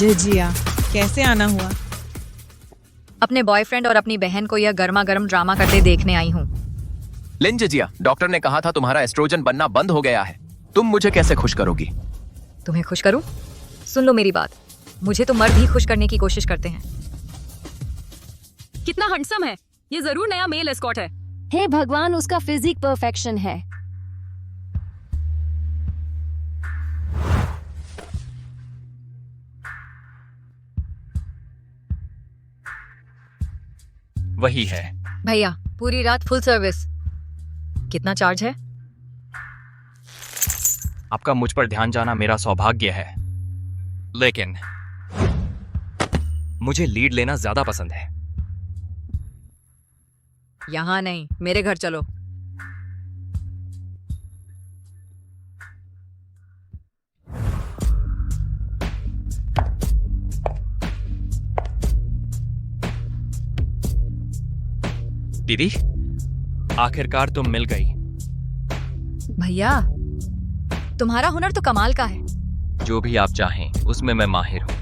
झिझिया, कैसे आना हुआ? अपने बॉयफ्रेंड और अपनी बहन को यह गर्मा गर्म ड्रामा करते देखने आई हूँ। लिन जिजिया, डॉक्टर ने कहा था तुम्हारा एस्ट्रोजन बनना बंद हो गया है। तुम मुझे कैसे खुश करोगी? तुम्हें खुश करूं? सुन लो मेरी बात, मुझे तो मर्द ही खुश करने की कोशिश करते हैं। कितना हैंडसम है, ये जरूर नया मेल एस्कॉर्ट है। हे भगवान, उसका फिजिक परफेक्शन है। वही है। भैया, पूरी रात फुल सर्विस। कितना चार्ज है? आपका मुझ पर ध्यान जाना मेरा सौभाग्य है, लेकिन मुझे लीड लेना ज्यादा पसंद है। यहाँ नहीं, मेरे घर चलो। दीदी, आखिरकार तुम मिल गई। भैया, तुम्हारा हुनर तो कमाल का है। जो भी आप चाहें उसमें मैं माहिर हूं।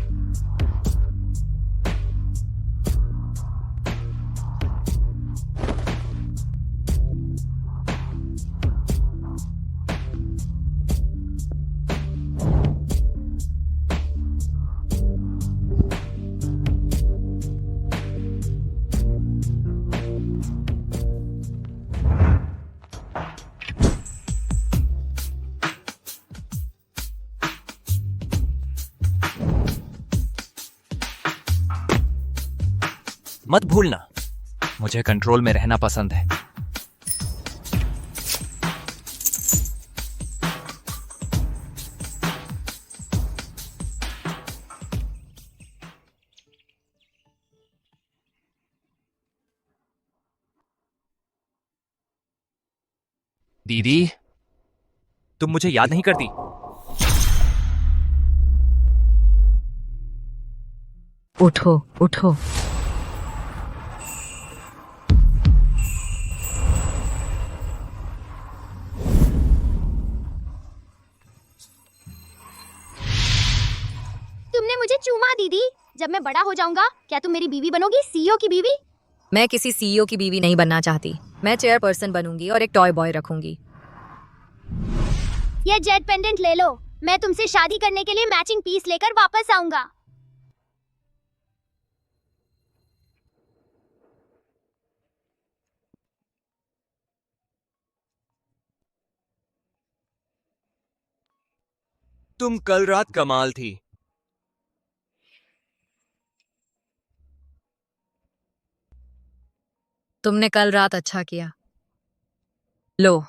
मत भूलना, मुझे कंट्रोल में रहना पसंद है। दीदी, तुम मुझे याद नहीं करती? उठो उठो। तुमने मुझे चूमा दीदी। जब मैं बड़ा हो जाऊंगा, क्या तुम मेरी बीवी बनोगी, सीईओ की बीवी? मैं किसी सीईओ की बीवी नहीं बनना चाहती। मैं चेयरपर्सन बनूंगी और एक टॉय बॉय रखूंगी। ये जेट पेंडेंट ले लो। मैं तुमसे शादी करने के लिए मैचिंग पीस लेकर वापस आऊंगा। तुम कल रात कमाल थी। तुमने कल रात अच्छा किया। लो,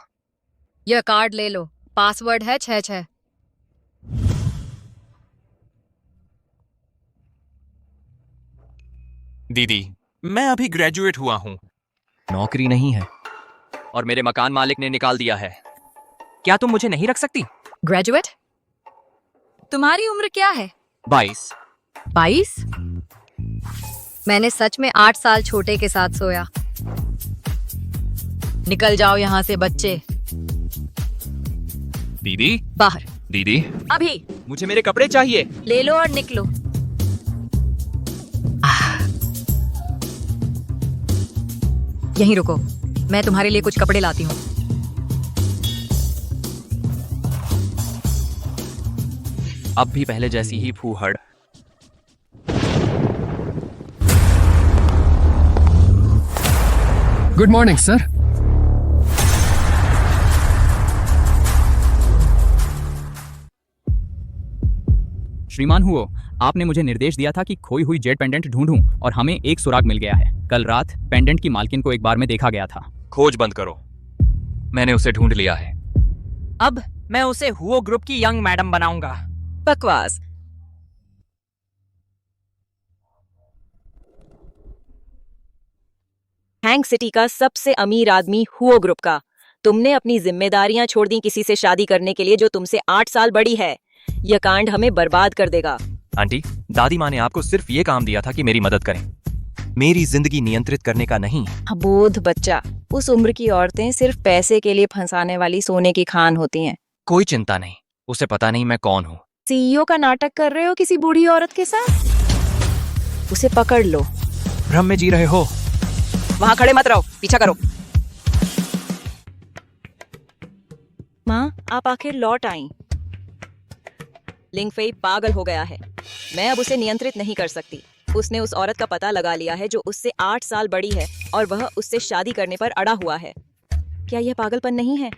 यह कार्ड ले लो। पासवर्ड है 66। दीदी, मैं अभी ग्रेजुएट हुआ हूं, नौकरी नहीं है और मेरे मकान मालिक ने निकाल दिया है। क्या तुम मुझे नहीं रख सकती? ग्रेजुएट? तुम्हारी उम्र क्या है? 22। 22? मैंने सच में 8 साल छोटे के साथ सोया। निकल जाओ यहाँ से बच्चे। दीदी, बाहर। दीदी, अभी। मुझे मेरे कपड़े चाहिए। ले लो और निकलो। यहीं रुको, मैं तुम्हारे लिए कुछ कपड़े लाती हूँ। अब भी पहले जैसी ही फूहड़। Good morning sir. श्रीमान हुओ, आपने मुझे निर्देश दिया था कि खोई हुई जेट पेंडेंट ढूंढूं और हमें एक सुराग मिल गया है। कल रात पेंडेंट की मालकिन को एक बार में देखा गया था। खोज बंद करो, मैंने उसे ढूंढ लिया है। अब मैं उसे हुओ ग्रुप की यंग मैडम बनाऊंगा। बकवास। हैंग सिटी का सबसे अमीर आदमी हुओ ग्रुप का। तुमने अपनी जिम्मेदारियां छोड़ दी किसी से शादी करने के लिए जो तुमसे 8 साल बड़ी है। यह कांड हमें बर्बाद कर देगा। आंटी, दादी माँ ने आपको सिर्फ ये काम दिया था कि मेरी मदद करें, मेरी जिंदगी नियंत्रित करने का नहीं। अबोध बच्चा, उस उम्र की औरतें सिर्फ पैसे के लिए फंसाने वाली सोने की खान होती हैं। कोई चिंता नहीं, उसे पता नहीं मैं कौन हूँ। सीईओ का नाटक कर रहे हो किसी बूढ़ी औरत के साथ? उसे पकड़ लो। भ्रम में जी रहे हो। वहां खड़े मत रहो, पीछा करो। माँ, आप आखिर लौट आई। लिंगफेई पागल हो गया है। मैं अब उसे नियंत्रित नहीं कर सकती। उसने उस औरत का पता लगा लिया है जो उससे 8 साल बड़ी है और वह उससे शादी करने पर अड़ा हुआ है। क्या यह पागलपन नहीं है?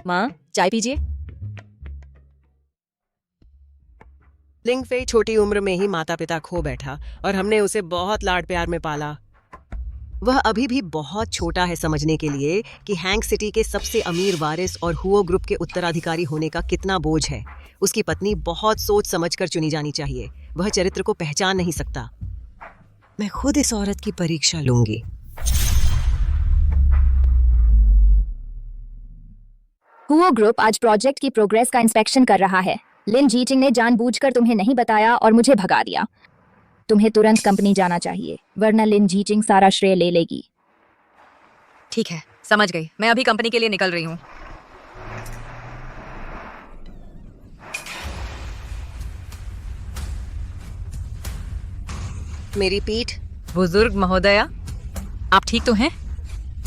माँ, चाय पीजिए। लिंगफेई छोटी उम्र में ही माता पिता खो बैठा और हमने उसे बहुत लाड प्यार में पाला। वह अभी भी बहुत छोटा है समझने के लिए कि हैंक सिटी के सबसे अमीर वारिस और हुओ ग्रुप के उत्तराधिकारी होने का कितना बोझ है। उसकी पत्नी बहुत सोच समझकर चुनी जानी चाहिए। वह चरित्र को पहचान नहीं सकता। मैं खुद इस औरत की परीक्षा लूंगी। हुओ ग्रुप आज प्रोजेक्ट की प्रोग्रेस का इंस्पेक्शन कर रहा है। लिन जीचिंग ने जानबूझकर तुम्हें नहीं बताया और मुझे भगा दिया। तुम्हें तुरंत कंपनी जाना चाहिए, वरना लिन जीचिंग सारा श्रेय ले लेगी। ठीक है, समझ गई। मैं अभी कंपनी के लिए निकल रही हूँ। मेरी पीठ। बुजुर्ग महोदया, आप ठीक तो हैं?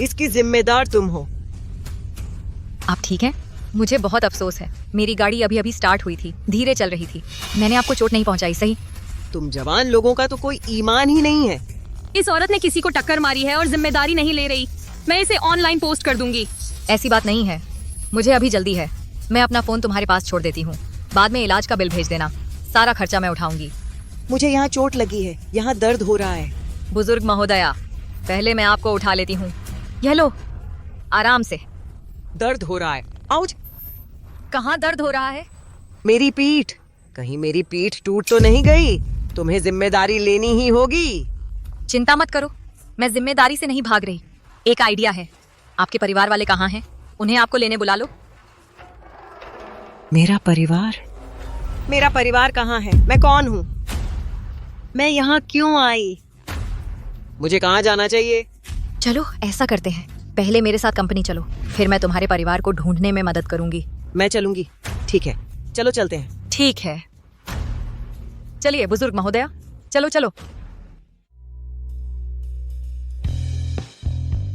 इसकी जिम्मेदार तुम हो। आप ठीक हैं? मुझे बहुत अफसोस है। मेरी गाड़ी अभी अभी स्टार्ट हुई थी, धीरे चल रही थी। मैंने आपको चोट नहीं पहुंचाई, सही? तुम जवान लोगों का तो कोई ईमान ही नहीं है। इस औरत ने किसी को टक्कर मारी है और जिम्मेदारी नहीं ले रही। मैं इसे ऑनलाइन पोस्ट कर दूंगी। ऐसी बात नहीं है, मुझे अभी जल्दी है। मैं अपना फोन तुम्हारे पास छोड़ देती हूँ। बाद में इलाज का बिल भेज देना, सारा खर्चा मैं उठाऊंगी। मुझे यहाँ चोट लगी है, यहाँ दर्द हो रहा है। बुजुर्ग महोदया, पहले मैं आपको उठा लेती हूँ। यह लो, आराम से। दर्द हो रहा है। आउच! कहाँ दर्द हो रहा है? मेरी पीठ। कहीं मेरी पीठ टूट तो नहीं गई? तुम्हें जिम्मेदारी लेनी ही होगी। चिंता मत करो, मैं जिम्मेदारी से नहीं भाग रही। एक आइडिया है। आपके परिवार वाले कहाँ हैं? उन्हें आपको लेने बुला लो। मेरा परिवार? मेरा परिवार कहाँ है? मैं कौन हूँ? मैं यहाँ क्यों आई? मुझे कहाँ जाना चाहिए? चलो ऐसा करते हैं, पहले मेरे साथ कंपनी चलो, फिर मैं तुम्हारे परिवार को ढूंढने में मदद करूंगी। मैं चलूंगी। ठीक है, चलो चलते हैं। ठीक है, चलिए बुजुर्ग महोदया, चलो चलो।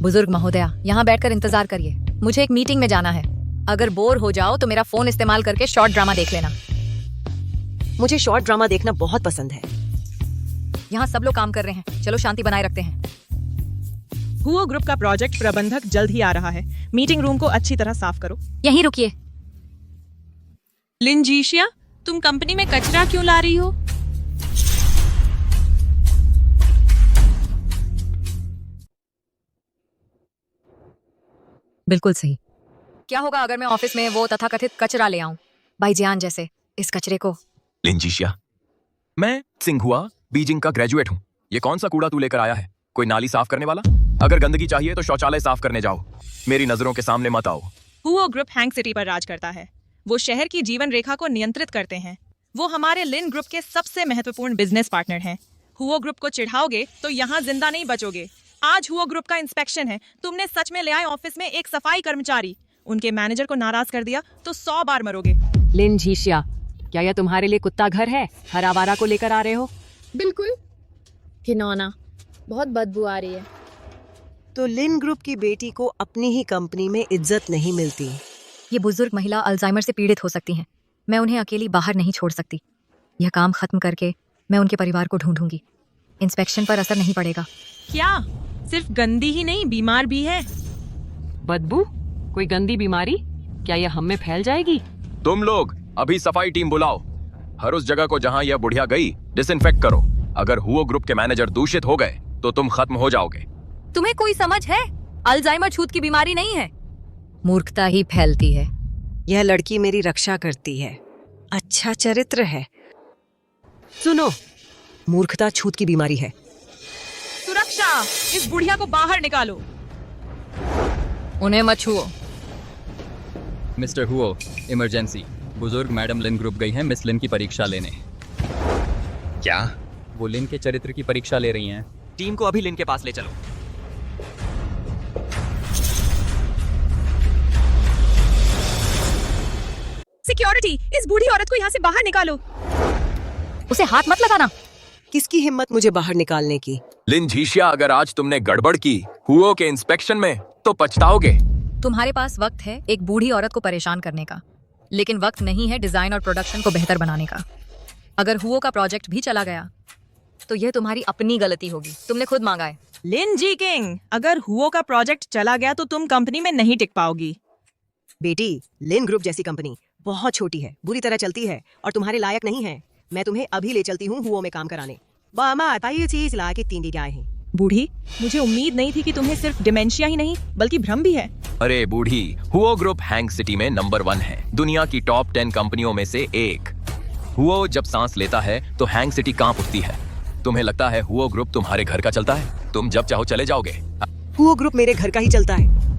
बुजुर्ग महोदया, यहाँ बैठकर इंतजार करिए, मुझे एक मीटिंग में जाना है। अगर बोर हो जाओ तो मेरा फोन इस्तेमाल करके शॉर्ट ड्रामा देख लेना। मुझे शॉर्ट ड्रामा देखना बहुत पसंद है। यहाँ सब लोग काम कर रहे हैं, चलो शांति बनाए रखते हैं। हुओ ग्रुप का प्रोजेक्ट प्रबंधक जल्द ही आ रहा है। मीटिंग रूम को अच्छी तरह साफ करो। यहीं रुकिए। लिन जीशिया, तुम कंपनी में कचरा क्यों ला रही हो? बिल्कुल सही। क्या होगा अगर मैं ऑफिस में वो तथाकथित कचरा ले आऊं? भाईजान जैसे इस कचरे को। लिंजीशिया, मैं सिंघुआ बीजिंग का ग्रेजुएट हूँ। ये कौन सा कूड़ा तू लेकर आया है? कोई नाली साफ करने वाला? अगर गंदगी चाहिए तो शौचालय साफ करने जाओ, मेरी नजरों के सामने मत आओ। हुओ ग्रुप हैंक सिटी पर राज करता है। वो शहर की जीवन रेखा को नियंत्रित करते हैं। वो हमारे लिन ग्रुप के सबसे महत्वपूर्ण बिजनेस पार्टनर हैं। हुओ ग्रुप को चिढ़ाओगे तो यहाँ जिंदा नहीं बचोगे। आज हुओ ग्रुप का इंस्पेक्शन है। तुमने सच में ले आए ऑफिस में एक सफाई कर्मचारी। उनके मैनेजर को नाराज कर दिया तो 100 बार मरोगे। लिन झीशिया, क्या यह तुम्हारे लिए कुत्ता घर है? हर आवारा को लेकर आ रहे हो? बिल्कुल। घिनौना, बहुत बदबू आ रही है। तो लिन ग्रुप की बेटी को अपनी ही कंपनी में इज्जत नहीं मिलती। ये बुजुर्ग महिला अल्जाइमर से पीड़ित हो सकती हैं। मैं उन्हें अकेली बाहर नहीं छोड़ सकती। यह काम खत्म करके मैं उनके परिवार को ढूंढूंगी। इंस्पेक्शन पर असर नहीं पड़ेगा। क्या सिर्फ गंदी ही नहीं, बीमार भी है। बदबू? कोई गंदी बीमारी? क्या यह हम में फैल जाएगी? तुम लोग अभी सफाई टीम बुलाओ। हर उस जगह को जहां यह बुढ़िया गई डिसइंफेक्ट करो। अगर हुओ ग्रुप के मैनेजर दूषित हो गए तो तुम खत्म हो जाओगे। तुम्हें कोई समझ है? अल्जाइमर छूत की बीमारी नहीं है, मूर्खता ही फैलती है। यह लड़की मेरी रक्षा करती है। अच्छा चरित्र है। सुनो, मूर्खता छूत की बीमारी है। सुरक्षा, इस बुढ़िया को बाहर निकालो। उन्हें मत छुओ। मिस्टर हुओ, इमरजेंसी। बुजुर्ग मैडम लिन ग्रुप गई हैं मिस लिन की परीक्षा लेने। क्या? वो लिन के चरित्र की परीक्षा ले रही हैं। टीम को अभी लिन के पास ले चलो। सिक्योरिटी सिक्योरिटी, इस बूढ़ी औरत को यहाँ से बाहर निकालो। उसे हाथ मत लगाना। किसकी हिम्मत मुझे बाहर निकालने की? लिन झीशिया, अगर आज तुमने गड़बड़ की हुओ के इंस्पेक्शन में तो पछताओगे। तुम्हारे पास वक्त है एक बूढ़ी औरत को परेशान करने का, लेकिन वक्त नहीं है डिजाइन और प्रोडक्शन को बेहतर बनाने का। अगर हुओ का प्रोजेक्ट भी चला गया तो यह तुम्हारी अपनी गलती होगी, तुमने खुद मांगा है। लिन जी किंग, अगर हुओ का प्रोजेक्ट चला गया तो तुम कंपनी में नहीं टिक पाओगी। बेटी, लिन ग्रुप जैसी कंपनी बहुत छोटी है, बुरी तरह चलती है और तुम्हारे लायक नहीं है। मैं तुम्हें अभी ले चलती हूँ हुओ में काम कराने। बामा ये चीज ला के 3 दिन आए हैं। बूढ़ी, मुझे उम्मीद नहीं थी कि तुम्हें सिर्फ डिमेंशिया ही नहीं बल्कि भ्रम भी है। अरे बूढ़ी, हुओ ग्रुप हैंग सिटी में नंबर 1 है, दुनिया की टॉप 10 कंपनियों में से एक। हुओ जब सांस लेता है तो हैंग सिटी कांप उठती है। तुम्हें लगता है हुओ ग्रुप तुम्हारे घर का चलता है? तुम जब चाहो चले जाओगे। हुओ ग्रुप मेरे घर का ही चलता है।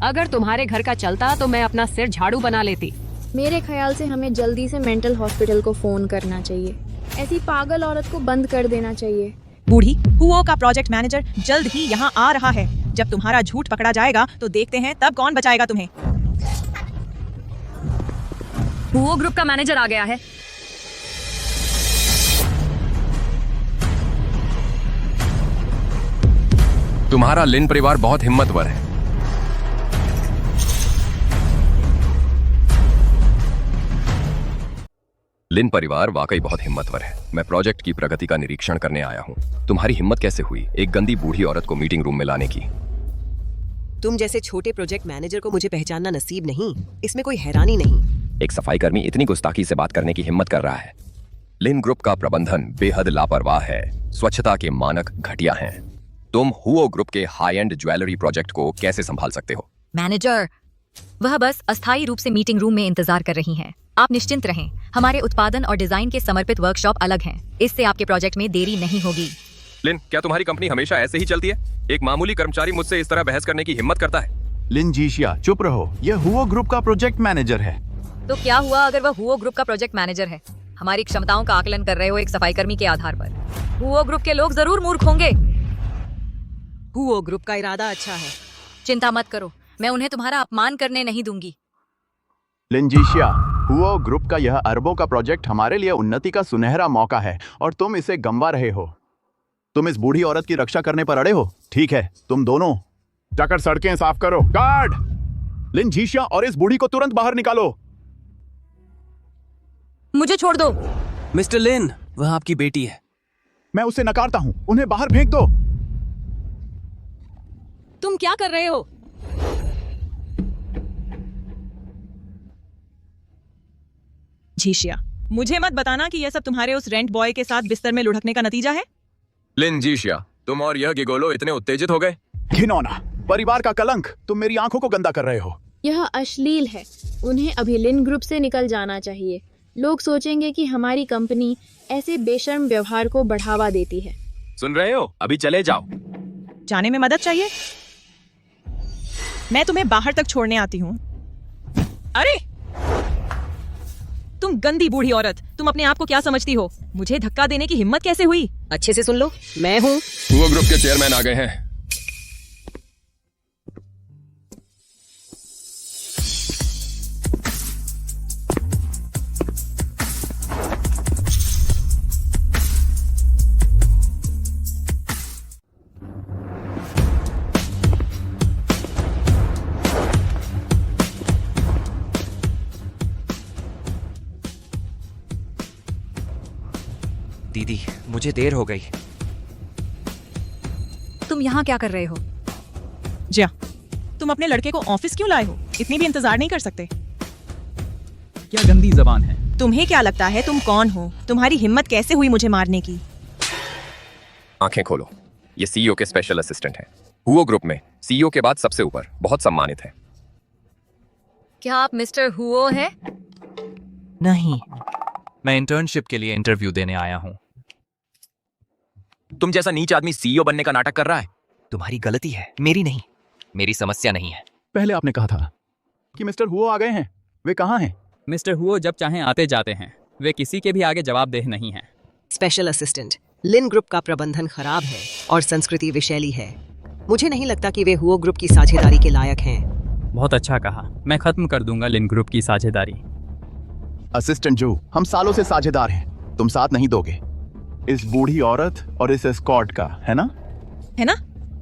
अगर तुम्हारे घर का चलता तो मैं अपना सिर झाड़ू बना लेती। मेरे ख्याल से हमें जल्दी से मेंटल हॉस्पिटल को फोन करना चाहिए। ऐसी पागल औरत को बंद कर देना चाहिए। बूढ़ी, हुओ का प्रोजेक्ट मैनेजर जल्द ही यहाँ आ रहा है। जब तुम्हारा झूठ पकड़ा जाएगा तो देखते हैं तब कौन बचाएगा तुम्हें। हुओ ग्रुप का मैनेजर आ गया है। तुम्हारा लिन परिवार बहुत हिम्मतवर है। लिन परिवार वाकई बहुत हिम्मतवर है। मैं प्रोजेक्ट की प्रगति का निरीक्षण करने आया हूँ। तुम्हारी हिम्मत कैसे हुई एक गंदी बूढ़ी औरत को मीटिंग रूम में लाने की? तुम जैसे छोटे प्रोजेक्ट मैनेजर को मुझे पहचानना नसीब नहीं, इसमें कोई हैरानी नहीं। एक सफाई कर्मी इतनी गुस्ताखी से बात करने की हिम्मत कर रहा है। लिन ग्रुप का प्रबंधन बेहद लापरवाह है। स्वच्छता के मानक घटिया हैं। तुम हुओ ग्रुप के हाई एंड ज्वेलरी प्रोजेक्ट को कैसे संभाल सकते हो? मैनेजर, वह बस अस्थायी रूप से मीटिंग रूम में इंतजार कर रही हैं। आप निश्चिंत रहें, हमारे उत्पादन और डिजाइन के समर्पित वर्कशॉप अलग हैं। इससे आपके प्रोजेक्ट में देरी नहीं होगी। लिन, क्या तुम्हारी कंपनी हमेशा ऐसे ही चलती है? एक मामूली कर्मचारी मुझसे इस तरह बहस करने की हिम्मत करता है? लिन झीशिया, चुप रहो। यह हुओ ग्रुप का प्रोजेक्ट मैनेजर है। तो क्या हुआ अगर वह हुओ ग्रुप का प्रोजेक्ट मैनेजर है? हमारी क्षमताओं का आकलन कर रहे हो एक सफाई कर्मी के आधार पर। हुओ ग्रुप के लोग जरूर मूर्ख होंगे। हुओ ग्रुप का इरादा अच्छा है। चिंता मत करो, मैं उन्हें तुम्हारा अपमान करने नहीं दूंगी। लिन झीशिया, हुओ ग्रुप का यह अरबों का प्रोजेक्ट हमारे लिए उन्नति का सुनहरा मौका है और तुम इसे गंवा रहे हो। तुम इस बूढ़ी औरत की रक्षा करने पर अड़े हो। ठीक है, तुम दोनों जाकर सड़कें साफ करो। गार्ड, लिन झीशिया और इस बूढ़ी को तुरंत बाहर निकालो। मुझे छोड़ दो। मिस्टर लिन, वह आपकी बेटी है। मैं उसे नकारता हूं। उन्हें बाहर फेंक दो। तुम क्या कर रहे हो? झीशिया, मुझे मत बताना कि यह सब तुम्हारे उस रेंट बॉय के साथ बिस्तर में लुढ़कने का नतीजा है। लिन झीशिया, तुम और यह गिगोलो इतने उत्तेजित हो गए। घिनौना, परिवार का कलंक, तुम मेरी आंखों को गंदा कर रहे हो। यह अश्लील है। उन्हें अभी लिन ग्रुप से निकल जाना चाहिए। लोग सोचेंगे कि हमारी कंपनी ऐसे बेशर्म व्यवहार को बढ़ावा देती है। सुन रहे हो? अभी चले जाओ। जाने में मदद चाहिए? मैं तुम्हें बाहर तक छोड़ने आती हूँ। अरे तुम गंदी बूढ़ी औरत, तुम अपने आप को क्या समझती हो? मुझे धक्का देने की हिम्मत कैसे हुई? अच्छे से सुन लो, मैं हूँ। हुओ ग्रुप के चेयरमैन आ गए हैं। दीदी, मुझे देर हो गई। तुम यहाँ क्या कर रहे हो? जा, तुम अपने लड़के को ऑफिस क्यों लाए हो? इतनी भी इंतजार नहीं कर सकते। क्या गंदी जबान है। तुम्हें क्या लगता है तुम कौन हो? तुम्हारी हिम्मत कैसे हुई मुझे मारने की? आंखें खोलो, ये सीईओ के स्पेशल असिस्टेंट हैं। हुओ ग्रुप में सीईओ के बाद सबसे ऊपर, बहुत सम्मानित है। क्या आप मिस्टर हुओ हैं? नहीं, मैं इंटर्नशिप के लिए इंटरव्यू देने आया हूँ। तुम जैसा नीच आदमी सीईओ बनने का नाटक कर रहा है। तुम्हारी गलती है, मेरी नहीं। मेरी समस्या नहीं है। पहले आपने कहा था कि मिस्टर हुओ आ गए हैं। वे कहाँ हैं? मिस्टर हुओ जब चाहें आते जाते हैं। वे किसी के भी आगे जवाबदेह नहीं हैं। स्पेशल असिस्टेंट, लिन ग्रुप का प्रबंधन खराब है और संस्कृति विषैली है। मुझे नहीं लगता कि वे हुओ ग्रुप की साझेदारी के लायक हैं। बहुत अच्छा कहा। मैं खत्म कर दूंगा लिन ग्रुप की साझेदारी। असिस्टेंट जो, हम सालों से साझेदार हैं, तुम साथ नहीं दोगे इस बूढ़ी औरत और इस एस्कॉर्ट का, है ना? है ना?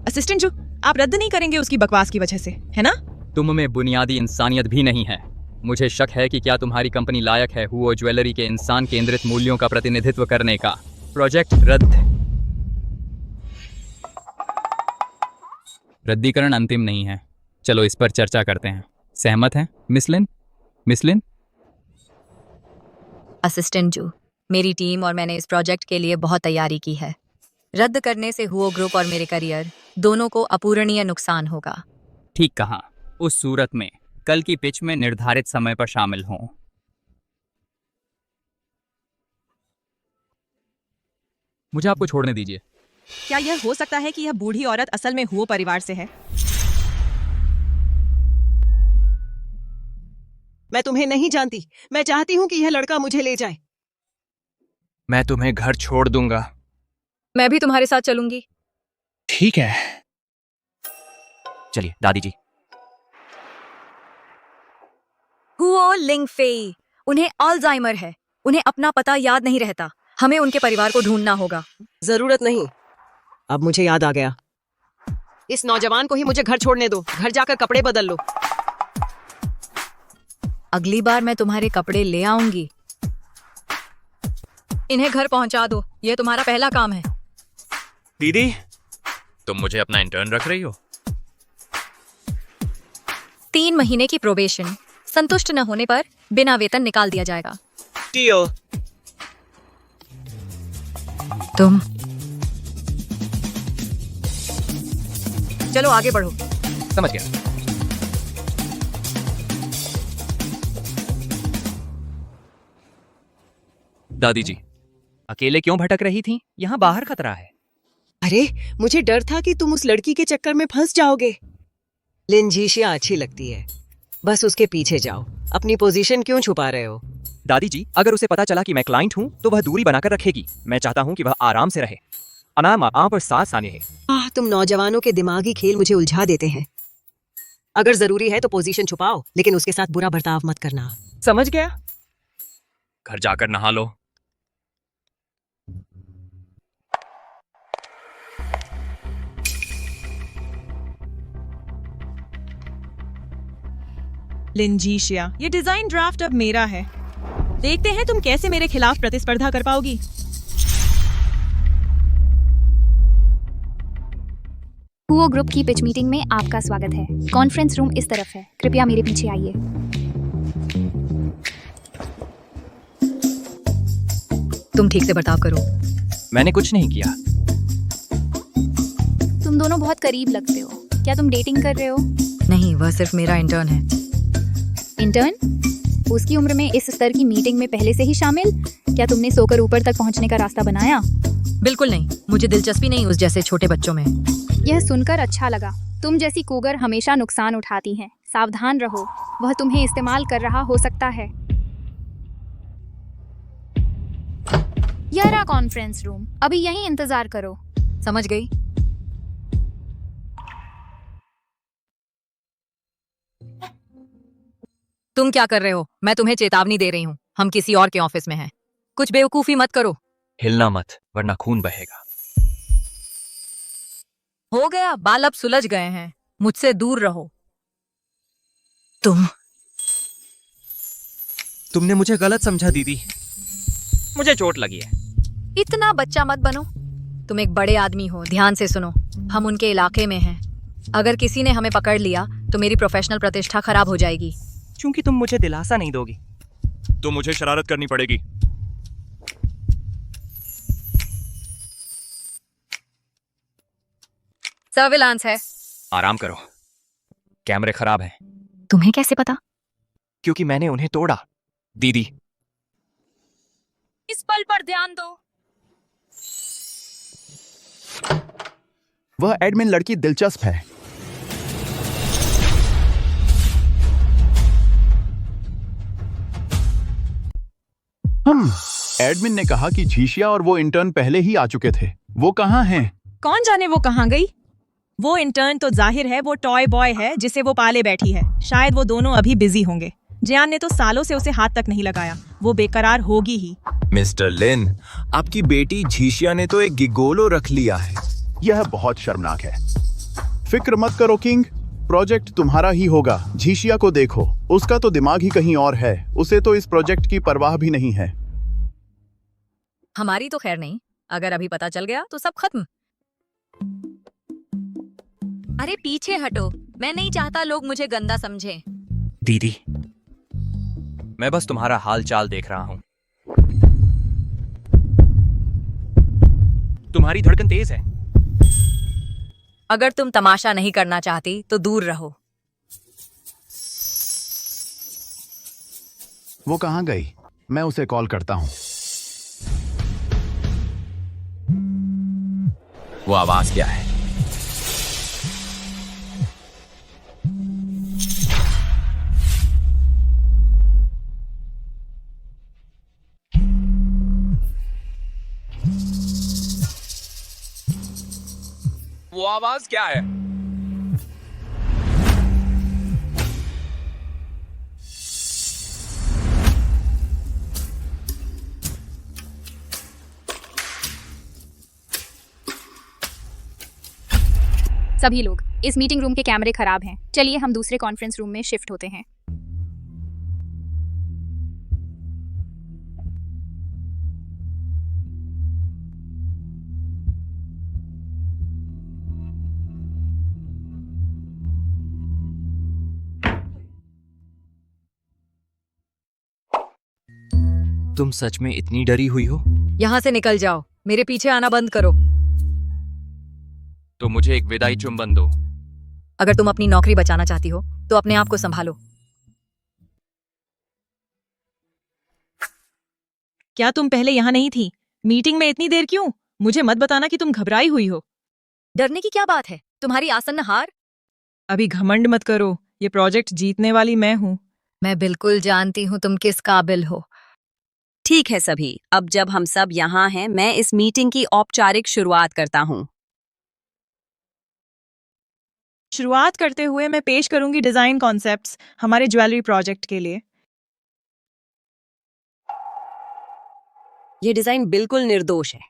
असिस्टेंट जो, आप रद्द नहीं करेंगे उसकी बकवास की वजह से, है ना? तुम में बुनियादी इंसानियत भी नहीं है। मुझे शक है कि क्या तुम्हारी कंपनी लायक है हुओ ज्वेलरी के इंसान केंद्रित मूल्यों का प्रतिनिधित्व करने का। प्रोजेक्ट रद्द। रद्दीकरण अंतिम नहीं है। चलो इस पर चर्चा करते हैं। सहमत हैं मिस लिन? मिस लिन? असिस्टेंट जू, मेरी टीम और मैंने इस प्रोजेक्ट के लिए बहुत तैयारी की है। रद्द करने से हुओ ग्रुप और मेरे करियर दोनों को अपूरणीय नुकसान होगा। ठीक कहा। उस सूरत में कल की पिच में निर्धारित समय पर शामिल हों। मुझे आपको छोड़ने दीजिए। क्या यह हो सकता है कि यह बूढ़ी औरत असल में हुओ परिवार से है? मैं तुम्हें नहीं जानती। मैं चाहती हूँ कि यह लड़का मुझे ले जाए। मैं तुम्हें घर छोड़ दूंगा। मैं भी तुम्हारे साथ चलूंगी। ठीक है, चलिए दादी जी। हुओ लिंगफेई, उन्हें अल्जाइमर है। उन्हें अपना पता याद नहीं रहता। हमें उनके परिवार को ढूंढना होगा। जरूरत नहीं, अब मुझे याद आ गया। इस नौजवान को ही मुझे घर छोड़ने दो। घर जाकर कपड़े बदल लो। अगली बार मैं तुम्हारे कपड़े ले आऊंगी। इन्हें घर पहुंचा दो। यह तुम्हारा पहला काम है। दीदी, तुम मुझे अपना इंटर्न रख रही हो? 3 महीने की प्रोबेशन। संतुष्ट न होने पर बिना वेतन निकाल दिया जाएगा। डील। तुम चलो आगे बढ़ो। समझ गया। दादी जी, अकेले क्यों भटक रही थी? यहाँ बाहर खतरा है। अरे, मुझे डर था कि तुम उस लड़की के चक्कर में फंस जाओगे। लिनजीशिया अच्छी लगती है, बस उसके पीछे जाओ। अपनी पोजीशन क्यों छुपा रहे हो? दादी जी, अगर उसे पता चला कि मैं क्लाइंट हूँ तो वह दूरी बनाकर रखेगी। मैं चाहता हूँ कि वह आराम से रहे। अनाम आप और 7 साल है। तुम नौजवानों के दिमागी खेल मुझे उलझा देते हैं। अगर जरूरी है तो पोजीशन छुपाओ, लेकिन उसके साथ बुरा बर्ताव मत करना। समझ गया? घर जाकर नहा लो। लिंजीशिया, ये डिजाइन ड्राफ्ट अब मेरा है। देखते हैं तुम कैसे मेरे खिलाफ प्रतिस्पर्धा कर पाओगी। हुओ ग्रुप की पिच मीटिंग में आपका स्वागत है। कॉन्फ्रेंस रूम इस तरफ है। कृपया मेरे पीछे आइए। तुम ठीक से बर्ताव करो। मैंने कुछ नहीं किया। तुम दोनों बहुत करीब लगते हो। क्या तुम डेटिंग कर रहे हो? नहीं, वह सिर्फ मेरा इंटर्न है। इंटर्न? उसकी उम्र में इस स्तर की मीटिंग में पहले से ही शामिल? क्या तुमने सोकर ऊपर तक पहुंचने का रास्ता बनाया? बिल्कुल नहीं। मुझे दिलचस्पी नहीं उस जैसे छोटे बच्चों में। यह सुनकर अच्छा लगा। तुम जैसी कूगर हमेशा नुकसान उठाती हैं। सावधान रहो, वह तुम्हें इस्तेमाल कर रहा हो सकता है। यह रहा कॉन्फ्रेंस रूम। अभी यहीं इंतजार करो। समझ गई। तुम क्या कर रहे हो? मैं तुम्हें चेतावनी दे रही हूँ। हम किसी और के ऑफिस में हैं। कुछ बेवकूफी मत करो। हिलना मत, वरना खून बहेगा। हो गया, बाल अब सुलझ गए हैं। मुझसे दूर रहो। तुमने मुझे गलत समझा दीदी। मुझे चोट लगी है। इतना बच्चा मत बनो। तुम एक बड़े आदमी हो, ध्यान से सुनो। हम उनके इलाके में हैं। अगर किसी ने हमें पकड़ लिया तो मेरी प्रोफेशनल प्रतिष्ठा खराब हो जाएगी। क्योंकि तुम मुझे दिलासा नहीं दोगी तो मुझे शरारत करनी पड़ेगी। सर्विलांस है। आराम करो, कैमरे खराब हैं। तुम्हें कैसे पता? क्योंकि मैंने उन्हें तोड़ा। दीदी, इस पल पर ध्यान दो। वह एडमिन लड़की दिलचस्प है। एडमिन ने कहा कि झीशिया और वो इंटर्न पहले ही आ चुके थे। वो कहाँ हैं? कौन जाने वो कहाँ गई? वो इंटर्न तो जाहिर है वो टॉय बॉय है जिसे वो पाले बैठी है। शायद वो दोनों अभी बिजी होंगे। जियान ने तो सालों से उसे हाथ तक नहीं लगाया। वो बेकरार होगी ही। मिस्टर लिन, आपकी बेटी झीशिया ने तो एक गिगोलो रख लिया है। यह बहुत शर्मनाक है। फिक्र मत करो किंग, प्रोजेक्ट तुम्हारा ही होगा। झीशिया को देखो, उसका तो दिमाग ही कहीं और है। उसे तो इस प्रोजेक्ट की परवाह भी नहीं है। हमारी तो खैर नहीं, अगर अभी पता चल गया तो सब खत्म। अरे पीछे हटो, मैं नहीं चाहता लोग मुझे गंदा समझें। दीदी, मैं बस तुम्हारा हाल चाल देख रहा हूं। तुम्हारी धड़कन तेज है। अगर तुम तमाशा नहीं करना चाहती तो दूर रहो। वो कहाँ गई? मैं उसे कॉल करता हूँ। वो आवाज क्या है? वो आवाज क्या है? सभी लोग, इस मीटिंग रूम के कैमरे खराब हैं। चलिए हम दूसरे कॉन्फ्रेंस रूम में शिफ्ट होते हैं। तुम सच में इतनी डरी हुई हो? यहाँ से निकल जाओ, मेरे पीछे आना बंद करो। तो मुझे एक विदाई चुंबन दो। अगर तुम अपनी नौकरी बचाना चाहती हो तो अपने आप को संभालो। क्या तुम पहले यहाँ नहीं थी? मीटिंग में इतनी देर क्यों? मुझे मत बताना कि तुम घबराई हुई हो। डरने की क्या बात है? तुम्हारी आसन्न हार। अभी घमंड मत करो, ये प्रोजेक्ट जीतने वाली मैं हूँ। मैं बिल्कुल जानती हूँ तुम किस काबिल हो। ठीक है सभी, अब जब हम सब यहाँ हैं, मैं इस मीटिंग की औपचारिक शुरुआत करता हूँ। शुरुआत करते हुए मैं पेश करूंगी डिजाइन कॉन्सेप्ट्स हमारे ज्वेलरी प्रोजेक्ट के लिए। ये डिजाइन बिल्कुल निर्दोष है।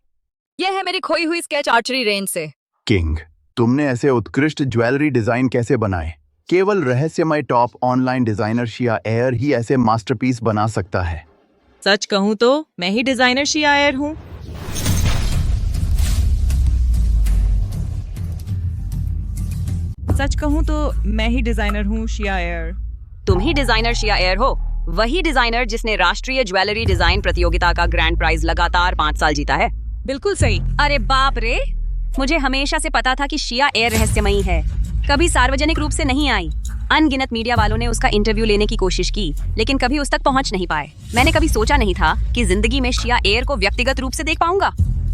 यह है मेरी खोई हुई स्केच आर्चरी रेंज से। किंग, तुमने ऐसे उत्कृष्ट ज्वेलरी डिजाइन कैसे बनाए? केवल रहस्यमय टॉप ऑनलाइन डिजाइनर शिया एयर ही ऐसे मास्टरपीस बना सकता है। सच कहूं तो मैं ही डिजाइनर शिया एयर हूँ। सच कहूं तो मैं ही डिजाइनर हूँ शिया एयर। तुम ही डिजाइनर शिया एयर हो, वही डिजाइनर जिसने राष्ट्रीय ज्वेलरी डिजाइन प्रतियोगिता का ग्रैंड प्राइज लगातार 5 साल जीता है। बिल्कुल सही। अरे बाप रे, मुझे हमेशा से पता था कि शिया एयर रहस्यमयी है, कभी सार्वजनिक रूप से नहीं आई। अनगिनत मीडिया वालों ने उसका इंटरव्यू लेने की कोशिश की, लेकिन कभी उस तक पहुंच नहीं पाए। मैंने कभी सोचा नहीं था कि जिंदगी में शिया एयर को व्यक्तिगत रूप से देख पाऊंगा।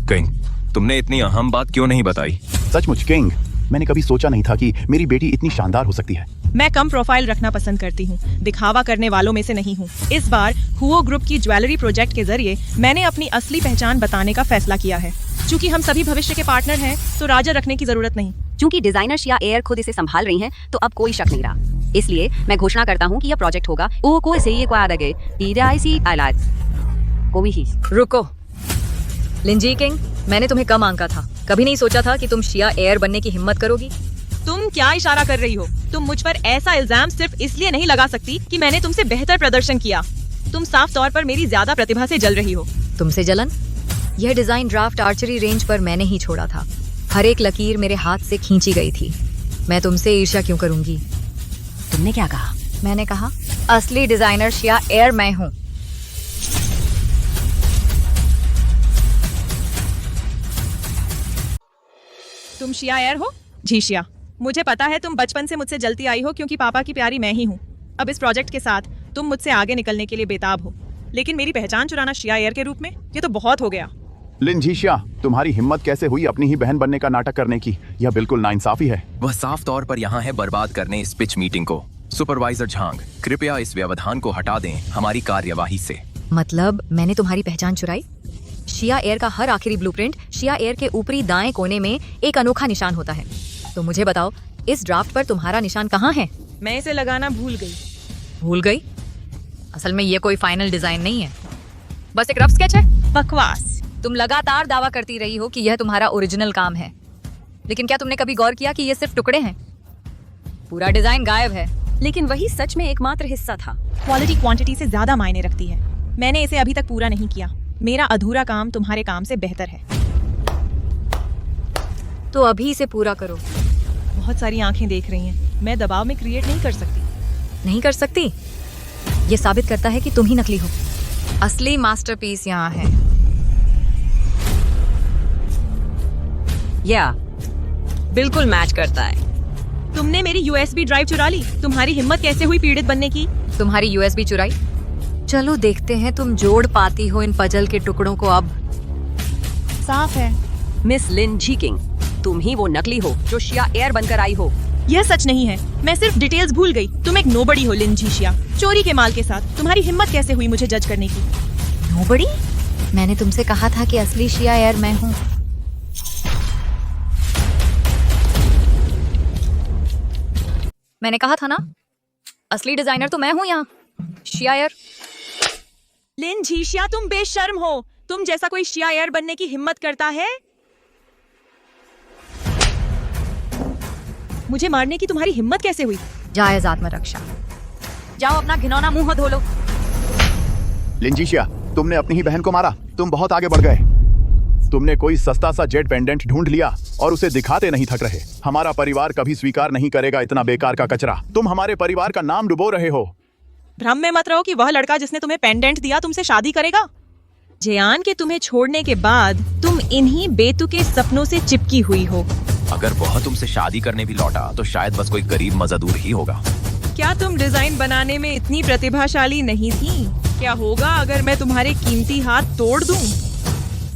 किंग, तुमने इतनी अहम बात क्यों नहीं बताई? सचमुच किंग, मैंने कभी सोचा नहीं था कि मेरी बेटी इतनी शानदार हो सकती है। मैं कम प्रोफाइल रखना पसंद करती हूँ, दिखावा करने वालों में से नहीं हूँ। इस बार हुओ ग्रुप की ज्वेलरी प्रोजेक्ट के जरिए मैंने अपनी असली पहचान बताने का फैसला किया है। चूंकि हम सभी भविष्य के पार्टनर हैं, तो राजा रखने की जरूरत नहीं। चूंकि डिजाइनर शिया एयर खुद इसे संभाल रही हैं, तो अब कोई शक नहीं रहा। इसलिए मैं घोषणा करता हूँ कि यह प्रोजेक्ट होगा। रुको लिंजी किंग, मैंने तुम्हें कम आंका था। कभी नहीं सोचा था कि तुम शिया एयर बनने की हिम्मत करोगी। तुम क्या इशारा कर रही हो? तुम मुझ पर ऐसा इल्जाम सिर्फ इसलिए नहीं लगा सकती कि मैंने तुमसे बेहतर प्रदर्शन किया। तुम साफ तौर पर मेरी ज्यादा प्रतिभा से जल रही हो। तुमसे जलन? यह डिजाइन ड्राफ्ट आर्चरी रेंज पर मैंने ही छोड़ा था। हर एक लकीर मेरे हाथ से खींची गई थी। मैं तुमसे ईर्ष्या क्यों करूंगी? तुमने क्या कहा? मैंने कहा असली डिजाइनर शिया एयर मैं हूँ। तुम शिया एयर हो? जी शिया, मुझे पता है तुम बचपन से मुझसे जलती आई हो, क्योंकि पापा की प्यारी मैं ही हूँ। अब इस प्रोजेक्ट के साथ तुम मुझसे आगे निकलने के लिए बेताब हो, लेकिन मेरी पहचान चुराना शिया एयर के रूप में, ये तो बहुत हो गया। लिन झीशिया, तुम्हारी हिम्मत कैसे हुई अपनी ही बहन बनने का नाटक करने की? यह बिल्कुल नाइंसाफी है। वह साफ तौर पर यहाँ है बर्बाद करने इस पिच मीटिंग को। सुपरवाइजर झांग, कृपया इस व्यवधान को हटा दें हमारी कार्यवाही से। मतलब मैंने तुम्हारी पहचान चुराई? शिया एयर का हर आखिरी ब्लूप्रिंट शिया एयर के ऊपरी दाएं कोने में एक अनोखा निशान होता है। तो मुझे बताओ, इस ड्राफ्ट पर तुम्हारा निशान कहाँ है? मैं इसे लगाना भूल गई। भूल गई? असल में ये कोई फाइनल डिजाइन नहीं है, बस एक रफ स्केच है। बकवास। तुम लगातार दावा करती रही हो कि यह तुम्हारा ओरिजिनल काम है, लेकिन क्या तुमने कभी गौर किया कि ये सिर्फ टुकड़े हैं? पूरा डिजाइन गायब है। लेकिन वही सच में एकमात्र हिस्सा था। क्वालिटी क्वांटिटी से ज्यादा मायने रखती है। मैंने इसे अभी तक पूरा नहीं किया। मेरा अधूरा काम तुम्हारे काम से बेहतर है। तो अभी इसे पूरा करो। बहुत सारी आंखें देख रही हैं। मैं दबाव में क्रिएट नहीं कर सकती। नहीं कर सकती? ये साबित करता है कि तुम ही नकली हो। असली मास्टरपीस यहाँ है। या बिल्कुल मैच करता है। तुमने मेरी यूएसबी ड्राइव चुरा ली। तुम्हारी हिम्मत कैसे हुई पीड़ित बनने की? तुम्हारी यूएसबी चुराई? चलो देखते हैं तुम जोड़ पाती हो इन पजल के टुकड़ों को। अब साफ है। मिस लिन जीकिंग, तुम ही वो नकली हो जो शिया एयर बनकर आई हो। यह सच नहीं है। मैं सिर्फ डिटेल्स भूल गई। तुम एक नोबड़ी हो लिन जीशिया, चोरी के माल के साथ। तुम्हारी हिम्मत कैसे हुई मुझे जज करने की? नोबड़ी? मैंने तुमसे कहा था कि असली शिया एयर मैं हूँ। मैंने कहा था ना, असली डिजाइनर तो मैं हूँ यहाँ। शिया एयर। लिन जीशिया, तुम बेशर्म हो। तुम जैसा कोई शिया एयर बनने की हिम्मत करता है? मुझे मारने की तुम्हारी हिम्मत कैसे हुई? जायज आत्मरक्षा। जाओ अपना घिनौना मुंह धो लो। लिंजीशिया, तुमने अपनी ही बहन को मारा। तुम बहुत आगे बढ़ गए। तुमने कोई सस्ता सा जेट पेंडेंट ढूंढ लिया और उसे दिखाते नहीं थक रहे। हमारा परिवार कभी स्वीकार नहीं करेगा इतना बेकार का कचरा। तुम हमारे परिवार का नाम डुबो रहे हो। भ्रम में मत रहो कि वह लड़का जिसने तुम्हें पेंडेंट दिया तुमसे शादी करेगा। जेयान के तुम्हें छोड़ने के बाद तुम इन्हीं बेतुके सपनों से चिपकी हुई हो। अगर वह तुमसे शादी करने भी लौटा तो शायद बस कोई गरीब मजदूर ही होगा। क्या तुम डिजाइन बनाने में इतनी प्रतिभाशाली नहीं थी? क्या होगा अगर मैं तुम्हारे कीमती हाथ तोड़ दूं?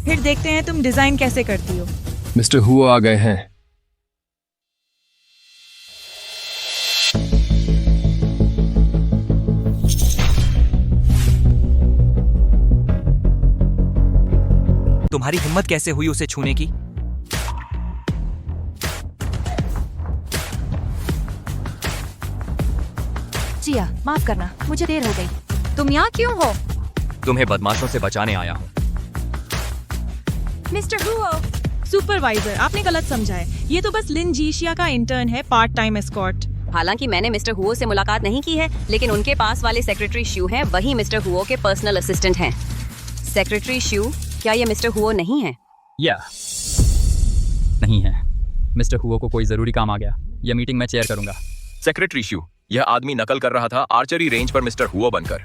फिर देखते हैं तुम डिजाइन कैसे करती हो। मिस्टर हुओ आ गए हैं। तुम्हारी हिम्मत कैसे हुई उसे छूने की? जिया, माफ करना, मुझे देर हो गई। तुम यहाँ क्यों हो? तुम्हें बदमाशों से बचाने आया हूँ। मिस्टर हुओ, सुपरवाइजर, आपने गलत समझा है। ये तो बस लिन जीशिया का इंटर्न है, पार्ट टाइम एस्कॉर्ट। हालांकि मैंने मिस्टर हुओ से मुलाकात नहीं की है, लेकिन उनके पास वाले सेक्रेटरी श्यू हैं, वही मिस्टर हुओ के पर्सनल असिस्टेंट हैं। सेक्रेटरी श्यू, क्या ये मिस्टर हुओ नहीं है? या नहीं है। मिस्टर हुओ को कोई जरूरी काम आ गया। यह मीटिंग मैं चेयर करूंगा। सेक्रेटरी श्यू, यह आदमी नकल कर रहा था आर्चरी रेंज पर मिस्टर हुओ बनकर।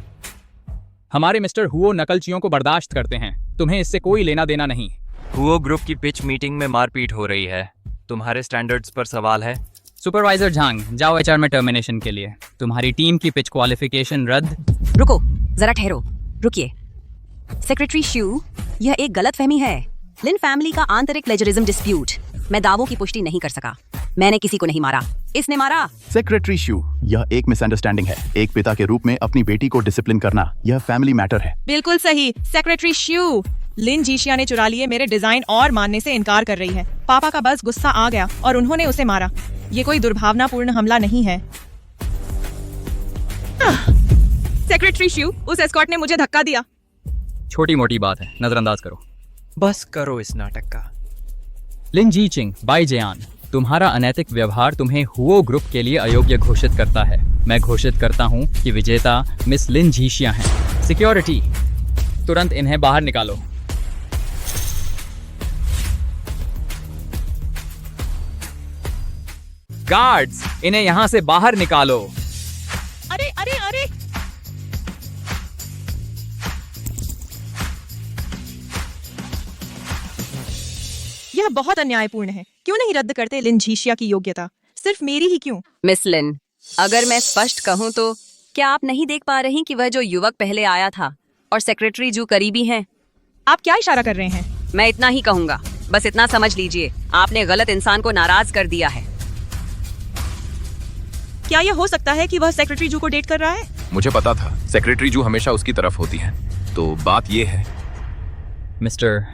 हमारे मिस्टर हुओ नकलचियों को बर्दाश्त करते हैं। तुम्हें इससे कोई लेना देना नहीं। हुओ ग्रुप की पिच मीटिंग में मारपीट हो रही है। तुम्हारे स्टैंडर्ड्स पर सवाल है। सुपरवाइजर झांग, जाओ एचआर में टर्मिनेशन के लिए। तुम्हारी टीम की पिच क्वालिफिकेशन रद्द। रुको, जरा ठहरो, रुकिए। सेक्रेटरी श्यू, यह एक गलतफहमी है। लिन फैमिली का आंतरिक प्लेजरिज्म डिस्प्यूट। मैं दावों की पुष्टि नहीं कर सका। मैंने किसी को नहीं मारा, इसने मारा। सेक्रेटरी श्यू, यह एक मिसअंडरस्टैंडिंग है। एक पिता के रूप में अपनी बेटी को डिसिप्लिन करना यह फैमिली मैटर है। बिल्कुल सही सेक्रेटरी श्यू। लिन जीशिया ने चुरा लिए मेरे डिजाइन और मानने से इनकार कर रही है। पापा का बस गुस्सा आ गया और उन्होंने उसे मारा। ये कोई दुर्भावनापूर्ण हमला नहीं है। सेक्रेटरी श्यू, उस एस्कॉर्ट ने मुझे धक्का दिया। छोटी मोटी बात है, नजरअंदाज करो। बस करो इस नाटक का। लिन जीचिंग बाय जेयान, तुम्हारा अनैतिक व्यवहार तुम्हें हुओ ग्रुप के लिए अयोग्य घोषित करता है। मैं घोषित करता हूँ कि विजेता मिस लिन जीशिया हैं। सिक्योरिटी, तुरंत इन्हें बाहर निकालो। गार्ड्स, इन्हें यहाँ से बाहर निकालो। अरे अरे अरे, यह बहुत अन्यायपूर्ण है। क्यों नहीं रद्द करते लिन जीशिया की योग्यता? सिर्फ मेरी ही क्यों? मिस लिन, अगर मैं स्पष्ट कहूँ तो क्या आप नहीं देख पा रही कि वह जो युवक पहले आया था और सेक्रेटरी जो करीबी हैं? आप क्या इशारा कर रहे हैं? मैं इतना ही कहूंगा, बस इतना समझ लीजिए, आपने गलत इंसान को नाराज कर दिया है। क्या यह हो सकता है कि वह सेक्रेटरी जू को डेट कर रहा है? मुझे पता था, सेक्रेटरी जू हमेशा उसकी तरफ होती है। तो बात ये है। मिस्टर,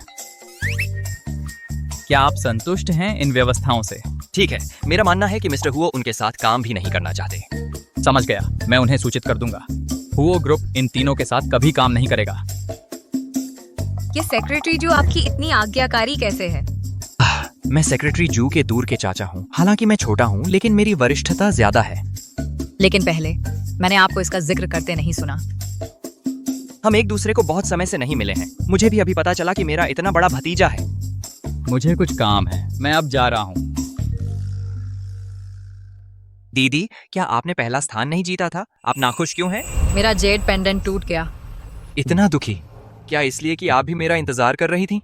क्या आप संतुष्ट हैं इन व्यवस्थाओं से? ठीक है, मेरा मानना है कि मिस्टर हुओ उनके साथ काम भी नहीं करना चाहते। समझ गया, मैं उन्हें सूचित कर दूंगा। हुओ ग्रुप इन तीनों के साथ कभी काम नहीं करेगा। ये सेक्रेटरी जो आपकी इतनी आज्ञाकारी कैसे है? मैं सेक्रेटरी जू के दूर के चाचा हूँ। हालांकि मैं छोटा हूँ, लेकिन मेरी वरिष्ठता ज्यादा है। लेकिन पहले मैंने आपको इसका जिक्र करते नहीं सुना। हम एक दूसरे को बहुत समय से नहीं मिले हैं। मुझे भी अभी पता चला कि मेरा इतना बड़ा भतीजा है। मुझे कुछ काम है, मैं अब जा रहा हूँ। दीदी, क्या आपने पहला स्थान नहीं जीता था? आप नाखुश क्यों हैं? मेरा जेड पेंडेंट टूट गया। इतना दुखी? क्या इसलिए कि आप भी मेरा इंतजार कर रही थी?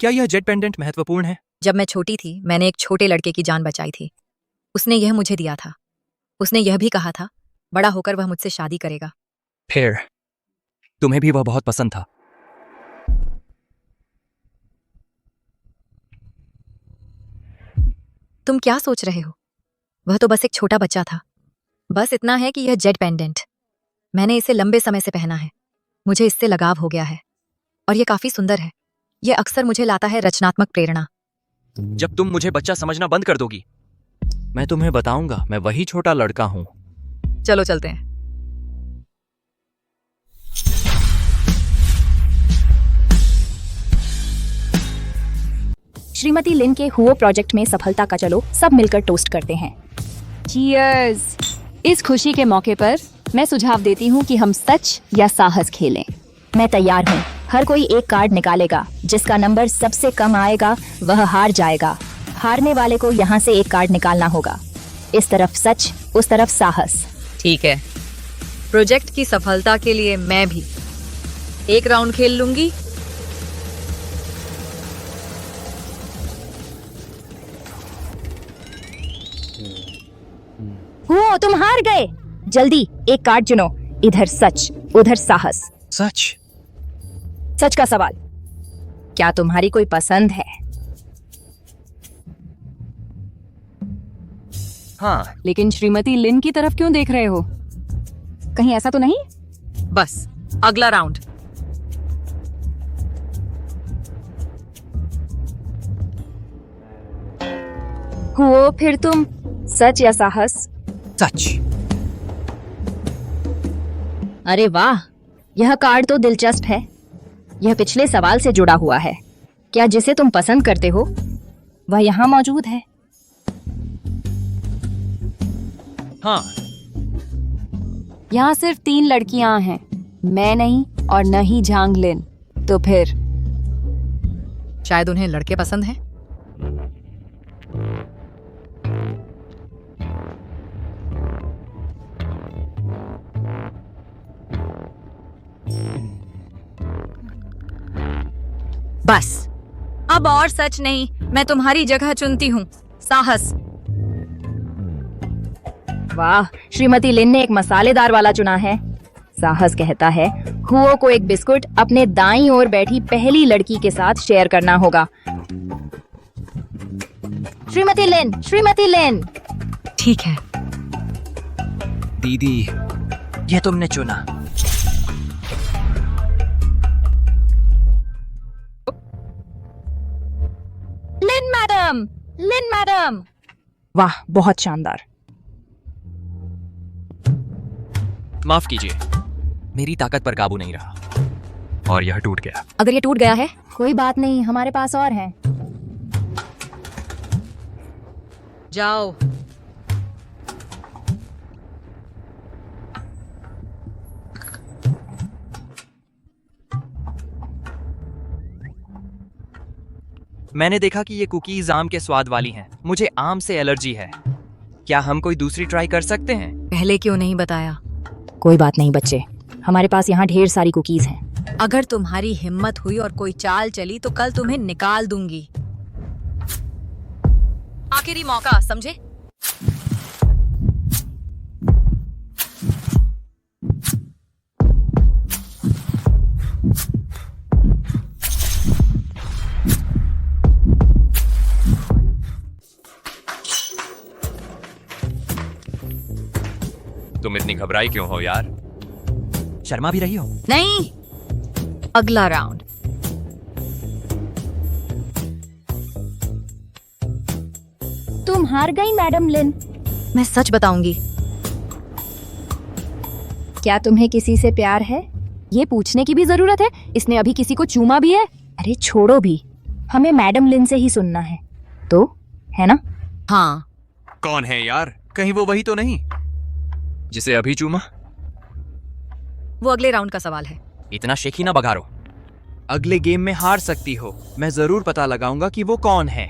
क्या यह जेड पेंडेंट महत्वपूर्ण है? जब मैं छोटी थी, मैंने एक छोटे लड़के की जान बचाई थी। उसने यह मुझे दिया था। उसने यह भी कहा था, बड़ा होकर वह मुझसे शादी करेगा। फिर तुम्हें भी वह बहुत पसंद था। तुम क्या सोच रहे हो? वह तो बस एक छोटा बच्चा था। बस इतना है कि यह जेड पेंडेंट, मैंने इसे लंबे समय से पहना है। मुझे इससे लगाव हो गया है और यह काफी सुंदर है। यह अक्सर मुझे लाता है रचनात्मक प्रेरणा। जब तुम मुझे बच्चा समझना बंद कर दोगी, मैं तुम्हें बताऊंगा मैं वही छोटा लड़का हूं। चलो चलते हैं। श्रीमती लिन के हुओ प्रोजेक्ट में सफलता का चलो सब मिलकर टोस्ट करते हैं। चीयर्स। इस खुशी के मौके पर मैं सुझाव देती हूँ कि हम सच या साहस खेलें। मैं तैयार हूँ। हर कोई एक कार्ड निकालेगा। जिसका नंबर सबसे कम आएगा वह हार जाएगा। हारने वाले को यहाँ से एक कार्ड निकालना होगा। इस तरफ सच, उस तरफ साहस। ठीक है, प्रोजेक्ट की सफलता के लिए मैं भी एक राउंड खेल लूंगी। हुओ, तुम हार गए। जल्दी एक कार्ड चुनो। इधर सच, उधर साहस। सच? सच का सवाल, क्या तुम्हारी कोई पसंद है? हाँ। लेकिन श्रीमती लिन की तरफ क्यों देख रहे हो? कहीं ऐसा तो नहीं? बस अगला राउंड। हुओ, फिर तुम सच या साहस? सच। अरे वाह, यह कार्ड तो दिलचस्प है। यह पिछले सवाल से जुड़ा हुआ है। क्या जिसे तुम पसंद करते हो वह यहाँ मौजूद है? हाँ। यहाँ सिर्फ 3 लड़कियां हैं, मैं नहीं और न ही झांग लिन। तो फिर शायद उन्हें लड़के पसंद हैं। बस अब और सच नहीं, मैं तुम्हारी जगह चुनती हूँ। साहस। वाह, श्रीमती लिन ने एक मसालेदार वाला चुना है। साहस कहता है हुओ को एक बिस्कुट अपने दाईं ओर बैठी पहली लड़की के साथ शेयर करना होगा। श्रीमती लिन, श्रीमती लिन। ठीक है दीदी, यह तुमने चुना। लिन मैडम, लिन मैडम। वाह, बहुत शानदार। माफ कीजिए, मेरी ताकत पर काबू नहीं रहा और यह टूट गया। अगर ये टूट गया है, कोई बात नहीं, हमारे पास और हैं। जाओ। मैंने देखा कि ये कुकीज आम के स्वाद वाली हैं। मुझे आम से एलर्जी है। क्या हम कोई दूसरी ट्राई कर सकते हैं? पहले क्यों नहीं बताया? कोई बात नहीं बच्चे, हमारे पास यहाँ ढेर सारी कुकीज हैं। अगर तुम्हारी हिम्मत हुई और कोई चाल चली तो कल तुम्हें निकाल दूंगी। आखिरी मौका, समझे? तुम इतनी घबराई क्यों हो यार? शर्मा भी रही हो? नहीं, अगला राउंड। हार गई मैडम लिन। मैं सच बताऊंगी। क्या तुम्हें किसी से प्यार है? ये पूछने की भी जरूरत है? इसने अभी किसी को चूमा भी है? अरे छोड़ो भी, हमें मैडम लिन से ही सुनना है तो, है ना? हाँ। कौन है यार? कहीं वो वही तो नहीं जिसे अभी चूमा? वो अगले राउंड का सवाल है। इतना शेखी ना बघारो। अगले गेम में हार सकती हो। मैं जरूर पता लगाऊंगा कि वो कौन है।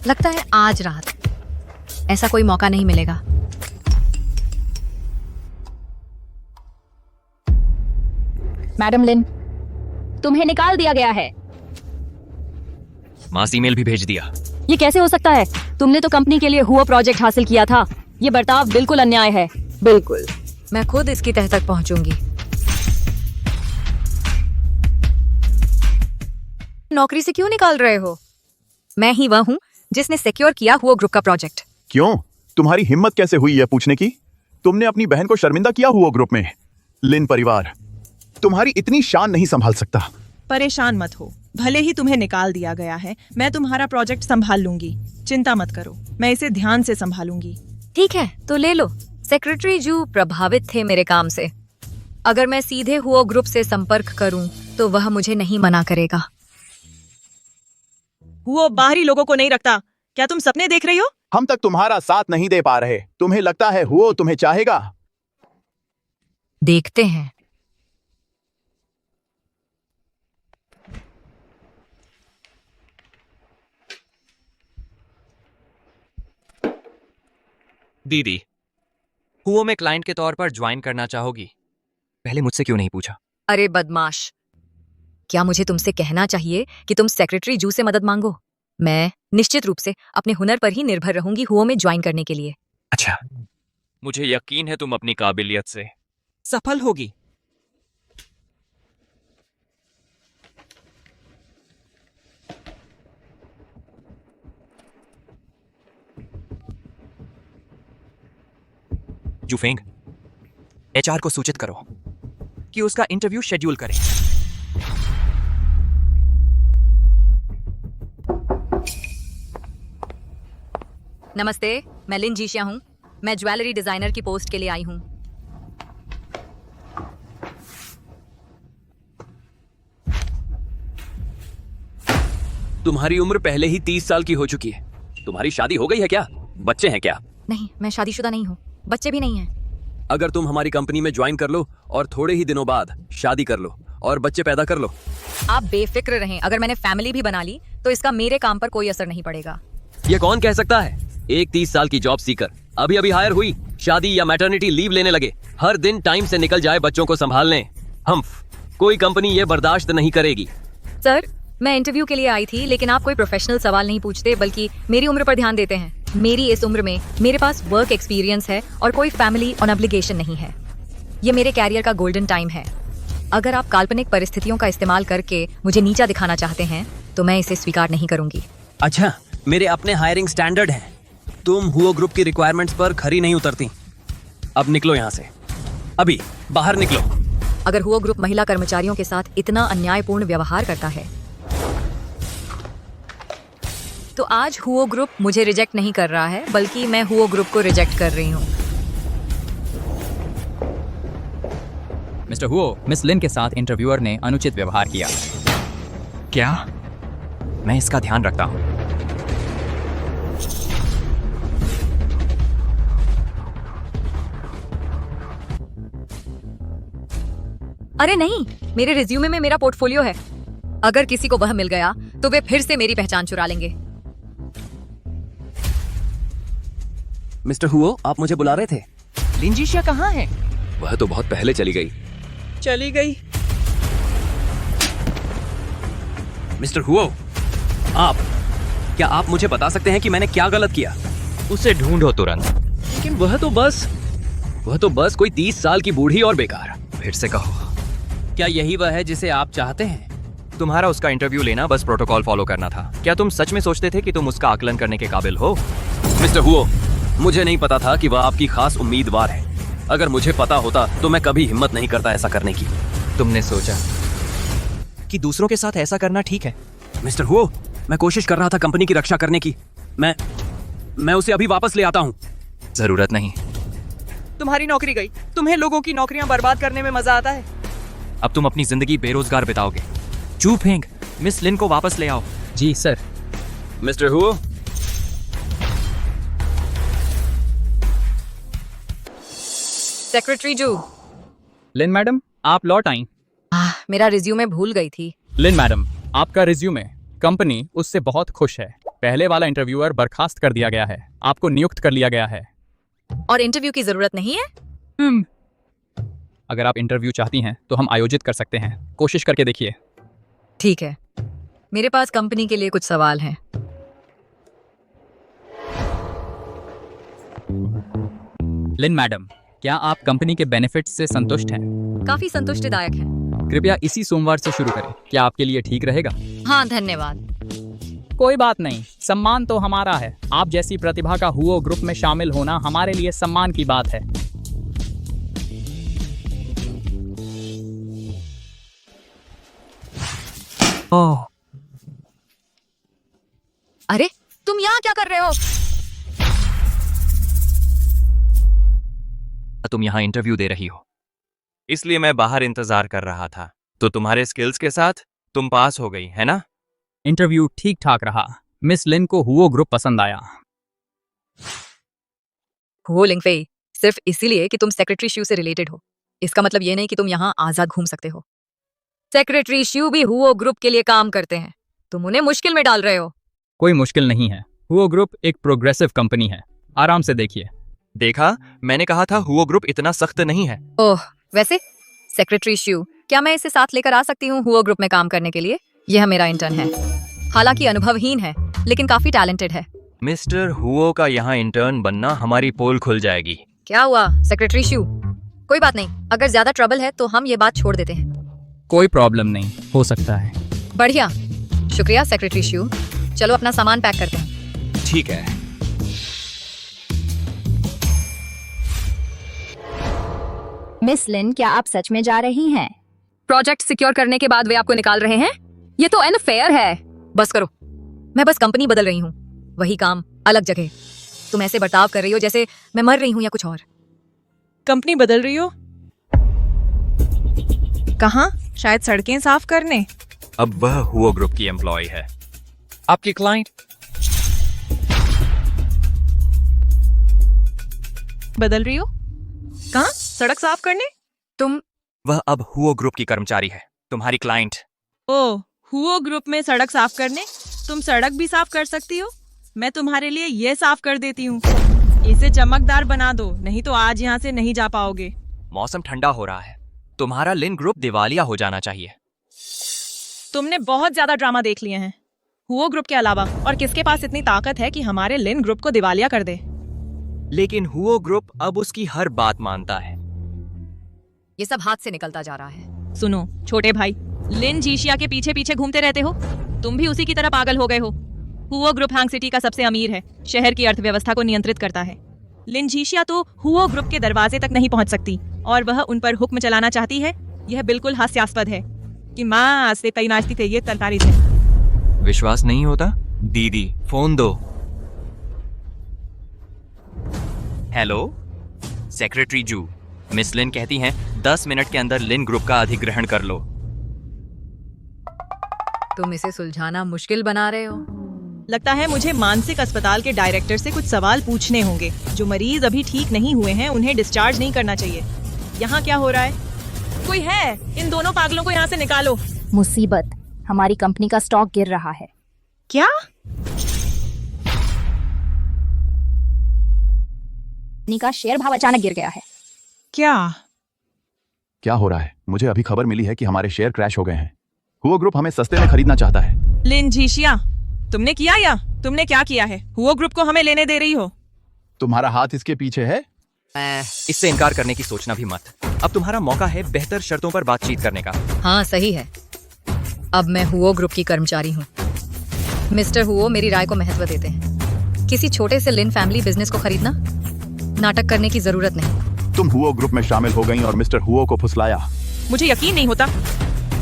लगता है आज रात ऐसा कोई मौका नहीं मिलेगा। मैडम लिन, तुम्हें निकाल दिया गया है। मास ईमेल भी भेज दिया। ये कैसे हो सकता है? तुमने तो कंपनी के लिए हुआ प्रोजेक्ट हासिल किया था। ये बर्ताव बिल्कुल अन्याय है। बिल्कुल। मैं खुद इसकी तह तक पहुंचूंगी। नौकरी से क्यों निकाल रहे हो? मैं ही वह हूं जिसने सिक्योर किया हुआ ग्रुप का प्रोजेक्ट। क्यों? तुम्हारी हिम्मत कैसे हुई यह पूछने की? तुमने अपनी बहन को शर्मिंदा किया हुआ ग्रुप में। लिन परिवार तुम्हारी इतनी शान नहीं संभाल सकता। परेशान मत हो, भले ही तुम्हें निकाल दिया गया है, मैं तुम्हारा प्रोजेक्ट संभाल लूंगी। चिंता मत करो, मैं इसे ध्यान से संभालूंगी। ठीक है, तो ले लो। सेक्रेटरी जू प्रभावित थे मेरे काम से। अगर मैं सीधे हुआ ग्रुप से संपर्क करूं तो वह मुझे नहीं मना करेगा। वो बाहरी लोगों को नहीं रखता। क्या तुम सपने देख रही हो? हम तक तुम्हारा साथ नहीं दे पा रहे। तुम्हें लगता है वो तुम्हें चाहेगा? देखते हैं। दीदी, हुओ में क्लाइंट के तौर पर ज्वाइन करना चाहोगी? पहले मुझसे क्यों नहीं पूछा? अरे बदमाश, क्या मुझे तुमसे कहना चाहिए कि तुम सेक्रेटरी जू से मदद मांगो? मैं निश्चित रूप से अपने हुनर पर ही निर्भर रहूंगी हुओ में ज्वाइन करने के लिए। अच्छा, मुझे यकीन है तुम अपनी काबिलियत से सफल होगी। जूफेंग, एचआर को सूचित करो कि उसका इंटरव्यू शेड्यूल करें। नमस्ते, मैं लिन जीशिया हूँ। मैं ज्वेलरी डिजाइनर की पोस्ट के लिए आई हूँ। तुम्हारी उम्र पहले ही 30 साल की हो चुकी है। तुम्हारी शादी हो गई है क्या? बच्चे हैं क्या? नहीं, मैं शादीशुदा नहीं हूँ, बच्चे भी नहीं हैं। अगर तुम हमारी कंपनी में ज्वाइन कर लो और थोड़े ही दिनों बाद शादी कर लो और बच्चे पैदा कर लो। आप बेफिक्र रहें, अगर मैंने फैमिली भी बना ली तो इसका मेरे काम पर कोई असर नहीं पड़ेगा। ये कौन कह सकता है? एक 30 साल की जॉब सीकर अभी अभी हायर हुई, शादी या मैटरनिटी लीव लेने लगे, हर दिन टाइम से निकल जाए बच्चों को संभालने। कोई कंपनी ये बर्दाश्त नहीं करेगी। सर, मैं इंटरव्यू के लिए आई थी, लेकिन आप कोई प्रोफेशनल सवाल नहीं पूछते बल्कि मेरी उम्र पर ध्यान देते हैं। मेरी इस उम्र में मेरे पास वर्क एक्सपीरियंस है और कोई फैमिली और ऑब्लिगेशन नहीं है। ये मेरे कैरियर का गोल्डन टाइम है। अगर आप काल्पनिक परिस्थितियों का इस्तेमाल करके मुझे नीचा दिखाना चाहते हैं तो मैं इसे स्वीकार नहीं करूंगी। अच्छा, मेरे अपने हायरिंग स्टैंडर्ड हैं। तुम हुओ ग्रुप की रिक्वायरमेंट्स पर खरी नहीं उतरती। अब निकलो यहाँ से, अभी बाहर निकलो। अगर हुओ ग्रुप महिला कर्मचारियों के साथ इतना अन्यायपूर्ण व्यवहार करता है तो आज हुओ ग्रुप मुझे रिजेक्ट नहीं कर रहा है, बल्कि मैं हुओ ग्रुप को रिजेक्ट कर रही हूँ। मिस्टर हुओ, मिस लिन के साथ इंटरव्यूअर ने अनुचित व्यवहार किया। क्या? मैं इसका ध्यान रखता हूँ। अरे नहीं, मेरे रिज्यूमे में मेरा पोर्टफोलियो है। अगर किसी को वह मिल गया तो वे फिर से मेरी पहचान चुरा लेंगे। मिस्टर हुओ, आप मुझे बुला रहे थे? लिंजीशिया कहाँ है? वह तो बहुत पहले चली गई। चली गई। मिस्टर हुओ, क्या आप मुझे बता सकते हैं कि मैंने क्या गलत किया? उसे ढूंढो तुरंत। लेकिन वह तो बस कोई 30 साल की बूढ़ी और बेकार। फिर से कहो, क्या यही वह है जिसे आप चाहते हैं? तुम्हारा उसका इंटरव्यू लेना बस प्रोटोकॉल फॉलो करना था। क्या तुम सच में सोचते थे कि तुम उसका आकलन करने के काबिल हो? मिस्टर हुओ, मुझे नहीं पता था कि वह आपकी खास उम्मीदवार है। अगर मुझे पता होता तो मैं कभी हिम्मत नहीं करता ऐसा करने की। तुमने सोचा कि दूसरों के साथ ऐसा करना ठीक है? मिस्टर हुओ, मैं कोशिश कर रहा था कंपनी की रक्षा करने की। मैं उसे अभी वापस ले आता हूँ। जरूरत नहीं। तुम्हारी नौकरी गई। तुम्हें लोगों की नौकरियां बर्बाद करने में मजा आता है। अब तुम अपनी जिंदगी बेरोजगार बिताओगे। चू फेंग, मिस लिन को वापस ले आओ। जी सर। मिस्टर हुओ, सेक्रेटरी जू। लिन मैडम, आप लौट आई। मेरा रिज्यूमे भूल गई थी। लिन मैडम, आपका रिज्यूमे, कंपनी उससे बहुत खुश है। पहले वाला इंटरव्यूअर बर्खास्त कर दिया गया है, आपको नियुक्त कर लिया गया है। और इंटरव्यू की जरूरत नहीं है? अगर आप इंटरव्यू चाहती हैं तो हम आयोजित कर सकते हैं, कोशिश करके देखिए। ठीक है, मेरे पास कंपनी के लिए कुछ सवाल हैं। लिन मैडम, क्या आप कंपनी के बेनिफिट्स से संतुष्ट हैं? काफी संतुष्टिदायक है। कृपया इसी सोमवार से शुरू करें, क्या आपके लिए ठीक रहेगा? हाँ, धन्यवाद। कोई बात नहीं, सम्मान तो हमारा है। आप जैसी प्रतिभा का हुओ ग्रुप में शामिल होना हमारे लिए सम्मान की बात है। ओह, अरे तुम यहाँ क्या कर रहे हो? तुम यहाँ इंटरव्यू दे रही हो, इसलिए मैं बाहर इंतजार कर रहा था। तो तुम्हारे स्किल्स के साथ तुम पास हो गई, है ना? इंटरव्यू ठीक ठाक रहा। मिस लिन को हुओ ग्रुप पसंद आया। हुओ लिंगफेई, सिर्फ इसीलिए कि तुम सेक्रेटरी श्यू से रिलेटेड हो, इसका मतलब ये नहीं कि तुम यहाँ आजाद घूम सकते हो। सेक्रेटरी श्यू भी हुओ ग्रुप के लिए काम करते हैं, तुम उन्हें मुश्किल में डाल रहे हो। कोई मुश्किल नहीं है, हुओ ग्रुप एक प्रोग्रेसिव कंपनी है। आराम से देखिए। देखा, मैंने कहा था हुओ ग्रुप इतना सख्त नहीं है। ओह, वैसे सेक्रेटरी श्यू, क्या मैं इसे साथ लेकर आ सकती हूँ हुओ ग्रुप में काम करने के लिए? यह मेरा इंटर्न है, हालांकि अनुभवहीन है लेकिन काफी टैलेंटेड है। मिस्टर हुओ का यहाँ इंटर्न बनना हमारी पोल खुल जाएगी। क्या हुआ सेक्रेटरी श्यू? कोई बात नहीं, अगर ज्यादा ट्रबल है तो हम ये बात छोड़ देते हैं। कोई प्रॉब्लम नहीं, हो सकता है। बढ़िया, शुक्रिया सेक्रेटरी श्यू। चलो अपना सामान पैक करते हैं। ठीक है। मिस लिन, क्या आप सच में जा रही हैं? प्रोजेक्ट सिक्योर करने के बाद वे आपको निकाल रहे हैं? ये तो अनफेयर है। बस करो, मैं बस कंपनी बदल रही हूँ, वही काम अलग जगह। तुम ऐसे बर्ताव कर रही हो जैसे मैं मर रही हूँ या कुछ और। कंपनी बदल रही हो? कहाँ? शायद सड़कें साफ करने। अब वह हुओ ग्रुप की एम्प्लॉय है। आपकी क्लाइंट बदल रही हो? कहाँ? सड़क साफ करने? तुम? वह अब हुओ ग्रुप की कर्मचारी है, तुम्हारी क्लाइंट। ओह, हुओ ग्रुप में सड़क साफ करने? तुम सड़क भी साफ कर सकती हो? मैं तुम्हारे लिए ये साफ कर देती हूँ। इसे चमकदार बना दो, नहीं तो आज यहाँ से नहीं जा पाओगे। मौसम ठंडा हो रहा है, तुम्हारा लिन ग्रुप दिवालिया हो जाना चाहिए। तुमने बहुत ज्यादा ड्रामा देख लिए हैं। हुओ ग्रुप के अलावा और किसके पास इतनी ताकत है कि हमारे लिन ग्रुप को दिवालिया कर दे? लेकिन हुओ ग्रुप अब उसकी हर बात मानता है। ये सब हाथ से निकलता जा रहा है। सुनो छोटे भाई, लिन जीशिया के पीछे पीछे घूमते रहते हो, तुम भी उसी की तरह पागल हो गए हो। हुओ ग्रुप हैंग सिटी का सबसे अमीर है, शहर की अर्थव्यवस्था को नियंत्रित करता है। लिन जीशिया तो हुओ ग्रुप के दरवाजे तक नहीं पहुंच सकती और वह उन पर हुक्म चलाना चाहती है। यह बिल्कुल हास्यास्पद है कि माँ से कई नाचती थे, ये तलतारी थे। विश्वास नहीं होता? दीदी फोन दो। हेलो सेक्रेटरी जू, मिस लिन कहती हैं 10 मिनट के अंदर लिन ग्रुप का अधिग्रहण कर लो। तुम इसे सुलझाना मुश्किल बना रहे हो। लगता है मुझे मानसिक अस्पताल के डायरेक्टर से कुछ सवाल पूछने होंगे। जो मरीज अभी ठीक नहीं हुए हैं उन्हें डिस्चार्ज नहीं करना चाहिए। यहाँ क्या हो रहा है? कोई है? इन दोनों पागलों को यहाँ से निकालो। मुसीबत, हमारी कंपनी का स्टॉक गिर रहा है। क्या? कंपनी का शेयर भाव अचानक गिर गया है। क्या हो रहा है? मुझे अभी खबर मिली है कि हमारे शेयर क्रैश हो गए हैं। हुओ ग्रुप हमें सस्ते में खरीदना चाहता है। लिन जीशिया, तुमने किया या तुमने क्या किया है? हुओ ग्रुप को हमें लेने दे रही हो? तुम्हारा हाथ इसके पीछे है? इससे इनकार करने की सोचना भी मत। अब तुम्हारा मौका है बेहतर शर्तों पर बातचीत करने का। हाँ सही है, अब मैं हुओ ग्रुप की कर्मचारी हूँ। मिस्टर हुओ मेरी राय को महत्व देते हैं। किसी छोटे से लिन फैमिली बिजनेस को खरीदना? नाटक करने की जरूरत नहीं। तुम हुओ ग्रुप में शामिल हो गई और मिस्टर हुओ को फुसलाया। मुझे यकीन नहीं होता।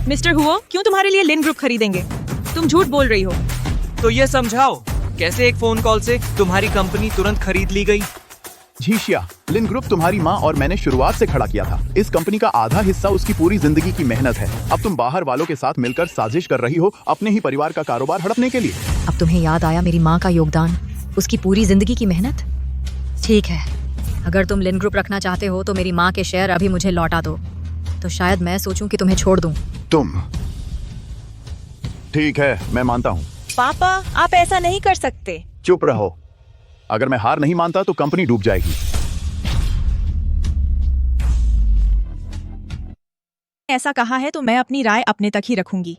मिस्टर हुओ क्यों तुम्हारे लिए लिन ग्रुप खरीदेंगे? तुम झूठ बोल रही हो। तो ये समझाओ कैसे एक फोन कॉल से तुम्हारी कंपनी तुरंत खरीद ली गई। झीशिया, लिन ग्रुप तुम्हारी माँ और मैंने शुरुआत से खड़ा किया था। इस कंपनी का आधा हिस्सा उसकी पूरी जिंदगी की मेहनत है। अब तुम बाहर वालों के साथ मिलकर साजिश कर रही हो अपने ही परिवार का कारोबार हड़पने के लिए। अब तुम्हें याद आया मेरी माँ का योगदान, उसकी पूरी जिंदगी की मेहनत? ठीक है, अगर तुम लिन ग्रुप रखना चाहते हो तो मेरी माँ के शेयर अभी मुझे लौटा दो, तो शायद मैं सोचूं कि तुम्हें छोड़ दूं। तुम ठीक है, मैं मानता हूँ। पापा, आप ऐसा नहीं कर सकते। चुप रहो। अगर मैं हार नहीं मानता तो कंपनी डूब जाएगी। ऐसा कहा है तो मैं अपनी राय अपने तक ही रखूंगी।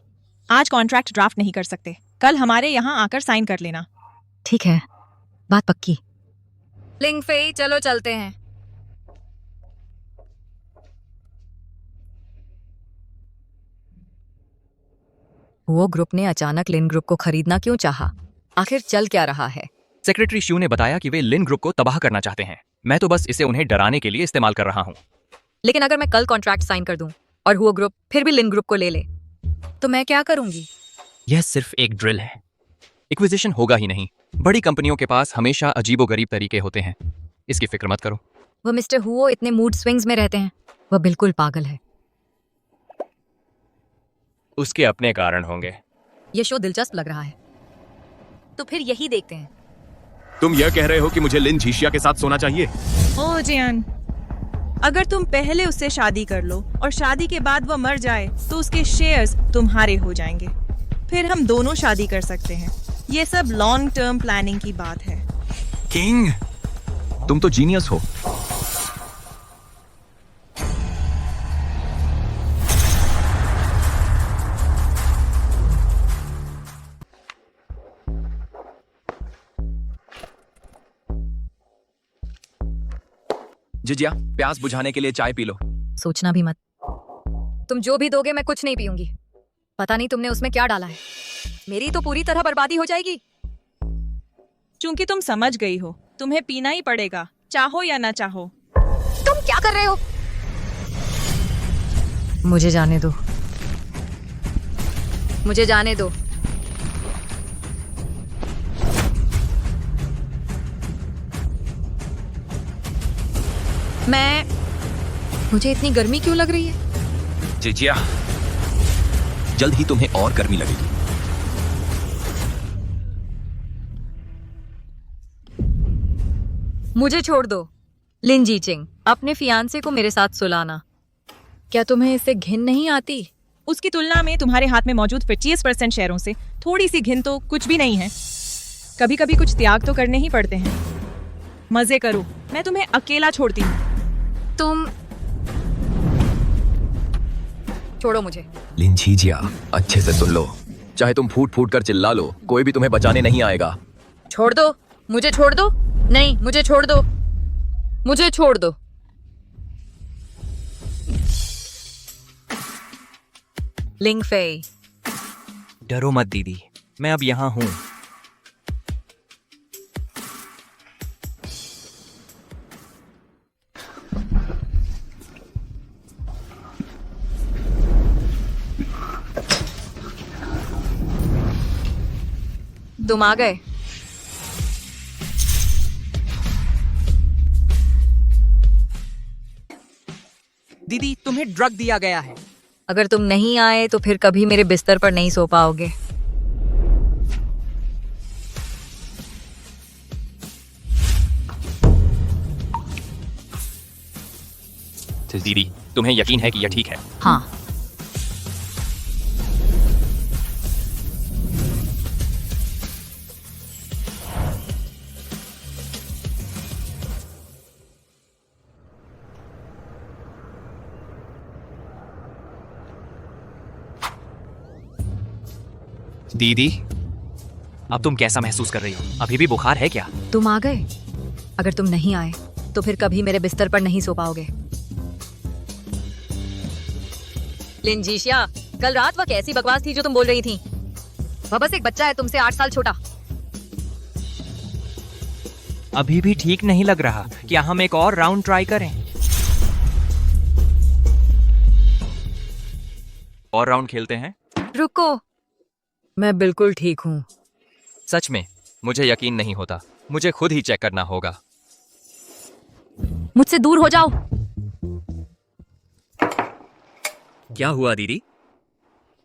आज कॉन्ट्रैक्ट ड्राफ्ट नहीं कर सकते, कल हमारे यहाँ आकर साइन कर लेना। ठीक है, बात पक्की। लिंग फेई, चलो चलते हैं। वो ग्रुप ने अचानक लिन ग्रुप को खरीदना क्यों चाहा? आखिर चल क्या रहा है? सेक्रेटरी शू ने बताया कि वे लिन ग्रुप को तबाह करना चाहते हैं। मैं तो बस इसे उन्हें डराने के लिए इस्तेमाल कर रहा हूँ। लेकिन अगर मैं कल कॉन्ट्रैक्ट साइन कर दूं और वो ग्रुप फिर भी लिन ग्रुप को ले ले, तो मैं क्या करूंगी? यह सिर्फ एक ड्रिल है, एक्विजिशन होगा ही नहीं। बड़ी कंपनियों के पास हमेशा अजीबोगरीब तरीके होते हैं, इसकी फिक्र मत करो। वो मिस्टर हुओ इतने मूड स्विंग्स में रहते हैं, वह बिल्कुल पागल है। उसके अपने कारण होंगे। ये शो दिलचस्प लग रहा है, तो फिर यही देखते हैं। तुम यह कह रहे हो कि मुझे लिन झीशिया के साथ सोना चाहिए? ओ जियान, अगर तुम पहले उससे शादी कर लो और शादी के बाद वह मर जाए तो उसके शेयर्स तुम्हारे हो जाएंगे। फिर हम दोनों शादी कर सकते हैं। ये सब लॉन्ग टर्म प्लानिंग की बात है। किंग, तुम तो जीनियस हो। जिजिया, प्यास बुझाने के लिए चाय पी लो। सोचना भी मत। तुम जो भी दोगे मैं कुछ नहीं पीऊंगी। पता नहीं तुमने उसमें क्या डाला है। मेरी तो पूरी तरह बर्बादी हो जाएगी। चूंकि तुम समझ गई हो, तुम्हें पीना ही पड़ेगा, चाहो या ना चाहो। तुम क्या कर रहे हो? मुझे जाने दो, मुझे जाने दो। मुझे इतनी गर्मी क्यों लग रही है? जिजिया, जल्द ही तुम्हें और गर्मी लगेगी। मुझे छोड़ दो। लिन जीचिंग, अपने फियांसे को मेरे साथ सुलाना। क्या तुम्हें इससे घिन नहीं आती? उसकी तुलना में तुम्हारे हाथ में मौजूद 25% शेयरों से थोड़ी सी घिन तो कुछ भी नहीं है। कभी कभी कुछ त्याग तो करने ही पड़ते हैं। मजे करो, मैं तुम्हें अकेला छोड़ती हूँ। तुम छोड़ो मुझे। लिन झीजिया, अच्छे से सुन लो। चाहे तुम फूट फूट कर चिल्ला लो, कोई भी तुम्हें बचाने नहीं आएगा। छोड़ दो, मुझे छोड़ दो। नहीं, मुझे छोड़ दो, मुझे छोड़ दो। लिंग फेई, डरो मत दीदी, मैं अब यहाँ हूँ। तुम आ गए। दीदी, तुम्हें ड्रग दिया गया है। अगर तुम नहीं आए तो फिर कभी मेरे बिस्तर पर नहीं सो पाओगे। दीदी, तुम्हें यकीन है कि यह ठीक है? हाँ। दीदी, अब तुम कैसा महसूस कर रही हो? अभी भी बुखार है क्या? तुम आ गए। अगर तुम नहीं आए तो फिर कभी मेरे बिस्तर पर नहीं सो पाओगे। लिन जीशिया, कल रात वह कैसी बकवास थी जो तुम बोल रही थी? वह बस एक बच्चा है, तुमसे 8 साल छोटा। अभी भी ठीक नहीं लग रहा। क्या हम एक और राउंड ट्राई करें? और राउंड खेलते हैं? रुको, मैं बिल्कुल ठीक हूँ। सच में मुझे यकीन नहीं होता। मुझे खुद ही चेक करना होगा। मुझसे दूर हो जाओ। क्या हुआ दीदी?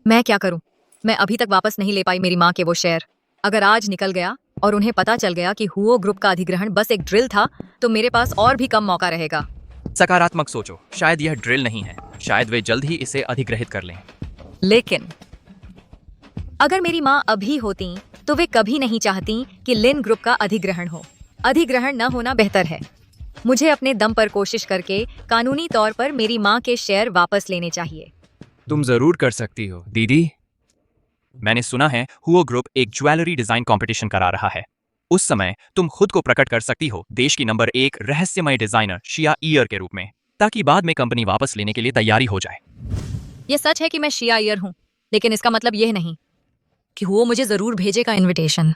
मैं क्या करूं? मैं अभी तक वापस नहीं ले पाई मेरी माँ के वो शेयर। अगर आज निकल गया और उन्हें पता चल गया कि हुओ ग्रुप का अधिग्रहण बस एक ड्रिल था, तो मेरे पास और भी कम मौका रहेगा। सकारात्मक सोचो। शायद यह ड्रिल नहीं है। शायद वे जल्द ही इसे अधिग्रहित कर लें। लेकिन अगर मेरी माँ अभी होती तो वे कभी नहीं चाहती कि लिन ग्रुप का अधिग्रहण हो। अधिग्रहण न होना बेहतर है। मुझे अपने दम पर कोशिश करके कानूनी तौर पर मेरी माँ के शेयर वापस लेने चाहिए। तुम जरूर कर सकती हो दीदी। मैंने सुना है हुओ ग्रुप एक ज्वेलरी डिजाइन कंपटीशन करा रहा है। उस समय तुम खुद को प्रकट कर सकती हो देश की नंबर 1 रहस्यमय डिजाइनर शिया ईयर के रूप में, ताकि बाद में कंपनी वापस लेने के लिए तैयारी हो जाए। ये सच है कि मैं शिया ईयर हूँ, लेकिन इसका मतलब यह नहीं कि हुओ मुझे जरूर भेजेगा इनविटेशन।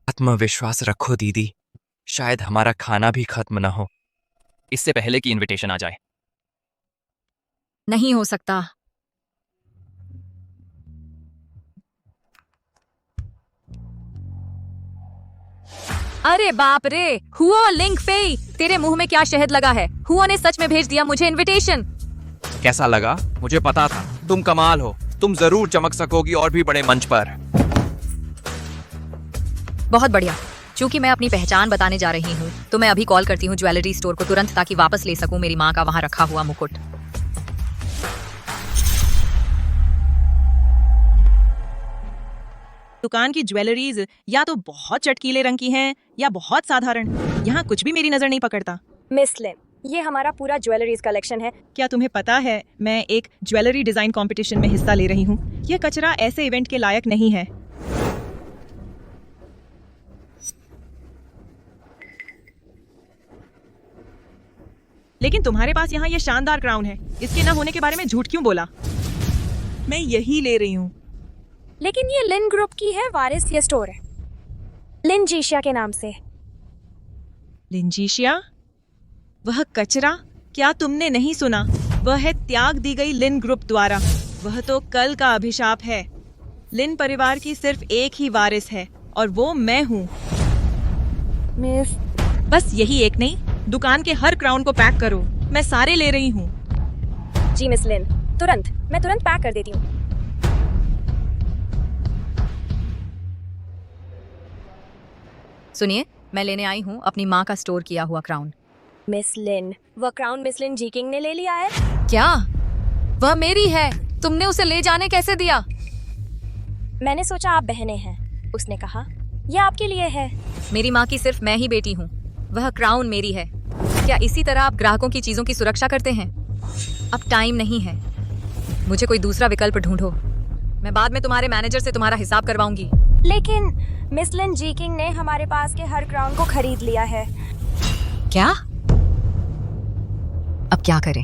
आत्मविश्वास रखो दीदी। शायद हमारा खाना भी खत्म न हो इससे पहले कि इनविटेशन आ जाए। नहीं हो सकता। अरे बाप रे, हुओ लिंक फेई, तेरे मुंह में क्या शहद लगा है? हुओ ने सच में भेज दिया मुझे इनविटेशन। कैसा लगा? मुझे पता था तुम कमाल हो। तुम जरूर चमक सकोगी और भी बड़े मंच पर। बहुत बढ़िया। चूंकि मैं अपनी पहचान बताने जा रही हूँ, तो मैं अभी कॉल करती हूँ ज्वेलरी स्टोर को तुरंत, ताकि वापस ले सकूं मेरी माँ का वहां रखा हुआ मुकुट। दुकान की ज्वेलरीज या तो बहुत चटकीले रंग की हैं या बहुत साधारण। यहाँ कुछ भी मेरी नजर नहीं पकड़ता। मिस लिन, ये हमारा पूरा ज्वेलरीज कलेक्शन है। क्या तुम्हें पता है मैं एक ज्वेलरी डिजाइन कंपटीशन में हिस्सा ले रही हूँ? यह कचरा ऐसे इवेंट के लायक नहीं है। लेकिन तुम्हारे पास यहाँ ये शानदार क्राउन है। इसके न होने के बारे में झूठ क्यों बोला? मैं यही ले रही हूँ। लेकिन ये लिन ग्रुप की है वारिस, ये स्टोर है लिन जीशिया के नाम से। लिंजीशिया? वह कचरा? क्या तुमने नहीं सुना? वह है त्याग दी गई लिन ग्रुप द्वारा। वह तो कल का अभिशाप है। लिन परिवार की सिर्फ एक ही वारिस है और वो मैं हूँ। मिस, बस यही एक नहीं, दुकान के हर क्राउन को पैक करो। मैं सारे ले रही हूँ। जी मिस लिन, तुरंत। मैं तुरंत पैक कर देती हूँ। सुनिए, मैं लेने आई हूँ अपनी माँ का स्टोर किया हुआ क्राउन। मिस लिन, वह क्राउन मिस लिन जी किंग ने ले लिया है। क्या? वह मेरी है। तुमने उसे ले जाने कैसे दिया? मैंने सोचा आप बहनें हैं। उसने कहा यह आपके लिए है। मेरी माँ की सिर्फ मैं ही बेटी हूँ। वह क्राउन मेरी है। क्या इसी तरह आप ग्राहकों की चीजों की सुरक्षा करते हैं? अब टाइम नहीं है। मुझे कोई दूसरा विकल्प ढूंढो। मैं बाद में तुम्हारे मैनेजर से तुम्हारा हिसाब करवाऊंगी। लेकिन मिस लिन जी किंग ने हमारे पास के हर क्राउन को खरीद लिया है। क्या? अब क्या करें?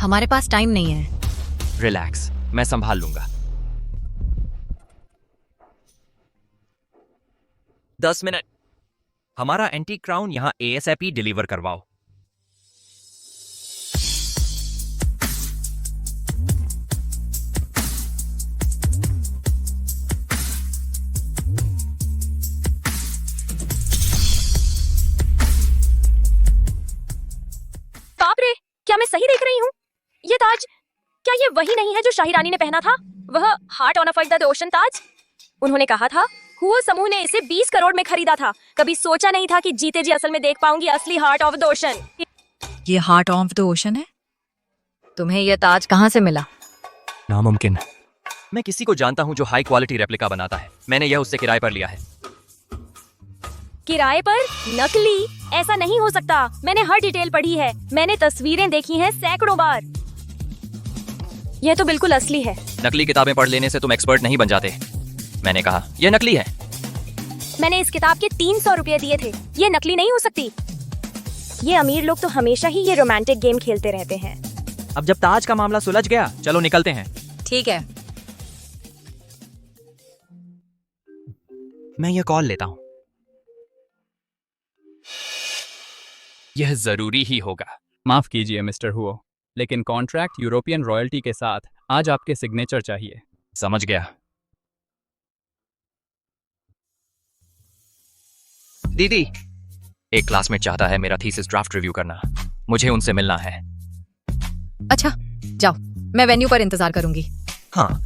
हमारे पास टाइम नहीं है। रिलैक्स, मैं संभाल लूंगा। 10 मिनट। हमारा एंटी क्राउन यहाँ ASAP डिलीवर करवाओ। बाप रे, क्या मैं सही देख रही हूँ? ये ताज, क्या ये वही नहीं है जो शाही रानी ने पहना था? वह heart on a fight the ocean ताज। उन्होंने कहा था हुओ समूह ने इसे 20 करोड़ में खरीदा था। कभी सोचा नहीं था कि जीते जी असल में देख पाऊंगी असली हार्ट ऑफ द ओशन। ये हार्ट ऑफ द ओशन है? तुम्हें यह ताज कहाँ से मिला? नामुमकिन। मैं किसी को जानता हूँ जो हाई क्वालिटी रेप्लिका बनाता है। मैंने यह उससे किराए पर लिया है। किराए पर? नकली? ऐसा नहीं हो सकता। मैंने हर डिटेल पढ़ी है। मैंने तस्वीरें देखी हैं सैकड़ों बार। यह तो बिल्कुल असली है। नकली किताबें पढ़ लेने से तुम एक्सपर्ट नहीं बन जाते। मैंने कहा यह नकली है। मैंने इस किताब के 300 रुपए दिए थे। ये नकली नहीं हो सकती। ये अमीर लोग तो हमेशा ही ये रोमांटिक गेम खेलते रहते हैं। अब जब ताज का मामला सुलझ गया, चलो निकलते हैं। ठीक है। मैं यह कॉल लेता हूँ। यह जरूरी ही होगा। माफ कीजिए मिस्टर हुओ, लेकिन कॉन्ट्रैक्ट यूरोपियन रॉयल्टी के साथ आज आपके सिग्नेचर चाहिए। समझ गया। दीदी, एक क्लासमेट चाहता है मेरा थीसिस ड्राफ्ट रिव्यू करना। मुझे उनसे मिलना है। अच्छा, जाओ, मैं वेन्यू पर इंतजार करूंगी। हाँ।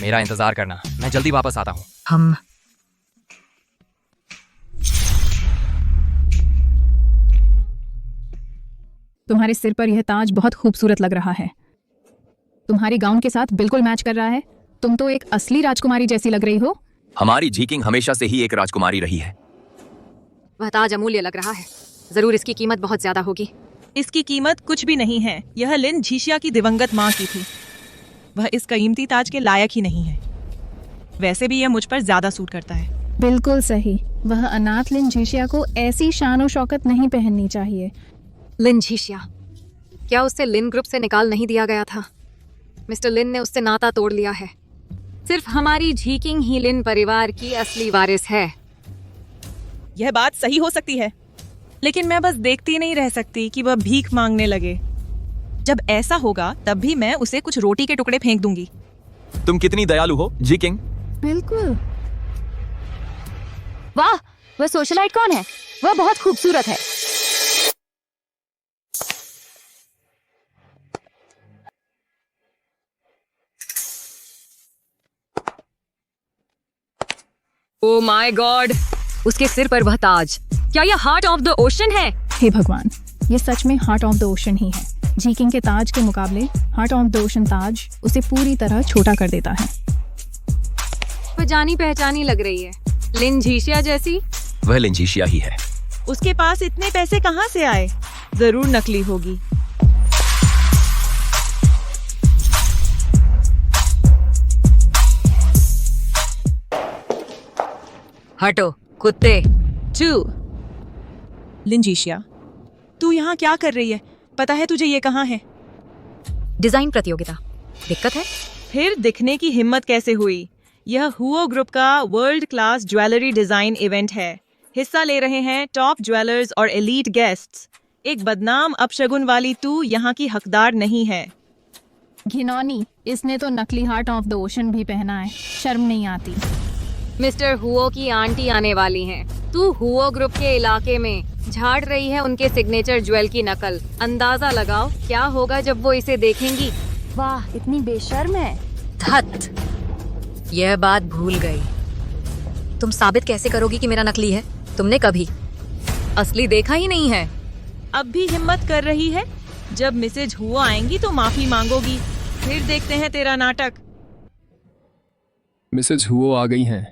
मेरा इंतजार करना, मैं जल्दी वापस आता हूँ। हम तुम्हारे सिर पर यह ताज बहुत खूबसूरत लग रहा है। तुम्हारी गाउन के साथ बिल्कुल मैच कर रहा है। तुम तो एक असली राजकुमारी जैसी लग रही हो। हमारी झीकिंग हमेशा से ही एक राजकुमारी रही है। वह ताज अमूल्य लग रहा है। जरूर इसकी कीमत बहुत ज्यादा होगी। इसकी कीमत कुछ भी नहीं है। यह लिन झीशिया की दिवंगत माँ की थी। वह इस कीमती ताज के लायक ही नहीं है। वैसे भी यह मुझ पर ज्यादा सूट करता है। बिल्कुल सही। वह अनाथ लिन झीशिया को ऐसी शान और शौकत नहीं पहननी चाहिए। लिन झीशिया, क्या उससे लिन ग्रुप से निकाल नहीं दिया गया था? मिस्टर लिन ने उससे नाता तोड़ लिया है। सिर्फ हमारी झीकिंग ही लिन परिवार की असली वारिस है। यह बात सही हो सकती है, लेकिन मैं बस देखती नहीं रह सकती कि वह भीख मांगने लगे। जब ऐसा होगा तब भी मैं उसे कुछ रोटी के टुकड़े फेंक दूंगी। तुम कितनी दयालु हो झीकिंग। बिल्कुल। वाह, वह सोशलाइट कौन है? वह बहुत खूबसूरत है। ओह माय गॉड, उसके सिर पर वह ताज। क्या यह हार्ट ऑफ द ओशन है? हे भगवान, ये सच में हार्ट ऑफ द ओशन ही है। झीकिंग के ताज के मुकाबले हार्ट ऑफ द ओशन ताज उसे पूरी तरह छोटा कर देता है। वह जानी पहचानी लग रही है, लिन झीशिया जैसी। वह लिन झीशिया ही है। उसके पास इतने पैसे कहाँ से आए? जरूर नकली होगी। हटो कुत्ते। 2 लिन झीशिया, तू यहाँ क्या कर रही है? पता है तुझे ये कहाँ है? डिजाइन प्रतियोगिता। दिक्कत है? फिर दिखने की हिम्मत कैसे हुई? यह हुओ ग्रुप का world class jewellery design event है। हिस्सा ले रहे हैं टॉप ज्वेलर्स और एलीट गेस्ट्स। एक बदनाम अपशगुन वाली तू यहाँ की हकदार नहीं है। घिनौनी, इसने तो नकली हार्ट ऑफ द ओशन भी पहना है। शर्म नहीं आती। मिस्टर हुओ की आंटी आने वाली हैं। तू हुओ ग्रुप के इलाके में झाड़ रही है उनके सिग्नेचर ज्वेल की नकल। अंदाजा लगाओ क्या होगा जब वो इसे देखेंगी। वाह, इतनी बेशर्म है। धत, यह बात भूल गई। तुम साबित कैसे करोगी कि मेरा नकली है? तुमने कभी असली देखा ही नहीं है। अब भी हिम्मत कर रही है? जब मिसेज हुओ आएंगी तो माफी मांगोगी। फिर देखते हैं तेरा नाटक। मिसेज हुओ आ गई हैं।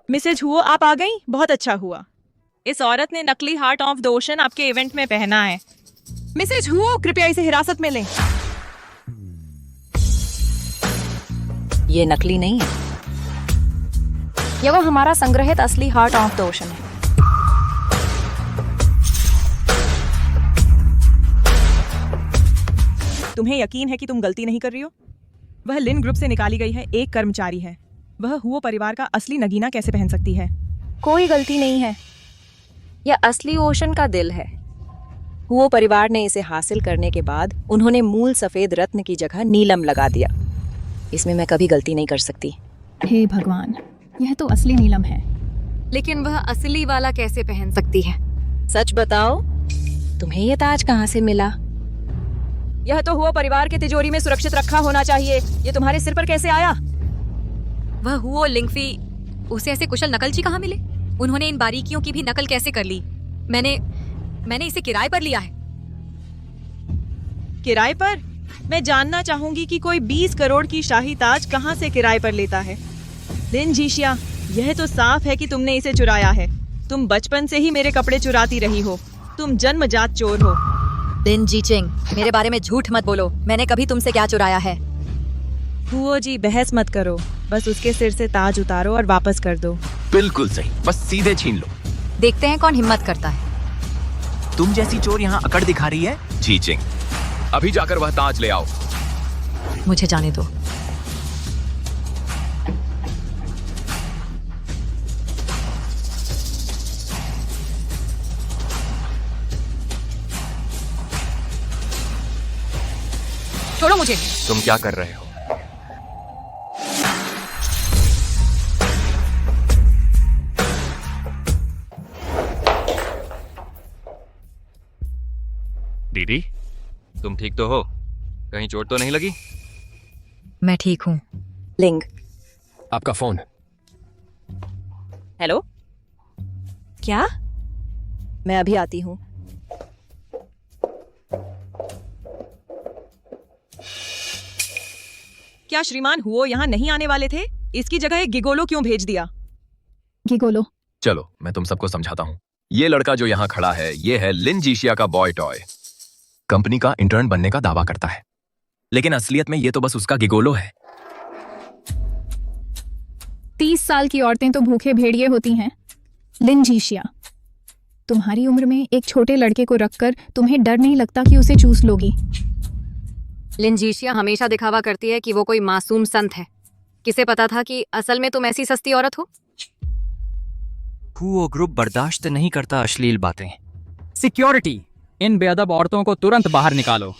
मिसेज हुओ, आप आ गई? बहुत अच्छा हुआ। इस औरत ने नकली हार्ट ऑफ द ओशन आपके इवेंट में पहना है। मिसेज हुओ, कृपया इसे हिरासत में लें। ये नकली नहीं है। यह वो हमारा संग्रहित असली हार्ट ऑफ द ओशन है। तुम्हें यकीन है कि तुम गलती नहीं कर रही हो? वह लिन ग्रुप से निकाली गई है, एक कर्मचारी है। वह हुओ परिवार का असली नगीना कैसे पहन सकती है? कोई गलती नहीं है। यह असली ओशन का दिल है। हुओ परिवार ने इसे हासिल करने के बाद उन्होंने मूल सफेद रत्न की जगह नीलम लगा दिया। इसमें मैं कभी गलती नहीं कर सकती। हे भगवान, यह तो असली नीलम है। लेकिन वह असली वाला कैसे पहन सकती है? सच बताओ, तुम्हें यह ताज कहाँ से मिला? यह तो हुओ परिवार के तिजोरी में सुरक्षित रखा होना चाहिए। ये तुम्हारे सिर पर कैसे आया? वह हुओ लिंगफी, उसे ऐसे कुशल नकलची कहाँ मिले? उन्होंने इन बारीकियों की भी नकल कैसे कर ली? मैंने इसे किराए पर लिया है। किराए पर? मैं जानना चाहूंगी कि कोई 20 करोड़ की शाही ताज कहाँ से किराए पर लेता है। लिन झीशिया, यह तो साफ है कि तुमने इसे चुराया है। तुम बचपन से ही मेरे कपड़े चुराती रही हो। तुम जन्मजात चोर हो। लिन जीचिंग, मेरे बारे में झूठ मत बोलो। मैंने कभी तुमसे क्या चुराया है? हुओ जी, बहस मत करो। बस उसके सिर से ताज उतारो और वापस कर दो। बिल्कुल सही, बस सीधे छीन लो। देखते हैं कौन हिम्मत करता है। तुम जैसी चोर यहाँ अकड़ दिखा रही है? झीचिंग, अभी जाकर वह ताज ले आओ। मुझे जाने दो। मुझे। तुम क्या कर रहे हो? दीदी, तुम ठीक तो हो? कहीं चोट तो नहीं लगी? मैं ठीक हूँ। लिंग। आपका फोन। हेलो, क्या? मैं अभी आती हूँ। क्या श्रीमान हुओ यहाँ नहीं आने वाले थे? इसकी जगह एक गिगोलो क्यों भेज दिया? गिगोलो? चलो मैं तुम सबको समझाता हूँ। ये लड़का जो यहाँ खड़ा है, ये है लिन जीशिया का बॉय टॉय। कंपनी का इंटर्न बनने का दावा करता है, लेकिन असलियत में ये तो बस उसका गिगोलो है। 30 साल की औरतें तो भूखे भेड़िए होती हैं। लिन जीशिया, तुम्हारी उम्र में एक छोटे लड़के को रखकर तुम्हें डर नहीं लगता कि उसे चूस लोगी? लिन जीशिया हमेशा दिखावा करती है कि वो कोई मासूम संत है। किसे पता था कि असल में तुम ऐसी सस्ती औरत हो? हुओ ग्रुप बर्दाश्त नहीं करता अश्लील बातें। सिक्योरिटी, इन बेअदब औरतों को तुरंत बाहर निकालो।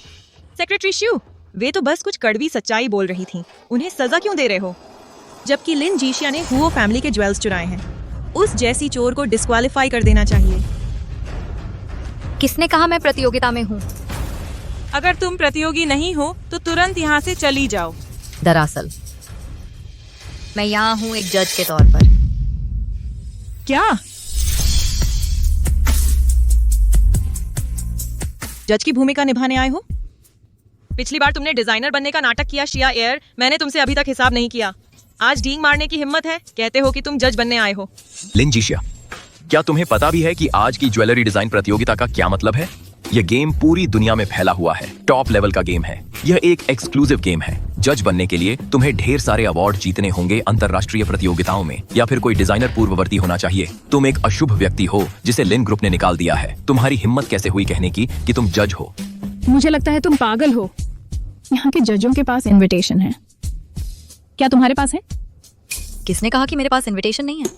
सेक्रेटरी श्यू, वे तो बस कुछ कड़वी सच्चाई बोल रही थीं। उन्हें सजा क्यों दे रहे हो? जबकि लिन जीशिया ने हुओ फैमिली के ज्वेल्स चुराए हैं। उस जैसी चोर को डिस्क्वालीफाई कर देना चाहिए। किसने कहा मैं प्रतियोगिता में हूँ? अगर तुम प्रतियोगी नहीं हो तो तुरंत यहाँ से चली जाओ। दरअसल मैं यहाँ हूँ एक जज के तौर पर। क्या? जज की भूमिका निभाने आए हो? पिछली बार तुमने डिजाइनर बनने का नाटक किया शिया एयर, मैंने तुमसे अभी तक हिसाब नहीं किया। आज डींग मारने की हिम्मत है? कहते हो कि तुम जज बनने आए हो। लिन जीशिया, क्या तुम्हें पता भी है कि आज की ज्वेलरी डिजाइन प्रतियोगिता का क्या मतलब है? यह गेम पूरी दुनिया में फैला हुआ है। टॉप लेवल का गेम है। यह एक एक्सक्लूसिव गेम है। जज बनने के लिए तुम्हें ढेर सारे अवार्ड जीतने होंगे अंतरराष्ट्रीय प्रतियोगिताओं में, या फिर कोई डिजाइनर पूर्ववर्ती होना चाहिए। तुम एक अशुभ व्यक्ति हो जिसे लिन ग्रुप ने निकाल दिया है। तुम्हारी हिम्मत कैसे हुई कहने की कि तुम जज हो? मुझे लगता है तुम पागल हो। यहाँ के जजों के पास इनविटेशन है, क्या तुम्हारे पास है? किसने कहा कि मेरे पास इनविटेशन नहीं है?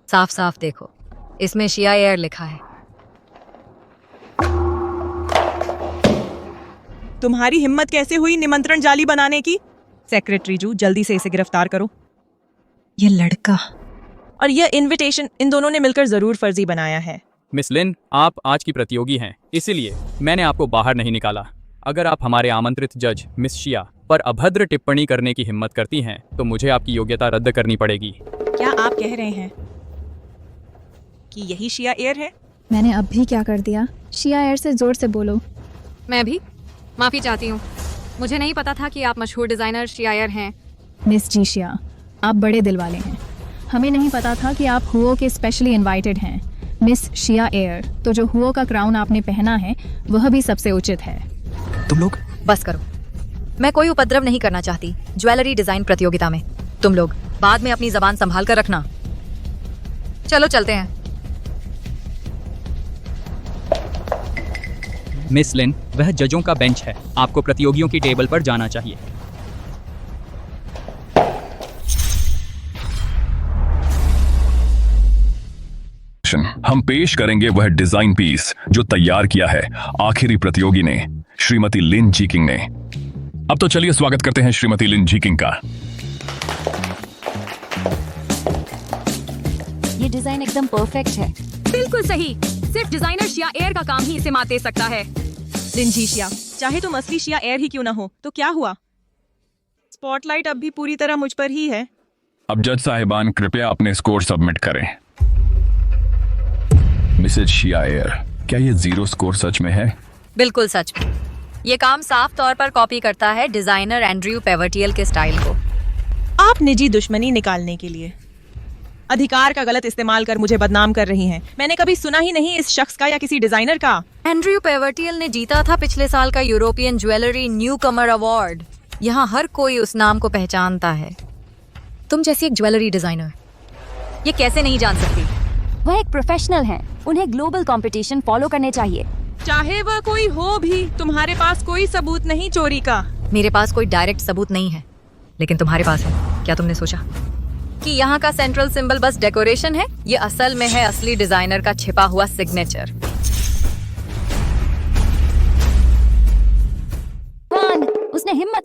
साफ साफ देखो, इसमें शिया एयर लिखा है। तुम्हारी हिम्मत कैसे हुई निमंत्रण जाली बनाने की? सेक्रेटरी जू, जल्दी से इसे गिरफ्तार करो। ये लड़का और यह इनविटेशन, इन दोनों ने मिलकर जरूर फर्जी बनाया है। मिस लिन, आप आज की प्रतियोगी हैं, इसीलिए मैंने आपको बाहर नहीं निकाला। अगर आप हमारे आमंत्रित जज मिस शिया पर अभद्र टिप्पणी करने की हिम्मत करती हैं, तो मुझे आपकी योग्यता रद्द करनी पड़ेगी। क्या आप कह रहे हैं कि यही शिया एयर है? मैंने अब भी क्या कर दिया? शिया एयर से जोर से बोलो। मैं भी माफी चाहती हूँ। मुझे नहीं पता था कि आप मशहूर डिजाइनर शिया एयर हैं। मिस जीशिया, आप बड़े दिल वाले हैं। हमें नहीं पता था कि आप हुओ के स्पेशली इनवाइटेड हैं। मिस शिया एयर, तो जो हुओ का क्राउन आपने पहना है वह भी सबसे उचित है। तुम लोग बस करो, मैं कोई उपद्रव नहीं करना चाहती ज्वेलरी डिजाइन प्रतियोगिता में। तुम लोग बाद में अपनी जबान संभाल कर रखना। चलो चलते हैं। मिस लिन, वह जजों का बेंच है। आपको प्रतियोगियों की टेबल पर जाना चाहिए। हम पेश करेंगे वह डिजाइन पीस जो तैयार किया है आखिरी प्रतियोगी ने, श्रीमती लिन जीकिंग ने। अब तो चलिए स्वागत करते हैं श्रीमती लिन जीकिंग का। ये डिजाइन एकदम परफेक्ट है। बिल्कुल सही। सिर्फ डिजाइनर शिया एयर का काम ही इसे मात दे सकता है। लिन जीशिया, चाहे तुम असली शिया एयर ही क्यों ना हो, तो क्या हुआ? स्पॉटलाइट अब भी पूरी तरह मुझ पर ही है। अब जज साहिबान कृपया अपने स्कोर सबमिट करें। मिसेज शिया एयर, क्या ये 0 स्कोर सच में है? बिल्कुल सच। ये काम साफ तौर पर कॉपी करता है डिजाइनर एंड्रयू पेवर्टियल के स्टाइल को। आप निजी दुश्मनी निकालने के लिए अधिकार का गलत इस्तेमाल कर मुझे बदनाम कर रही हैं। मैंने कभी सुना ही नहीं इस शख्स का या किसी डिजाइनर का। एंड्रयू पेवर्टियल ने जीता था पिछले साल का यूरोपियन ज्वेलरी न्यू कमर अवार्ड। यहाँ हर कोई उस नाम को पहचानता है। तुम जैसी एक ज्वेलरी डिजाइनर ये कैसे नहीं जान सकती? वह एक प्रोफेशनल हैं। उन्हें ग्लोबल कंपटीशन फॉलो करने चाहिए। चाहे वह कोई हो भी, तुम्हारे पास कोई सबूत नहीं चोरी का। मेरे पास कोई डायरेक्ट सबूत नहीं है, लेकिन तुम्हारे पास है। क्या तुमने सोचा कि यहाँ का सेंट्रल सिंबल बस डेकोरेशन है? ये असल में है असली डिजाइनर का छिपा हुआ सिग्नेचर।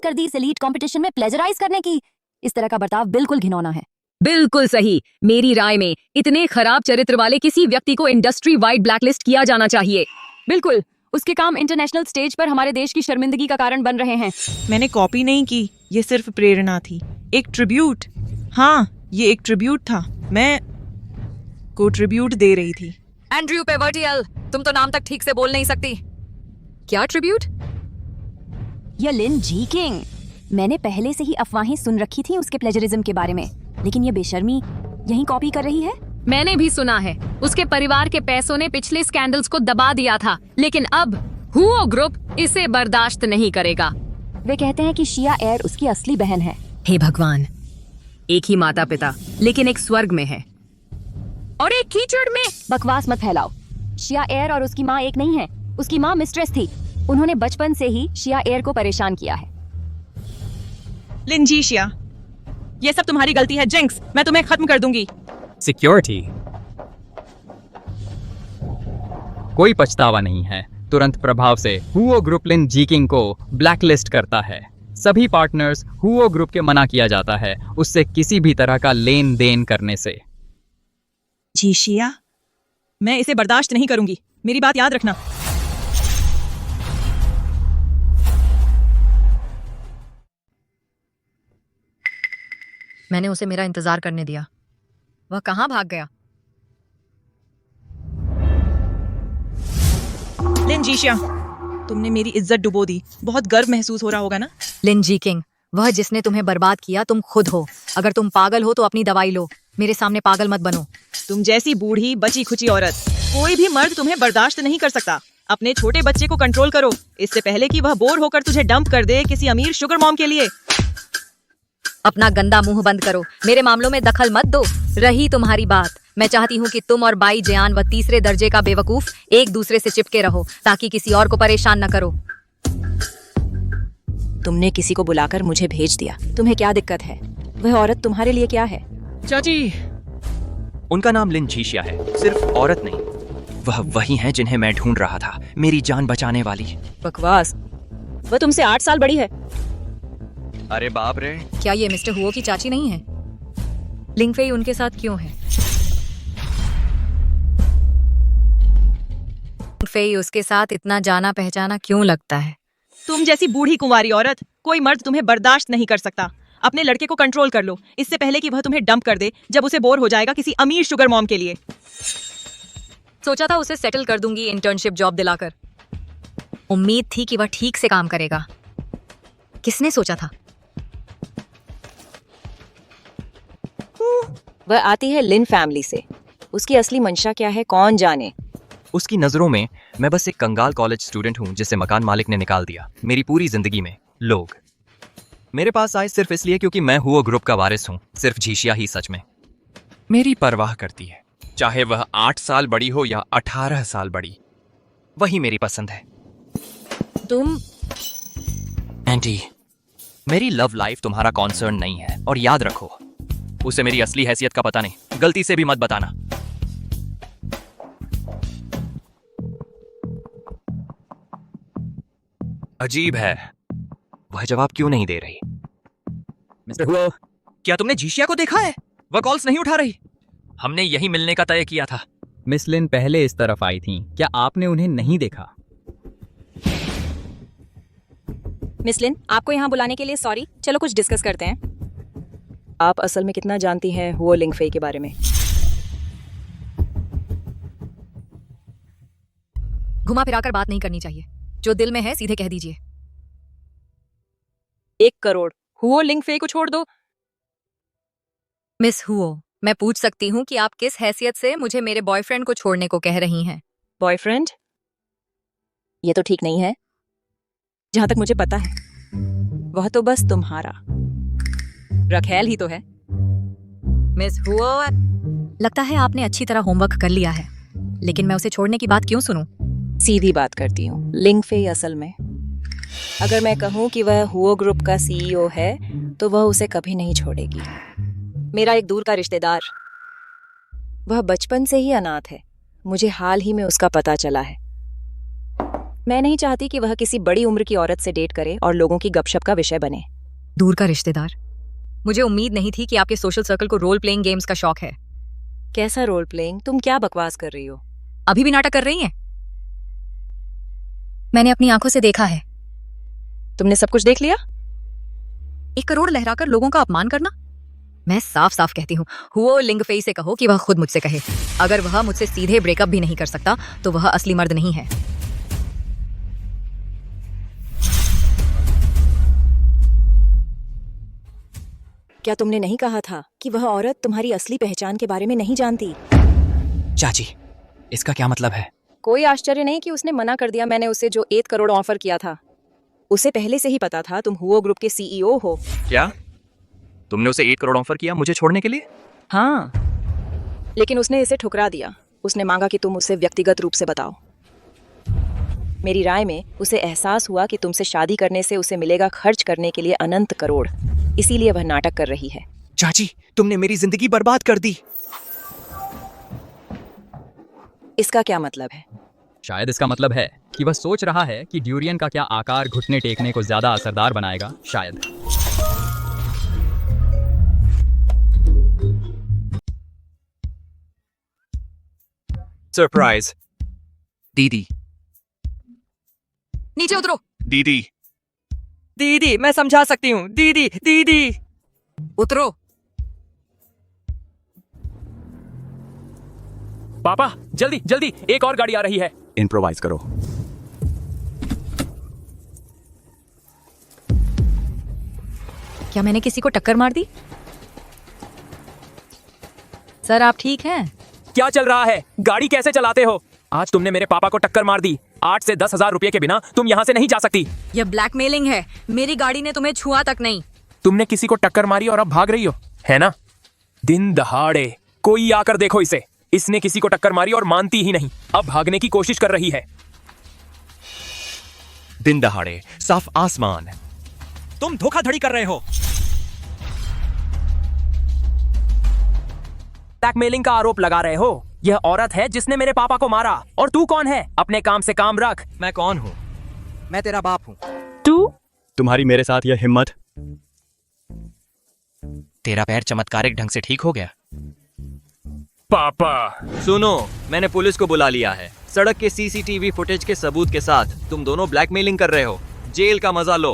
हिम्मत कर दी इस एलीट कंपटीशन में प्लेजराइज करने की? इस तरह का बर्ताव बिल्कुल घिनौना है। बिल्कुल सही। मेरी राय में इतने खराब चरित्र वाले किसी व्यक्ति को इंडस्ट्री वाइड ब्लैकलिस्ट किया जाना चाहिए। बिल्कुल, उसके काम इंटरनेशनल स्टेज पर हमारे देश की शर्मिंदगी का कारण बन रहे हैं। मैंने कॉपी नहीं की, ये सिर्फ प्रेरणा थी, एक ट्रिब्यूट। हाँ, ये एक ट्रिब्यूट था, मैं को ट्रिब्यूट दे रही थी। एंड्रयू पेवर्टियल, तुम तो नाम तक ठीक से बोल नहीं सकती। क्या ट्रिब्यूट? ये लिन जी किंग। मैंने पहले से ही अफवाहें सुन रखी थी उसके प्लेजरिज्म के बारे में, लेकिन ये बेशर्मी यही कॉपी कर रही है। मैंने भी सुना है उसके परिवार के पैसों ने पिछले स्कैंडल्स को दबा दिया था, लेकिन अब हुओ ग्रुप इसे बर्दाश्त नहीं करेगा। वे कहते हैं कि शिया एयर उसकी असली बहन है। हे भगवान, एक ही माता पिता लेकिन एक स्वर्ग में है और एक कीचड़ में। बकवास मत फैलाओ। शिया एयर और उसकी माँ एक नहीं है। उसकी माँ मिस्ट्रेस थी। उन्होंने बचपन से ही शिया एयर को परेशान किया है। लिंजीशिया, ये सब तुम्हारी गलती है जिंक्स, मैं तुम्हें खत्म कर दूंगी। सिक्योरिटी, कोई पछतावा नहीं है। तुरंत प्रभाव से हुओ ग्रुप लिन जीकिंग को ब्लैकलिस्ट करता है। सभी पार्टनर्स हुओ ग्रुप के मना किया जाता है उससे किसी भी तरह का लेन देन करने से। जीशिया, मैं इसे बर्दाश्त नहीं करूंगी, मेरी बात याद रखना। मैंने उसे मेरा इंतजार करने दिया। वह कहाँ भाग गया? लिन जीशिया, तुमने मेरी इज्जत डुबो दी। बहुत गर्व महसूस हो रहा होगा ना? लिन जी किंग, वह जिसने तुम्हें बर्बाद किया तुम खुद हो। अगर तुम पागल हो तो अपनी दवाई लो, मेरे सामने पागल मत बनो। तुम जैसी बूढ़ी बची खुची औरत, कोई भी मर्द तुम्हें बर्दाश्त नहीं कर सकता। अपने छोटे बच्चे को कंट्रोल करो, इससे पहले कि वह बोर होकर तुझे डंप कर दे किसी अमीर शुगर मॉम के लिए। अपना गंदा मुंह बंद करो, मेरे मामलों में दखल मत दो। रही तुम्हारी बात, मैं चाहती हूँ कि तुम और बाई जयान व तीसरे दर्जे का बेवकूफ एक दूसरे से चिपके रहो ताकि किसी और को परेशान न करो। तुमने किसी को बुलाकर मुझे भेज दिया, तुम्हें क्या दिक्कत है? वह औरत तुम्हारे लिए क्या है? चाची, उनका नाम लिन जीशिया है। सिर्फ औरत नहीं, वह वही हैं जिन्हें मैं ढूंढ रहा था, मेरी जान बचाने वाली। बकवास, वह तुमसे 8 साल बड़ी है। अरे बाप रे, क्या ये मिस्टर हुओ की चाची नहीं है? लिंगफेई उनके साथ क्यों है? लिंगफेई उसके साथ इतना जाना पहचाना क्यों लगता है? तुम जैसी बूढ़ी कुंवारी औरत, कोई मर्द तुम्हें बर्दाश्त नहीं कर सकता। अपने लड़के को कंट्रोल कर लो, इससे पहले कि वह तुम्हें डंप कर दे जब उसे बोर हो जाएगा किसी अमीर शुगर मॉम के लिए। सोचा था उसे सेटल कर दूंगी इंटर्नशिप जॉब दिलाकर। उम्मीद थी कि वह ठीक से काम करेगा। किसने सोचा था? वह आती है लिन फैमिली से। उसकी असली मंशा क्या है कौन जाने। उसकी नजरों में मैं बस एक कंगाल कॉलेज स्टूडेंट हूँ जिसे मकान मालिक ने निकाल दिया। मेरी पूरी जिंदगी में लोग मेरे पास आए सिर्फ इसलिए क्योंकि मैं हुओ ग्रुप का वारिस हूँ। सिर्फ जीशिया ही सच में मेरी परवाह करती है, चाहे वह 8 साल बड़ी हो या 18 साल बड़ी, वही मेरी पसंद है। तुम एंटी, मेरी लव लाइफ तुम्हारा कॉन्सर्न नहीं है और याद रखो, उसे मेरी असली हैसियत का पता नहीं। गलती से भी मत बताना। अजीब है, वह जवाब क्यों नहीं दे रही? मिस्टर हुओ, क्या तुमने जीशिया को देखा है? वह कॉल्स नहीं उठा रही। हमने यही मिलने का तय किया था। मिस लिन पहले इस तरफ आई थीं। क्या आपने उन्हें नहीं देखा? मिस लिन, आपको यहाँ बुलाने के लिए सॉरी। चलो कुछ डिस्कस करते हैं। आप असल में कितना जानती हैं हुओ लिंगफेई के बारे में? घुमा फिराकर बात नहीं करनी चाहिए, जो दिल में है सीधे कह दीजिए। 1 करोड़। हुओ लिंगफेई को छोड़ दो। मिस हुओ, मैं पूछ सकती हूँ कि आप किस हैसियत से मुझे मेरे बॉयफ्रेंड को छोड़ने को कह रही हैं? बॉयफ्रेंड? ये तो ठीक नहीं है। जहां तक मुझे पता है वह तो बस तुम्हारा रखेल ही तो है। मिस हुओ, लगता है आपने अच्छी तरह होमवर्क कर लिया है, लेकिन मैं उसे छोड़ने की बात क्यों सुनूं? सीधी बात करती हूँ। लिंगफेई असल में, अगर मैं कहूँ कि वह हुओ ग्रुप का सीईओ है तो वह उसे कभी नहीं छोड़ेगी। मेरा एक दूर का रिश्तेदार, वह बचपन से ही अनाथ है। मुझे हाल ही में उसका पता चला है। मैं नहीं चाहती कि वह किसी बड़ी उम्र की औरत से डेट करे और लोगों की गपशप का विषय बने। दूर का रिश्तेदार। मुझे उम्मीद नहीं थी कि आपके सोशल सर्कल को रोल प्लेइंग गेम्स का शौक है। कैसा रोल प्लेइंग? तुम क्या बकवास कर रही हो? अभी भी नाटक कर रही हैं? मैंने अपनी आंखों से देखा है। तुमने सब कुछ देख लिया? 1 करोड़ लहराकर लोगों का अपमान करना? मैं साफ साफ कहती हूँ, हुओ लिंगफेई से कहो कि वह खुद मुझसे कहे। अगर वह मुझसे सीधे ब्रेकअप भी नहीं कर सकता तो वह असली मर्द नहीं है। क्या तुमने नहीं कहा था कि वह औरत तुम्हारी असली पहचान के बारे में नहीं जानती? चाची, इसका क्या मतलब है? कोई आश्चर्य नहीं कि उसने मना कर दिया। मैंने उसे जो 1 करोड़ ऑफर किया था, उसे पहले से ही पता था तुम हुओ ग्रुप के सीईओ हो। क्या तुमने उसे 1 करोड़ ऑफर किया मुझे छोड़ने के लिए? हाँ, लेकिन उसने इसे ठुकरा दिया। उसने मांगा कि तुम उसे व्यक्तिगत रूप से बताओ। मेरी राय में उसे एहसास हुआ कि तुमसे शादी करने से उसे मिलेगा खर्च करने के लिए अनंत करोड़, इसीलिए वह नाटक कर रही है। चाची, तुमने मेरी जिंदगी बर्बाद कर दी। इसका क्या मतलब है? शायद इसका मतलब है कि वह सोच रहा है कि ड्यूरियन का क्या आकार घुटने टेकने को ज्यादा असरदार बनाएगा। शायद। सरप्राइज। दीदी, नीचे उतरो। दीदी, दीदी मैं समझा सकती हूँ। दीदी दीदी उतरो। पापा जल्दी जल्दी, एक और गाड़ी आ रही है। इम्प्रोवाइज करो। क्या मैंने किसी को टक्कर मार दी? सर आप ठीक हैं? क्या चल रहा है? गाड़ी कैसे चलाते हो? आज तुमने मेरे पापा को टक्कर मार दी। 8 से 10,000 रुपए के बिना तुम यहाँ से नहीं जा सकती। यह ब्लैकमेलिंग है। मेरी गाड़ी ने तुम्हें छुआ तक नहीं। तुमने किसी को टक्कर मारी और अब भाग रही हो, है ना? दिन दहाड़े कोई आकर देखो इसे। इसने किसी को टक्कर मारी और मानती ही नहीं, अब भागने की कोशिश कर रही है। दिन दहाड़े, साफ आसमान। तुम धोखाधड़ी कर रहे हो। ब्लैकमेलिंग का आरोप लगा रहे हो। यह औरत है जिसने मेरे पापा को मारा। और तू कौन है? अपने काम से काम रख। मैं कौन हूँ? मैं तेरा बाप हूँ। तू? तुम्हारी मेरे साथ यह हिम्मत? तेरा पैर चमत्कारिक ढंग से ठीक हो गया। पापा सुनो, मैंने पुलिस को बुला लिया है। सड़क के सीसीटीवी फुटेज के सबूत के साथ तुम दोनों ब्लैकमेलिंग कर रहे हो। जेल का मजा लो।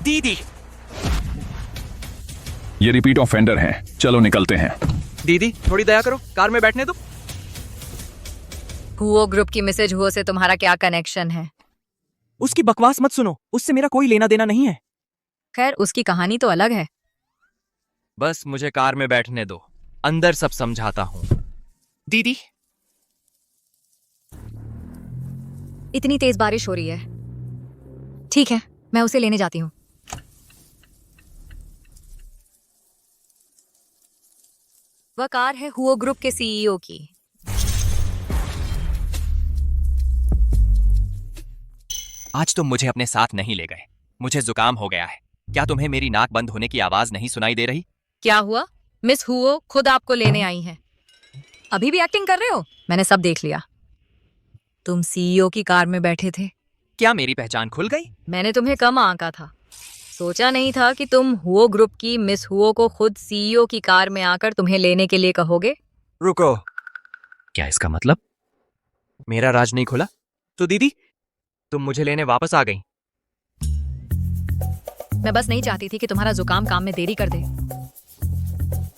दीदी, ये रिपीट ऑफेंडर हैं। चलो निकलते हैं। दीदी थोड़ी दया करो, कार में बैठने दो। हुओ ग्रुप की मिसेज हुओ से तुम्हारा क्या कनेक्शन है? उसकी बकवास मत सुनो, उससे मेरा कोई लेना देना नहीं है। खैर उसकी कहानी तो अलग है। बस मुझे कार में बैठने दो, अंदर सब समझाता हूँ। दीदी, इतनी तेज बारिश हो रही है। ठीक है, मैं उसे लेने जाती हूँ। वह कार है हुओ ग्रुप के सीईओ की। आज तुम मुझे अपने साथ नहीं ले गए। मुझे जुकाम हो गया है। क्या तुम्हें मेरी नाक बंद होने की आवाज नहीं सुनाई दे रही? क्या हुआ? मिस हुओ खुद आपको लेने आई हैं। अभी भी एक्टिंग कर रहे हो? मैंने सब देख लिया। तुम सीईओ की कार में बैठे थे। क्या मेरी पहचान खुल गई? मैंने तुम्हें कम आंका था। सोचा नहीं था कि तुम हुओ ग्रुप की मिस हुओ को खुद सीईओ की कार में आकर तुम्हें लेने के लिए कहोगे। रुको, क्या इसका मतलब मेरा राज नहीं खुला? तो दीदी तुम मुझे लेने वापस आ गई। मैं बस नहीं चाहती थी कि तुम्हारा जुकाम काम में देरी कर दे।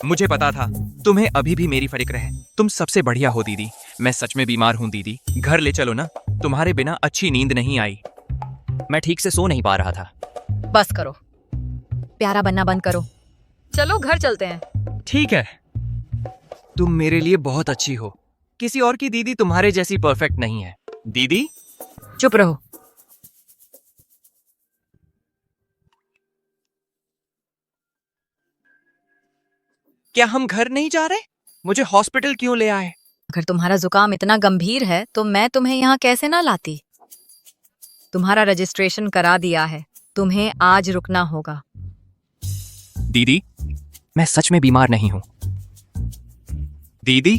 मुझे पता था तुम्हें अभी भी मेरी फिक्र है। तुम सबसे बढ़िया हो दीदी। मैं सच में बीमार हूँ दीदी, घर ले चलो ना। तुम्हारे बिना अच्छी नींद नहीं आई। मैं ठीक से सो नहीं पा रहा था। बस करो, प्यारा बनना बंद करो। चलो घर चलते हैं। ठीक है, तुम मेरे लिए बहुत अच्छी हो। किसी और की दीदी तुम्हारे जैसी परफेक्ट नहीं है। दीदी चुप रहो। क्या हम घर नहीं जा रहे? मुझे हॉस्पिटल क्यों ले आए? अगर तुम्हारा जुकाम इतना गंभीर है तो मैं तुम्हें यहाँ कैसे ना लाती। तुम्हारा रजिस्ट्रेशन करा दिया है, तुम्हें आज रुकना होगा। दीदी मैं सच में बीमार नहीं हूं। दीदी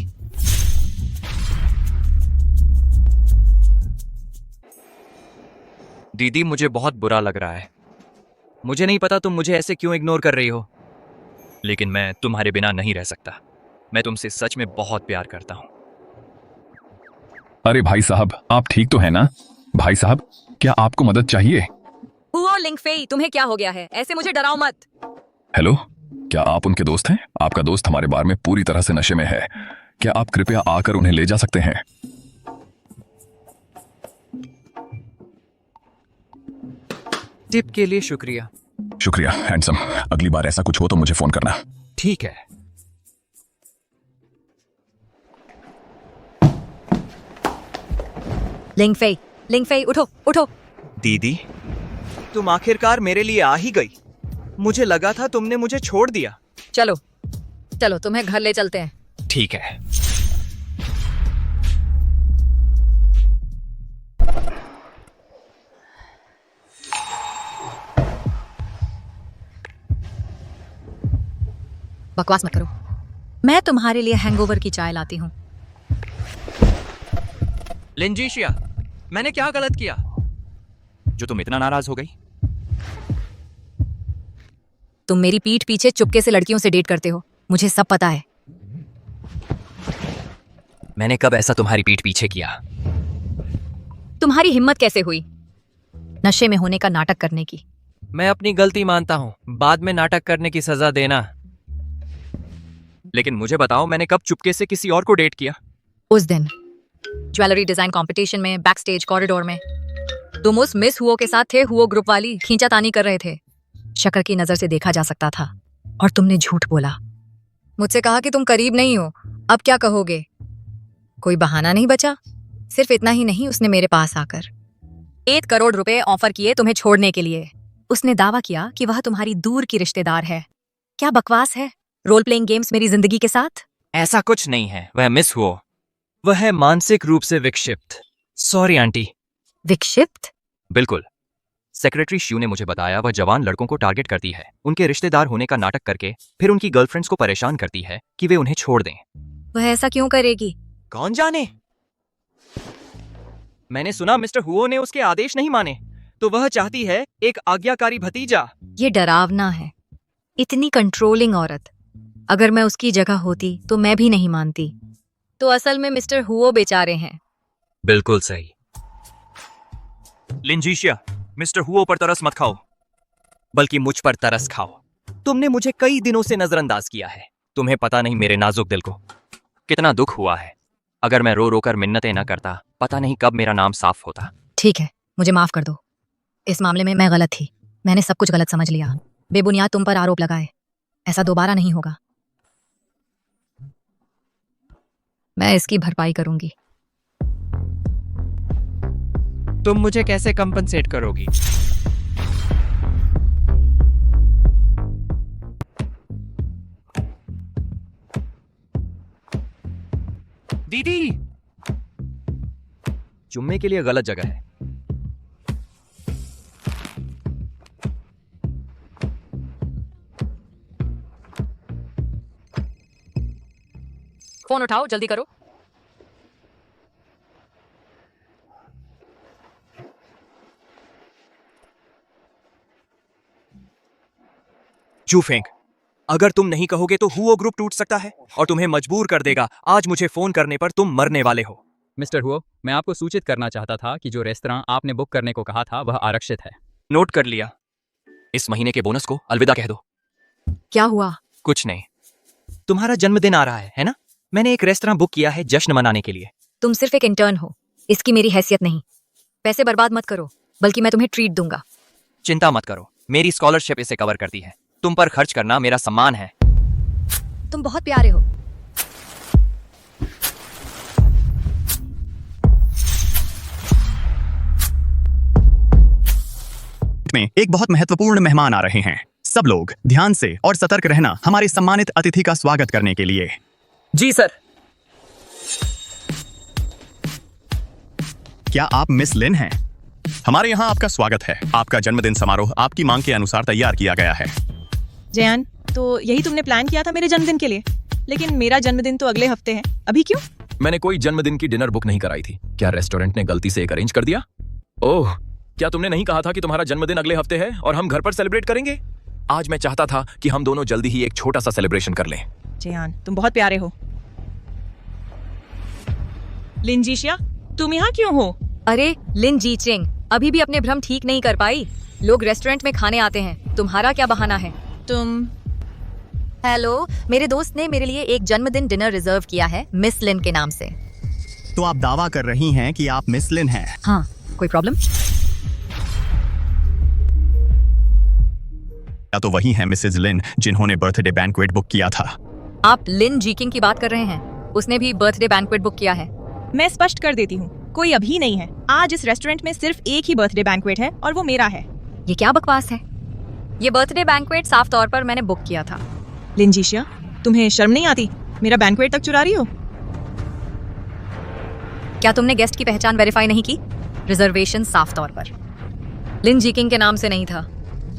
दीदी मुझे बहुत बुरा लग रहा है। मुझे नहीं पता तुम मुझे ऐसे क्यों इग्नोर कर रही हो, लेकिन मैं तुम्हारे बिना नहीं रह सकता। मैं तुमसे सच में बहुत प्यार करता हूँ। अरे भाई साहब, आप ठीक तो है ना? भाई साहब, क्या आपको मदद चाहिए? हुओ लिंगफेई, तुम्हें क्या हो गया है? ऐसे मुझे डराओ मत। हेलो, क्या आप उनके दोस्त हैं? आपका दोस्त हमारे बार में पूरी तरह से नशे में है। क्या आप कृपया आकर उन्हें ले जा सकते हैं? टिप के लिए शुक्रिया। शुक्रिया हैंडसम। अगली बार ऐसा कुछ हो तो मुझे फोन करना। ठीक है। लिंगफेई उठो उठो। दीदी, तुम आखिरकार मेरे लिए आ ही गई। मुझे लगा था तुमने मुझे छोड़ दिया। चलो चलो, तुम्हें घर ले चलते हैं। ठीक है। बकवास मत करो, मैं तुम्हारे लिए हैंगओवर की चाय लाती हूँ। लिंजीशिया, मैंने क्या गलत किया जो तुम इतना नाराज हो गई? तुम मेरी पीठ पीछे चुपके से लड़कियों से डेट करते हो, मुझे सब पता है। मैंने कब ऐसा तुम्हारी पीठ पीछे किया? तुम्हारी हिम्मत कैसे हुई नशे में होने का नाटक करने की? मैं अपनी गलती मानता हूँ, बाद में नाटक करने की सजा देना। लेकिन मुझे बताओ, मैंने कब चुपके से किसी और को डेट किया? उस दिन ज्वेलरी डिजाइन कंपटीशन में बैक स्टेज कॉरिडोर में तुम उस मिस हुओ के साथ थे। हुओ ग्रुप वाली खींचातानी कर रहे थे, शक्ल की नजर से देखा जा सकता था, और तुमने झूठ बोला। मुझसे कहा कि तुम करीब नहीं हो। अब क्या कहोगे? कोई बहाना नहीं बचा? सिर्फ इतना ही नहीं, उसने मेरे पास आकर 1 करोड़ रुपए ऑफर किए तुम्हें छोड़ने के लिए। उसने दावा किया कि वह तुम्हारी दूर की रिश्तेदार है। क्या बकवास है? रोल प्लेइंग गेम्स मेरी जिंदगी के साथ? ऐसा कुछ नहीं है। वह मिस हुओ, वह है मानसिक रूप से विक्षिप्त। Sorry aunty. विक्षिप्त? बिल्कुल। सेक्रेटरी शिव ने मुझे बताया वह जवान लड़कों को टारगेट करती है, उनके रिश्तेदार होने का नाटक करके फिर उनकी गर्लफ्रेंड्स को परेशान करती है कि वे उन्हें छोड़ दें। वह ऐसा क्यों करेगी? कौन जाने। मैंने सुना मिस्टर हुओ ने उसके आदेश नहीं माने, तो वह चाहती है एक आज्ञाकारी भतीजा। ये डरावना है, इतनी कंट्रोलिंग औरत। अगर मैं उसकी जगह होती तो मैं भी नहीं मानती। तो असल में मिस्टर हुओ बेचारे हैं। बिल्कुल सही। लिंजीशिया, मिस्टर हुओ पर तरस मत खाओ, बल्कि मुझ पर तरस खाओ। तुमने मुझे कई दिनों से नजरअंदाज किया है। तुम्हें पता नहीं मेरे नाजुक दिल को कितना दुख हुआ है। अगर मैं रो रो कर मिन्नतें न करता, पता नहीं कब मेरा नाम साफ होता। ठीक है, मुझे माफ कर दो। इस मामले में मैं गलत थी। मैंने सब कुछ गलत समझ लिया, बेबुनियाद तुम पर आरोप लगाए। ऐसा दोबारा नहीं होगा। मैं इसकी भरपाई करूंगी। तुम मुझे कैसे कंपनसेट करोगी? दीदी, चुम्मे के लिए गलत जगह है। फोन उठाओ, जल्दी करो। जू फेंक, अगर तुम नहीं कहोगे तो हुओ ग्रुप टूट सकता है और तुम्हें मजबूर कर देगा। आज मुझे फोन करने पर तुम मरने वाले हो। मिस्टर हुओ, मैं आपको सूचित करना चाहता था कि जो रेस्तरां आपने बुक करने को कहा था वह आरक्षित है। नोट कर लिया। इस महीने के बोनस को अलविदा कह दो। क्या हुआ? कुछ नहीं। तुम्हारा जन्मदिन आ रहा है ना? मैंने एक रेस्तरां बुक किया है जश्न मनाने के लिए। तुम सिर्फ एक इंटर्न हो, इसकी मेरी हैसियत नहीं। पैसे बर्बाद मत करो, बल्कि मैं तुम्हें ट्रीट दूंगा। चिंता मत करो, मेरी स्कॉलरशिप इसे कवर करती है। तुम पर खर्च करना मेरा सम्मान है। तुम बहुत प्यारे हो। में एक बहुत महत्वपूर्ण मेहमान आ रहे हैं। सब लोग ध्यान से और सतर्क रहना हमारे सम्मानित अतिथि का स्वागत करने के लिए। जी सर। क्या आप मिस लिन हैं? हमारे यहाँ आपका स्वागत है। आपका जन्मदिन समारोह आपकी मांग के अनुसार तैयार किया गया है। जयान, तो यही तुमने प्लान किया था मेरे जन्मदिन के लिए? लेकिन मेरा जन्मदिन तो अगले हफ्ते है, अभी क्यों? मैंने कोई जन्मदिन की डिनर बुक नहीं कराई थी। क्या रेस्टोरेंट ने गलती से एक अरेंज कर दिया? ओह, क्या तुमने नहीं कहा था कि तुम्हारा जन्मदिन अगले हफ्ते है और हम घर पर सेलिब्रेट करेंगे? आज मैं चाहता था कि हम दोनों जल्दी ही एक छोटा सा सेलिब्रेशन कर लें। जयान, तुम बहुत प्यारे हो। लिन जीशिया, तुम यहाँ क्यों हो? अरे लिन जीचिंग अभी भी अपने भ्रम ठीक नहीं कर पाई। लोग रेस्टोरेंट में खाने आते हैं, तुम्हारा क्या बहाना है? तुम हेलो, मेरे दोस्त ने मेरे लिए एक जन्मदिन डिनर रिजर्व किया है मिस लिन के नाम से। तो आप दावा कर रही हैं कि आप मिस लिन हैं? हाँ, कोई प्रॉब्लम? या तो वही हैं मिसेज लिन जिन्होंने बर्थडे बैंक्वेट बुक किया था। आप लिन जीकिंग की बात कर रहे हैं? उसने भी बर्थडे बैंक्वेट बुक किया है। मैं स्पष्ट कर देती हूँ, कोई अभी नहीं है। आज इस रेस्टोरेंट में सिर्फ एक ही बर्थडे बैंक्वेट है और वो मेरा है। ये क्या बकवास है? ये बर्थडे बैंक्वेट साफ तौर पर मैंने बुक किया था। लिन जीशिया, तुम्हें शर्म नहीं आती? मेरा बैंक्वेट तक चुरा रही हो? क्या तुमने गेस्ट की पहचान वेरीफाई नहीं की? रिजर्वेशन साफ तौर पर लिन जीकिंग के नाम से नहीं था।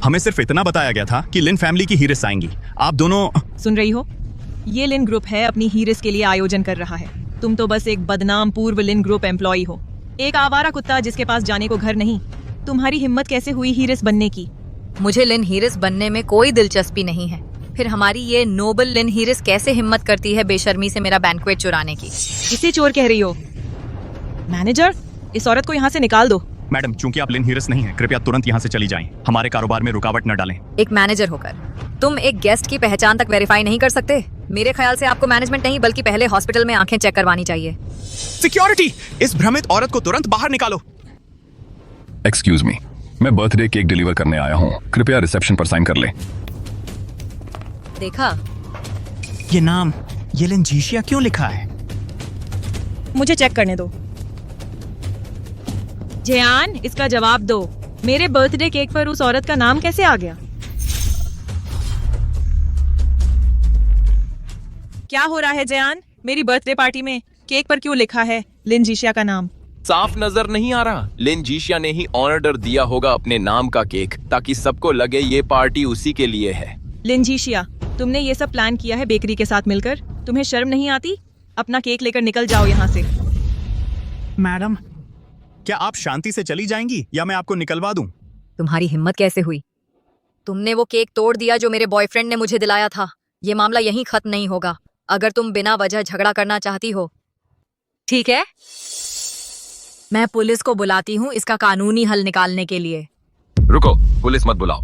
हमें सिर्फ इतना बताया गया था कि लिन फैमिली की हीरिस आएंगी। आप दोनों सुन रही हो? ये लिन ग्रुप है अपनी हीरिस के लिए आयोजन कर रहा है। तुम तो बस एक बदनाम पूर्व लिन ग्रुप एम्प्लॉई हो, एक आवारा कुत्ता जिसके पास जाने को घर नहीं। तुम्हारी हिम्मत कैसे हुई हीरिस बनने की? मुझे लिन हीरिस बनने में कोई दिलचस्पी नहीं है। फिर हमारी ये नोबल लिन हीरिस कैसे हिम्मत करती है बेशर्मी से मेरा बैंक्वेट चुराने की? किसे चोर कह रही हो? मैनेजर, इस औरत को यहाँ से निकाल दो। मैडम, चूंकि आप लिन हीरिस नहीं हैं, कृपया तुरंत यहाँ से चली जाएं। हमारे कारोबार में रुकावट न डालें। एक मैनेजर होकर तुम एक गेस्ट की पहचान तक वेरीफाई नहीं कर सकते? मेरे ख्याल से आपको मैनेजमेंट नहीं बल्कि पहले हॉस्पिटल में आंखें चेक करवानी चाहिए। सिक्योरिटी, इस भ्रमित औरत को तुरंत बाहर निकालो। एक्सक्यूज मी, मैं बर्थडे केक डिलीवर करने आया हूँ। कृपया रिसेप्शन पर साइन कर ले। देखा? ये नाम ये लिन जीशिया क्यों लिखा है? मुझे चेक करने दो। जयान, इसका जवाब दो। मेरे बर्थडे केक पर उस औरत का नाम कैसे आ गया? क्या हो रहा है जयान? मेरी बर्थडे पार्टी में केक पर क्यों लिखा है लिन जीशिया का नाम? साफ नजर नहीं आ रहा? लिन जीशिया ने ही ऑर्डर दिया होगा अपने नाम का केक, ताकि सबको लगे ये पार्टी उसी के लिए है। लिन जीशिया, तुमने ये सब प्लान किया है बेकरी के साथ मिलकर? तुम्हें शर्म नहीं आती? अपना केक लेकर निकल जाओ यहाँ से। मैडम, क्या आप शांति से चली जाएंगी या मैं आपको निकलवा दूं? तुम्हारी हिम्मत कैसे हुई? तुमने वो केक तोड़ दिया जो मेरे बॉयफ्रेंड ने मुझे दिलाया था। ये मामला यहीं खत्म नहीं होगा अगर तुम बिना वजह झगड़ा करना चाहती हो। ठीक है, मैं पुलिस को बुलाती हूँ इसका कानूनी हल निकालने के लिए। रुको, पुलिस मत बुलाओ।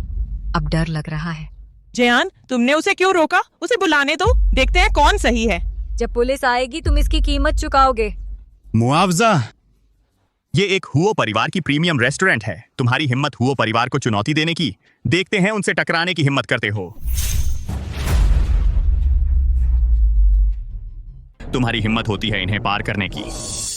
अब डर लग रहा है। जयान, तुमने उसे क्यों रोका? उसे बुलाने दो, देखते हैं कौन सही है। जब पुलिस आएगी तुम इसकी कीमत चुकाओगे। मुआवजा? ये एक हुओ परिवार की प्रीमियम रेस्टोरेंट है। तुम्हारी हिम्मत हुओ परिवार को चुनौती देने की? देखते हैं उनसे टकराने की हिम्मत करते हो। तुम्हारी हिम्मत होती है इन्हें पार करने की।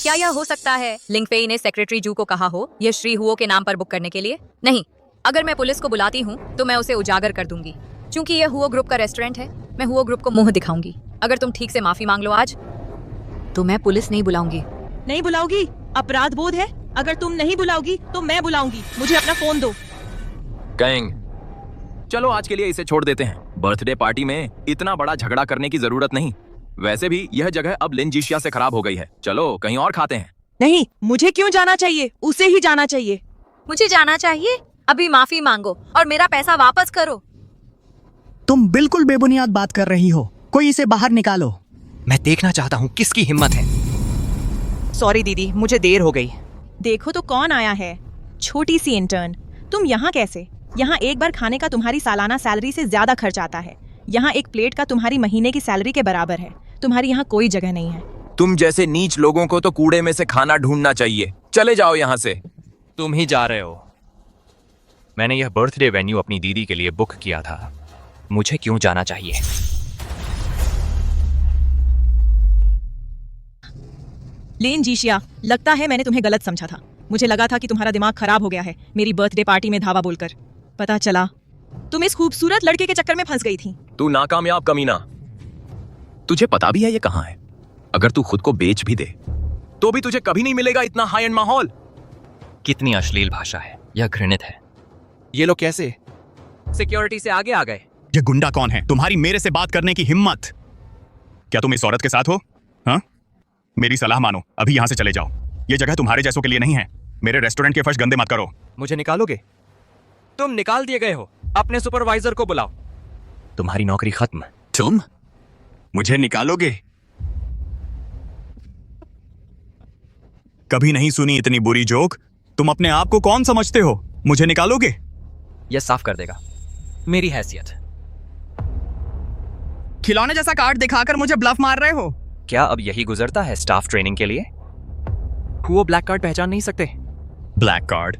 क्या यह हो सकता है लिंगफेई ने सेक्रेटरी जू को कहा हो यह श्री हुओ के नाम पर बुक करने के लिए? नहीं, अगर मैं पुलिस को बुलाती हूँ तो मैं उसे उजागर कर दूंगी। क्योंकि यह हुओ ग्रुप का रेस्टोरेंट है, मैं हुओ ग्रुप को मुंह दिखाऊंगी। अगर तुम ठीक से माफी मांग लो आज, तो मैं पुलिस नहीं बुलाऊंगी। नहीं बुलाओगी? अपराध बोध है? अगर तुम नहीं बुलाओगी तो मैं बुलाऊंगी। मुझे अपना फोन दो। कैंग, चलो आज के लिए इसे छोड़ देते हैं। बर्थडे पार्टी में इतना बड़ा झगड़ा करने की जरूरत नहीं। वैसे भी यह जगह अब लिन जीशिया से खराब हो गई है। चलो कहीं और खाते हैं। नहीं, मुझे क्यों जाना चाहिए? उसे ही जाना चाहिए। मुझे जाना चाहिए? अभी माफी मांगो और मेरा पैसा वापस करो। तुम बिल्कुल बेबुनियाद बात कर रही हो। कोई इसे बाहर निकालो। मैं देखना चाहता हूँ किसकी हिम्मत है। सॉरी दीदी, मुझे देर हो गई। देखो तो कौन आया है, छोटी सी इंटर्न। तुम यहाँ कैसे? यहाँ एक बार खाने का तुम्हारी सालाना सैलरी से ज्यादा खर्च आता है। यहाँ एक प्लेट का तुम्हारी महीने की सैलरी के बराबर है। तुम्हारी यहाँ कोई जगह नहीं है। तुम जैसे नीच लोगों को तो कूड़े में से खाना ढूंढना चाहिए। चले जाओ यहाँ से। तुम ही जा रहे हो। मैंने यह बर्थडे वेन्यू अपनी दीदी के लिए बुक किया था। मुझे क्यों जाना चाहिए? लिन जीशिया, लगता है मैंने तुम्हें गलत समझा था। मुझे लगा था कि तुम्हारा दिमाग खराब हो गया है मेरी बर्थडे पार्टी में धावा बोलकर। पता चला तुम इस खूबसूरत लड़के के चक्कर में फंस गई थी। तू नाकामयाब कमीना। तुझे पता भी है ये कहाँ है? अगर तू खुद को बेच भी दे तो भी तुझे कभी नहीं मिलेगा इतना हाई एंड माहौल। कितनी अश्लील भाषा है, यह घृणित है। ये लोग कैसे सिक्योरिटी से आगे आ गए? ये गुंडा कौन है? तुम्हारी मेरे से बात करने की हिम्मत? क्या तुम इस औरत के साथ हो? हाँ, मेरी सलाह मानो, अभी यहाँ से चले जाओ। ये जगह तुम्हारे जैसों के लिए नहीं है। मेरे रेस्टोरेंट के फर्श गंदे मत करो। मुझे निकालोगे? तुम निकाल दिए गए हो। अपने सुपरवाइजर को बुलाओ। तुम्हारी नौकरी खत्म। तुम मुझे निकालोगे? कभी नहीं सुनी इतनी बुरी जोक। तुम अपने आप को कौन समझते हो? मुझे निकालोगे? यह साफ कर देगा मेरी हैसियत। खिलौने जैसा कार्ड दिखाकर मुझे ब्लफ मार रहे हो? क्या अब यही गुजरता है स्टाफ ट्रेनिंग के लिए? वो ब्लैक कार्ड पहचान नहीं सकते? Black card?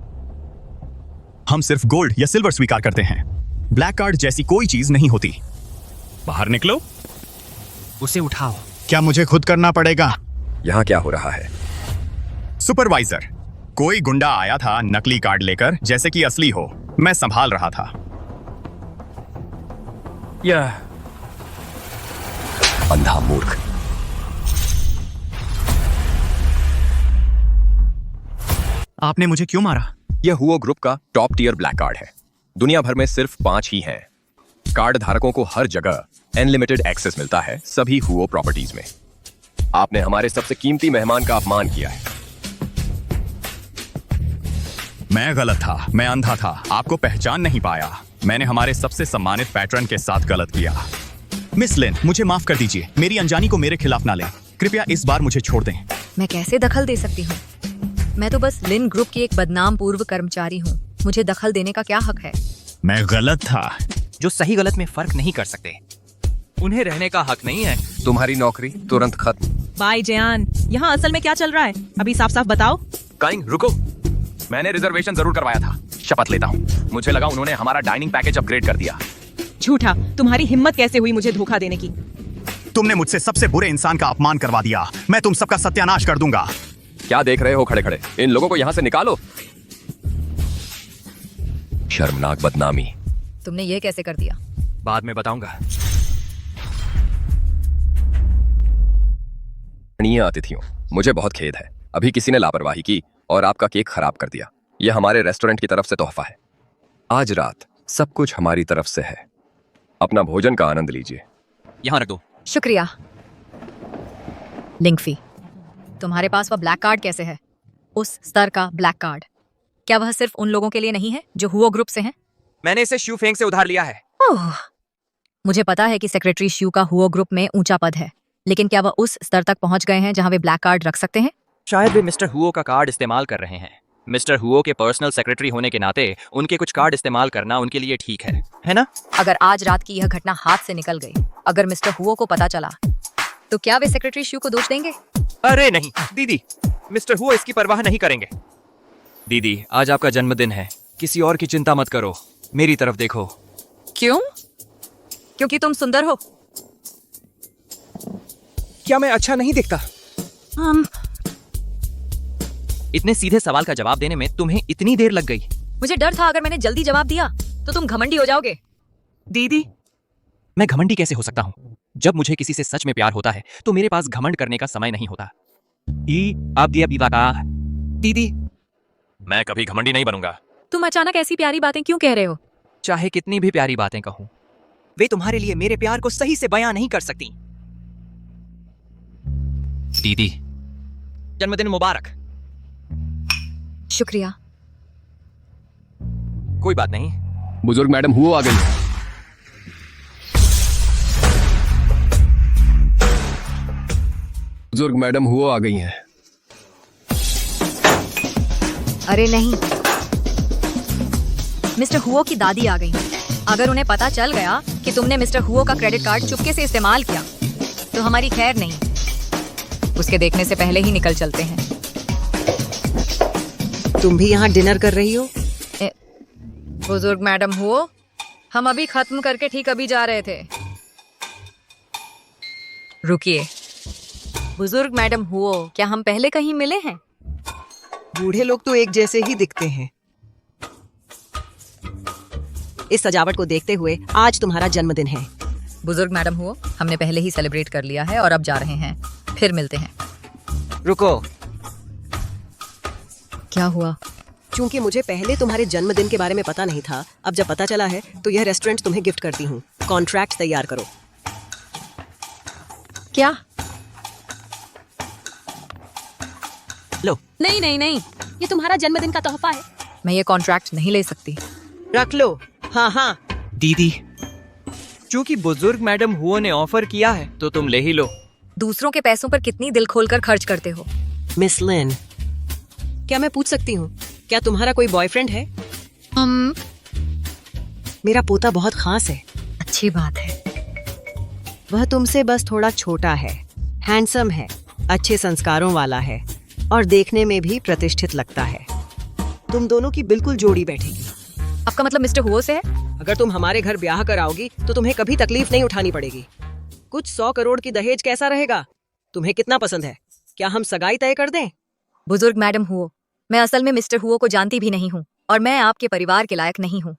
हम सिर्फ गोल्ड या सिल्वर स्वीकार करते हैं। ब्लैक कार्ड जैसी कोई चीज नहीं होती। बाहर निकलो। उसे उठाओ। क्या मुझे खुद करना पड़ेगा? यहाँ क्या हो रहा है? सुपरवाइजर, कोई गुंडा आया था नकली कार्ड लेकर जैसे कि असली हो। मैं संभाल रहा था। यह अंधा मूर्ख। आपने मुझे क्यों मारा? यह हुओ ग्रुप का टॉप टियर ब्लैक कार्ड है। दुनिया भर में सिर्फ 5 ही हैं। कार्ड धारकों को हर जगह अनलिमिटेड एक्सेस मिलता है सभी हुओ प्रॉपर्टीज में। आपने हमारे सबसे कीमती मेहमान का अपमान किया है। मैं गलत था, मैं अंधा था, आपको पहचान नहीं पाया। मैंने हमारे सबसे सम्मानित पैट्रन के साथ गलत किया। मिस लिन, मुझे माफ कर दीजिए। मेरी अनजानी को मेरे खिलाफ ना लें। कृपया इस बार मुझे छोड़ दें। मैं कैसे दखल दे सकती हूँ? मैं तो बस लिन ग्रुप की एक बदनाम पूर्व कर्मचारी हूँ। मुझे दखल देने का क्या हक है? मैं गलत था। जो सही गलत में फर्क नहीं कर सकते, उन्हें रहने का हक नहीं है। तुम्हारी नौकरी तुरंत खत्म। बाय जयान, यहाँ असल में क्या चल रहा है? अभी साफ साफ बताओ। काइंग, रुको। मैंने रिजर्वेशन जरूर करवाया था। शपथ लेता हूँ, मुझे लगा उन्होंने हमारा डाइनिंग पैकेज अपग्रेड कर दिया। झूठा। तुम्हारी हिम्मत कैसे हुई मुझे धोखा देने की? तुमने मुझसे सबसे बुरे इंसान का अपमान करवा दिया। मैं तुम सबका सत्यानाश कर दूंगा। क्या देख रहे हो खड़े खड़े? इन लोगों को यहाँ से निकालो। शर्मनाक बदनामी। तुमने ये कैसे कर दिया? बाद में बताऊंगा। माननीय अतिथियों, मुझे बहुत खेद है। अभी किसी ने लापरवाही की और आपका केक खराब कर दिया। यह हमारे रेस्टोरेंट की तरफ से तोहफा है। आज रात सब कुछ हमारी तरफ से है। अपना भोजन का आनंद लीजिए। यहाँ रख दो। शुक्रिया। लिंकफी, तुम्हारे पास वह ब्लैक कार्ड कैसे है? उस स्तर का ब्लैक कार्ड। क्या वह सिर्फ उन लोगों के लिए नहीं है जो हुओ ग्रुप से हैं? मैंने इसे शू फेंग से उधार लिया है। ओह, मुझे पता है कि सेक्रेटरी शू का हुओ ग्रुप में ऊंचा पद है, लेकिन क्या वह उस स्तर तक पहुंच गए हैं जहां वे ब्लैक कार्ड रख सकते हैं? शायद वे मिस्टर हुओ का कार्ड इस्तेमाल कर रहे हैं। मिस्टर हुओ के पर्सनल सेक्रेटरी होने के नाते उनके कुछ कार्ड इस्तेमाल करना उनके लिए ठीक है ना? अगर आज रात की यह घटना हाथ से निकल गई, अगर मिस्टर हुओ को पता चला, तो क्या वे सेक्रेटरी शू को दोष देंगे? अरे नहीं दीदी, मिस्टर हुओ इसकी परवाह नहीं करेंगे। दीदी, आज आपका जन्मदिन है। किसी और की चिंता मत करो, मेरी तरफ देखो। क्यों? क्योंकि तुम सुंदर हो। क्या मैं अच्छा नहीं दिखता? इतने सीधे सवाल का जवाब देने में तुम्हें इतनी देर लग गई। मुझे डर था अगर मैंने जल्दी जवाब दिया तो तुम घमंडी हो जाओगे। दीदी, मैं घमंडी कैसे हो सकता हूँ? जब मुझे किसी से सच में प्यार होता है तो मेरे पास घमंड करने का समय नहीं होता। दीदी, मैं कभी घमंडी नहीं बनूंगा। तुम अचानक ऐसी प्यारी बातें क्यों कह रहे हो? चाहे कितनी भी प्यारी बातें कहूं, वे तुम्हारे लिए मेरे प्यार को सही से बयां नहीं कर सकती। दीदी, जन्मदिन मुबारक। शुक्रिया। कोई बात नहीं। बुजुर्ग मैडम हुओ आ गई है। बुजुर्ग मैडम हुओ आ गई हैं। अरे नहीं, मिस्टर हुओ की दादी आ गई। अगर उन्हें पता चल गया कि तुमने मिस्टर हुओ का क्रेडिट कार्ड चुपके से इस्तेमाल किया तो हमारी खैर नहीं। उसके देखने से पहले ही निकल चलते हैं। तुम भी यहाँ डिनर कर रही हो? बुजुर्ग मैडम हुओ, हम अभी खत्म करके ठीक अभी जा रहे थे। रुकिए, बुजुर्ग मैडम हुओ, क्या हम पहले कहीं मिले हैं? बूढ़े लोग तो एक जैसे ही दिखते हैं। इस सजावट को देखते हुए आज तुम्हारा जन्मदिन है। बुजुर्ग मैडम हुओ, हमने पहले ही सेलिब्रेट कर लिया है और अब जा रहे हैं। फिर मिलते हैं। रुको। क्या हुआ? क्योंकि मुझे पहले तुम्हारे जन्मदिन के बारे में पता नहीं था, अब जब पता चला है तो यह रेस्टोरेंट तुम्हें गिफ्ट करती हूँ। कॉन्ट्रैक्ट तैयार करो। क्या? लो। नहीं नहीं नहीं, ये तुम्हारा जन्मदिन का तोहफा है। मैं ये कॉन्ट्रैक्ट नहीं ले सकती। रख लो। हाँ हाँ। दीदी, चूंकि बुजुर्ग मैडम हुओ ने ऑफर किया है तो तुम ले ही लो। दूसरों के पैसों पर कितनी दिल खोलकर खर्च करते हो। मिस लिन, क्या मैं पूछ सकती हूँ, क्या तुम्हारा कोई बॉयफ्रेंड है? मेरा पोता बहुत खास है। अच्छी बात है। वह तुमसे बस थोड़ा छोटा है, हैंडसम है, अच्छे संस्कारों वाला है और देखने में भी प्रतिष्ठित लगता है। तुम दोनों की बिल्कुल जोड़ी बैठेगी। आपका मतलब मिस्टर हुओ से है? अगर तुम हमारे घर ब्याह कर आओगी तो तुम्हें कभी तकलीफ नहीं उठानी पड़ेगी। कुछ 100 करोड़ की दहेज कैसा रहेगा? तुम्हें कितना पसंद है? क्या हम सगाई तय कर दें? बुजुर्ग मैडम हुओ, मैं असल में मिस्टर हुओ को जानती भी नहीं हूँ और मैं आपके परिवार के लायक नहीं हूँ।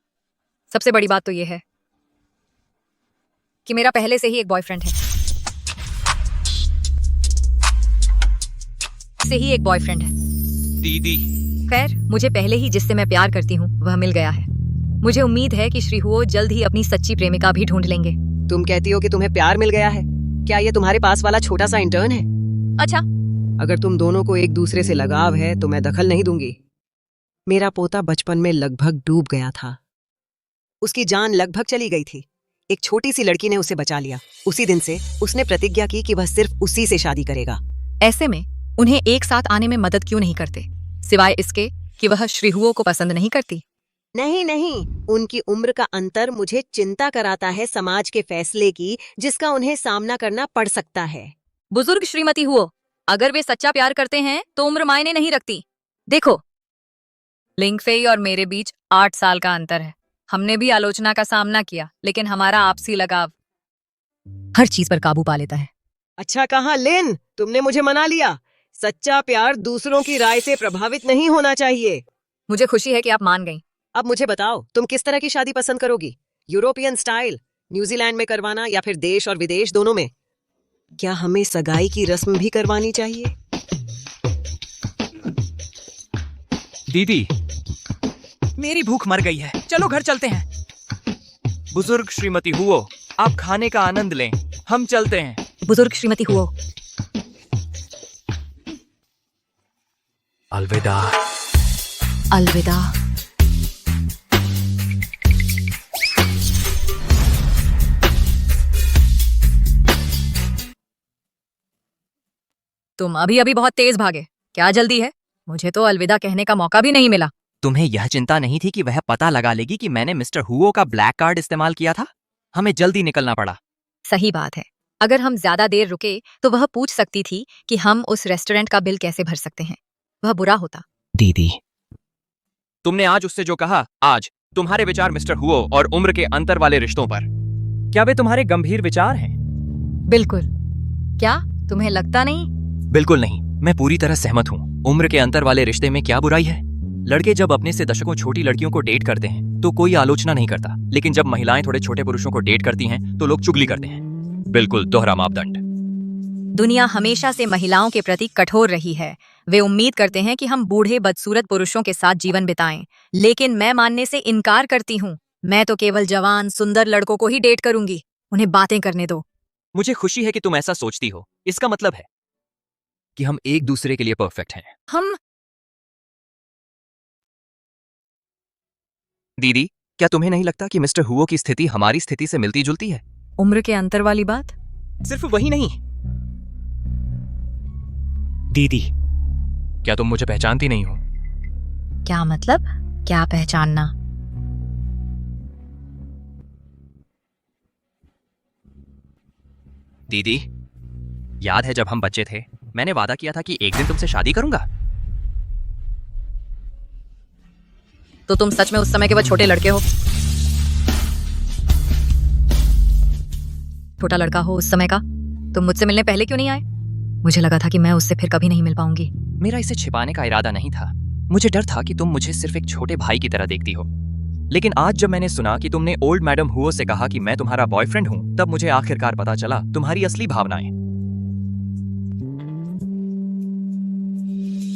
सबसे बड़ी बात तो ये है कि मेरा पहले से ही एक बॉयफ्रेंड है। दीदी, खैर, मुझे पहले ही जिससे मैं प्यार करती हूँ वह मिल गया है। मुझे उम्मीद है कि श्री हुओ जल्द ही अपनी सच्ची प्रेमिका भी ढूंढ लेंगे। तुम कहती हो कि तुम्हें प्यार मिल गया है? क्या ये तुम्हारे पास वाला छोटा सा इंटर्न है? अच्छा, अगर तुम दोनों को एक दूसरे से लगाव है तो मैं दखल नहीं दूंगी। मेरा पोता बचपन में लगभग डूब गया था। उसकी जान लगभग चली गई थी। एक छोटी सी लड़की ने उसे बचा लिया। उसी दिन से उसने प्रतिज्ञा की कि वह सिर्फ उसी से शादी करेगा। ऐसे में उन्हें एक साथ आने में मदद क्यों नहीं करते, सिवाय इसके कि वह श्री हुओ को पसंद नहीं करती? नहीं नहीं, उनकी उम्र का अंतर मुझे चिंता कराता है समाज के फैसले की जिसका उन्हें सामना करना पड़ सकता है। बुजुर्ग श्रीमती हुओ, अगर वे सच्चा प्यार करते हैं तो उम्र मायने नहीं रखती। देखो, लिंगफेई और मेरे बीच 8 साल का अंतर है। हमने भी आलोचना का सामना किया, लेकिन हमारा आपसी लगाव हर चीज पर काबू पा लेता है। अच्छा कहा लिन, तुमने मुझे मना लिया। सच्चा प्यार दूसरों की राय से प्रभावित नहीं होना चाहिए। मुझे खुशी है कि आप मान गईं। अब मुझे बताओ, तुम किस तरह की शादी पसंद करोगी? यूरोपियन स्टाइल, न्यूजीलैंड में करवाना या फिर देश और विदेश दोनों में? क्या हमें सगाई की रस्म भी करवानी चाहिए? दीदी, मेरी भूख मर गई है, चलो घर चलते हैं। बुजुर्ग श्रीमती हुओ, आप खाने का आनंद लें, हम चलते हैं। बुजुर्ग श्रीमती हुओ, अलविदा। अलविदा। तुम अभी बहुत तेज भागे, क्या जल्दी है? मुझे तो अलविदा कहने का मौका भी नहीं मिला। तुम्हें यह चिंता नहीं थी कि वह पता लगा लेगी कि मैंने मिस्टर हुओ का ब्लैक कार्ड इस्तेमाल किया था? हमें जल्दी निकलना पड़ा। सही बात है। अगर हम ज्यादा देर रुके तो वह पूछ सकती थी कि हम उस रेस्टोरेंट का बिल कैसे भर सकते हैं। वह बुरा होता। दीदी, तुमने आज उससे जो कहा, आज तुम्हारे विचार मिस्टर हुओ और उम्र के अंतर वाले रिश्तों पर, क्या वे तुम्हारे गंभीर विचार हैं? बिल्कुल। क्या तुम्हें लगता नहीं? बिल्कुल नहीं, मैं पूरी तरह सहमत हूँ। उम्र के अंतर वाले रिश्ते में क्या बुराई है? लड़के जब अपने से दशकों छोटी लड़कियों को डेट करते हैं तो कोई आलोचना नहीं करता, लेकिन जब महिलाएं थोड़े छोटे पुरुषों को डेट करती हैं तो लोग चुगली करते हैं। बिल्कुल दोहरा मापदंड। दुनिया हमेशा से महिलाओं के प्रति कठोर रही है। वे उम्मीद करते हैं कि हम बूढ़े बदसूरत पुरुषों के साथ जीवन बिताएं, लेकिन मैं मानने से इनकार करती हूँ। मैं तो केवल जवान सुंदर लड़कों को ही डेट करूंगी। उन्हें बातें करने दो। मुझे खुशी है कि तुम ऐसा सोचती हो। इसका मतलब है कि हम एक दूसरे के लिए परफेक्ट हैं। हम दीदी, क्या तुम्हें नहीं लगता कि मिस्टर हुओ की स्थिति हमारी स्थिति से मिलती जुलती है? उम्र के अंतर वाली बात? सिर्फ वही नहीं। दीदी, क्या तुम मुझे पहचानती नहीं हो? क्या मतलब? क्या पहचानना? दीदी, याद है जब हम बच्चे थे, मैंने वादा किया था कि एक दिन तुमसे शादी करूंगा। तो तुम सच में उस समय के वो छोटे लड़के हो? छोटा लड़का हो उस समय का? तुम मुझसे मिलने पहले क्यों नहीं आए? मुझे लगा था कि मैं उससे फिर कभी नहीं मिल पाऊंगी। मेरा इसे छिपाने का इरादा नहीं था। मुझे डर था कि तुम मुझे सिर्फ एक छोटे भाई की तरह देखती हो। लेकिन आज जब मैंने सुना कि तुमने ओल्ड मैडम हुओ से कहा कि मैं तुम्हारा बॉयफ्रेंड हूं, तब मुझे आखिरकार पता चला तुम्हारी असली भावनाएं।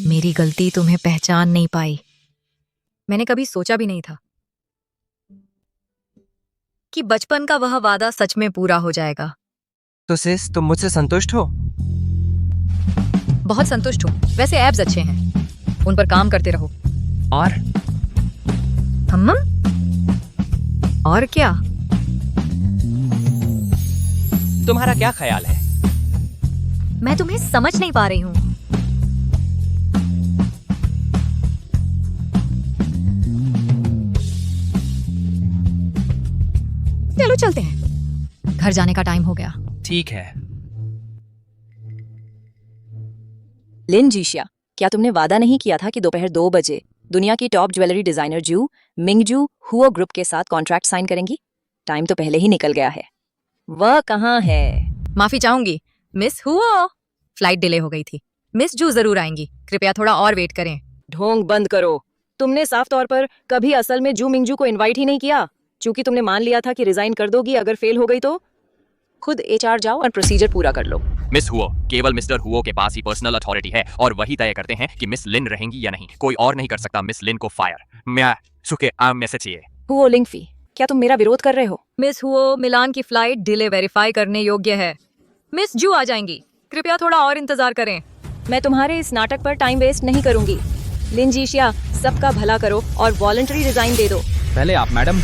मेरी गलती तुम्हें पहचान नहीं पाई। मैंने कभी सोचा भी नहीं था कि बचपन का वह वादा सच में पूरा हो जाएगा। तो सिस, तुम मुझसे संतुष्ट हो? बहुत संतुष्ट हूँ। वैसे एब्स अच्छे हैं, उन पर काम करते रहो। और और क्या? तुम्हारा क्या ख्याल है? मैं तुम्हें समझ नहीं पा रही हूँ। चलो चलते हैं, घर जाने का टाइम हो गया। ठीक है। लिन जीशिया, क्या तुमने वादा नहीं किया था कि दोपहर 2 बजे दुनिया की टॉप ज्वेलरी डिजाइनर जू मिंगजू हुओ ग्रुप के साथ कॉन्ट्रैक्ट साइन करेंगी? टाइम तो पहले ही निकल गया है। वह कहाँ है? माफी चाहूंगी मिस हुओ, फ्लाइट डिले हो गई थी। मिस जू जरूर आएंगी, कृपया थोड़ा और वेट करें। ढोंग बंद करो। तुमने साफ तौर पर कभी असल में जू मिंगजू को इनवाइट ही नहीं किया, क्योंकि तुमने मान लिया था कि रिजाइन कर दोगी अगर फेल हो गई तो। खुद HR जाओ और प्रोसीजर पूरा कर लो। मिस हुओ, केवल मिस्टर हुओ के पास ही पर्सनल अथॉरिटी है और वही तय करते हैं कि मिस लिन रहेंगी या नहीं। कोई और नहीं कर सकता मिस लिन को फायर। मैं सुके आम मैसेज चाहिए। हुओ लिंगफी, क्या तुम मेरा विरोध कर रहे हो? मिस हुओ, मिलान की फ्लाइट डिले वेरीफाई करने योग्य है। मिस जू आ जाएंगी, कृपया थोड़ा और इंतजार करें। मैं तुम्हारे इस नाटक पर टाइम वेस्ट नहीं करूंगी। लिन जीशिया, सबका भला करो और वॉलंटरी रिजाइन दे दो। पहले आप मैडम।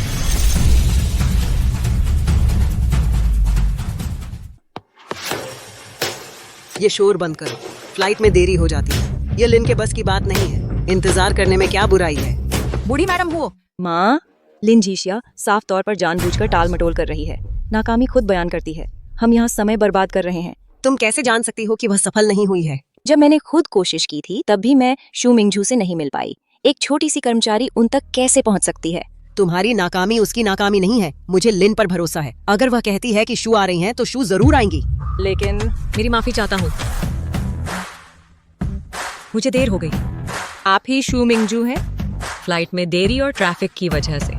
ये शोर बंद करो, फ्लाइट में देरी हो जाती है। ये लिन के बस की बात नहीं है। इंतजार करने में क्या बुराई है? बूढ़ी मैडम हुओ। माँ, लिन जीशिया साफ तौर पर जानबूझकर टाल मटोल कर रही है। नाकामी खुद बयान करती है। हम यहाँ समय बर्बाद कर रहे हैं। तुम कैसे जान सकती हो कि वह सफल नहीं हुई है? जब मैंने खुद कोशिश की थी तब भी मैं शू मिंगजू से नहीं मिल पाई। एक छोटी सी कर्मचारी उन तक कैसे पहुँच सकती है? तुम्हारी नाकामी उसकी नाकामी नहीं है। मुझे लिन पर भरोसा है। अगर वह कहती है कि शू आ रही हैं, तो शू जरूर आएंगी। लेकिन मेरी माफी चाहता हूँ, मुझे देर हो गई। आप ही शू मिंगजू हैं? फ्लाइट में देरी और ट्रैफिक की वजह से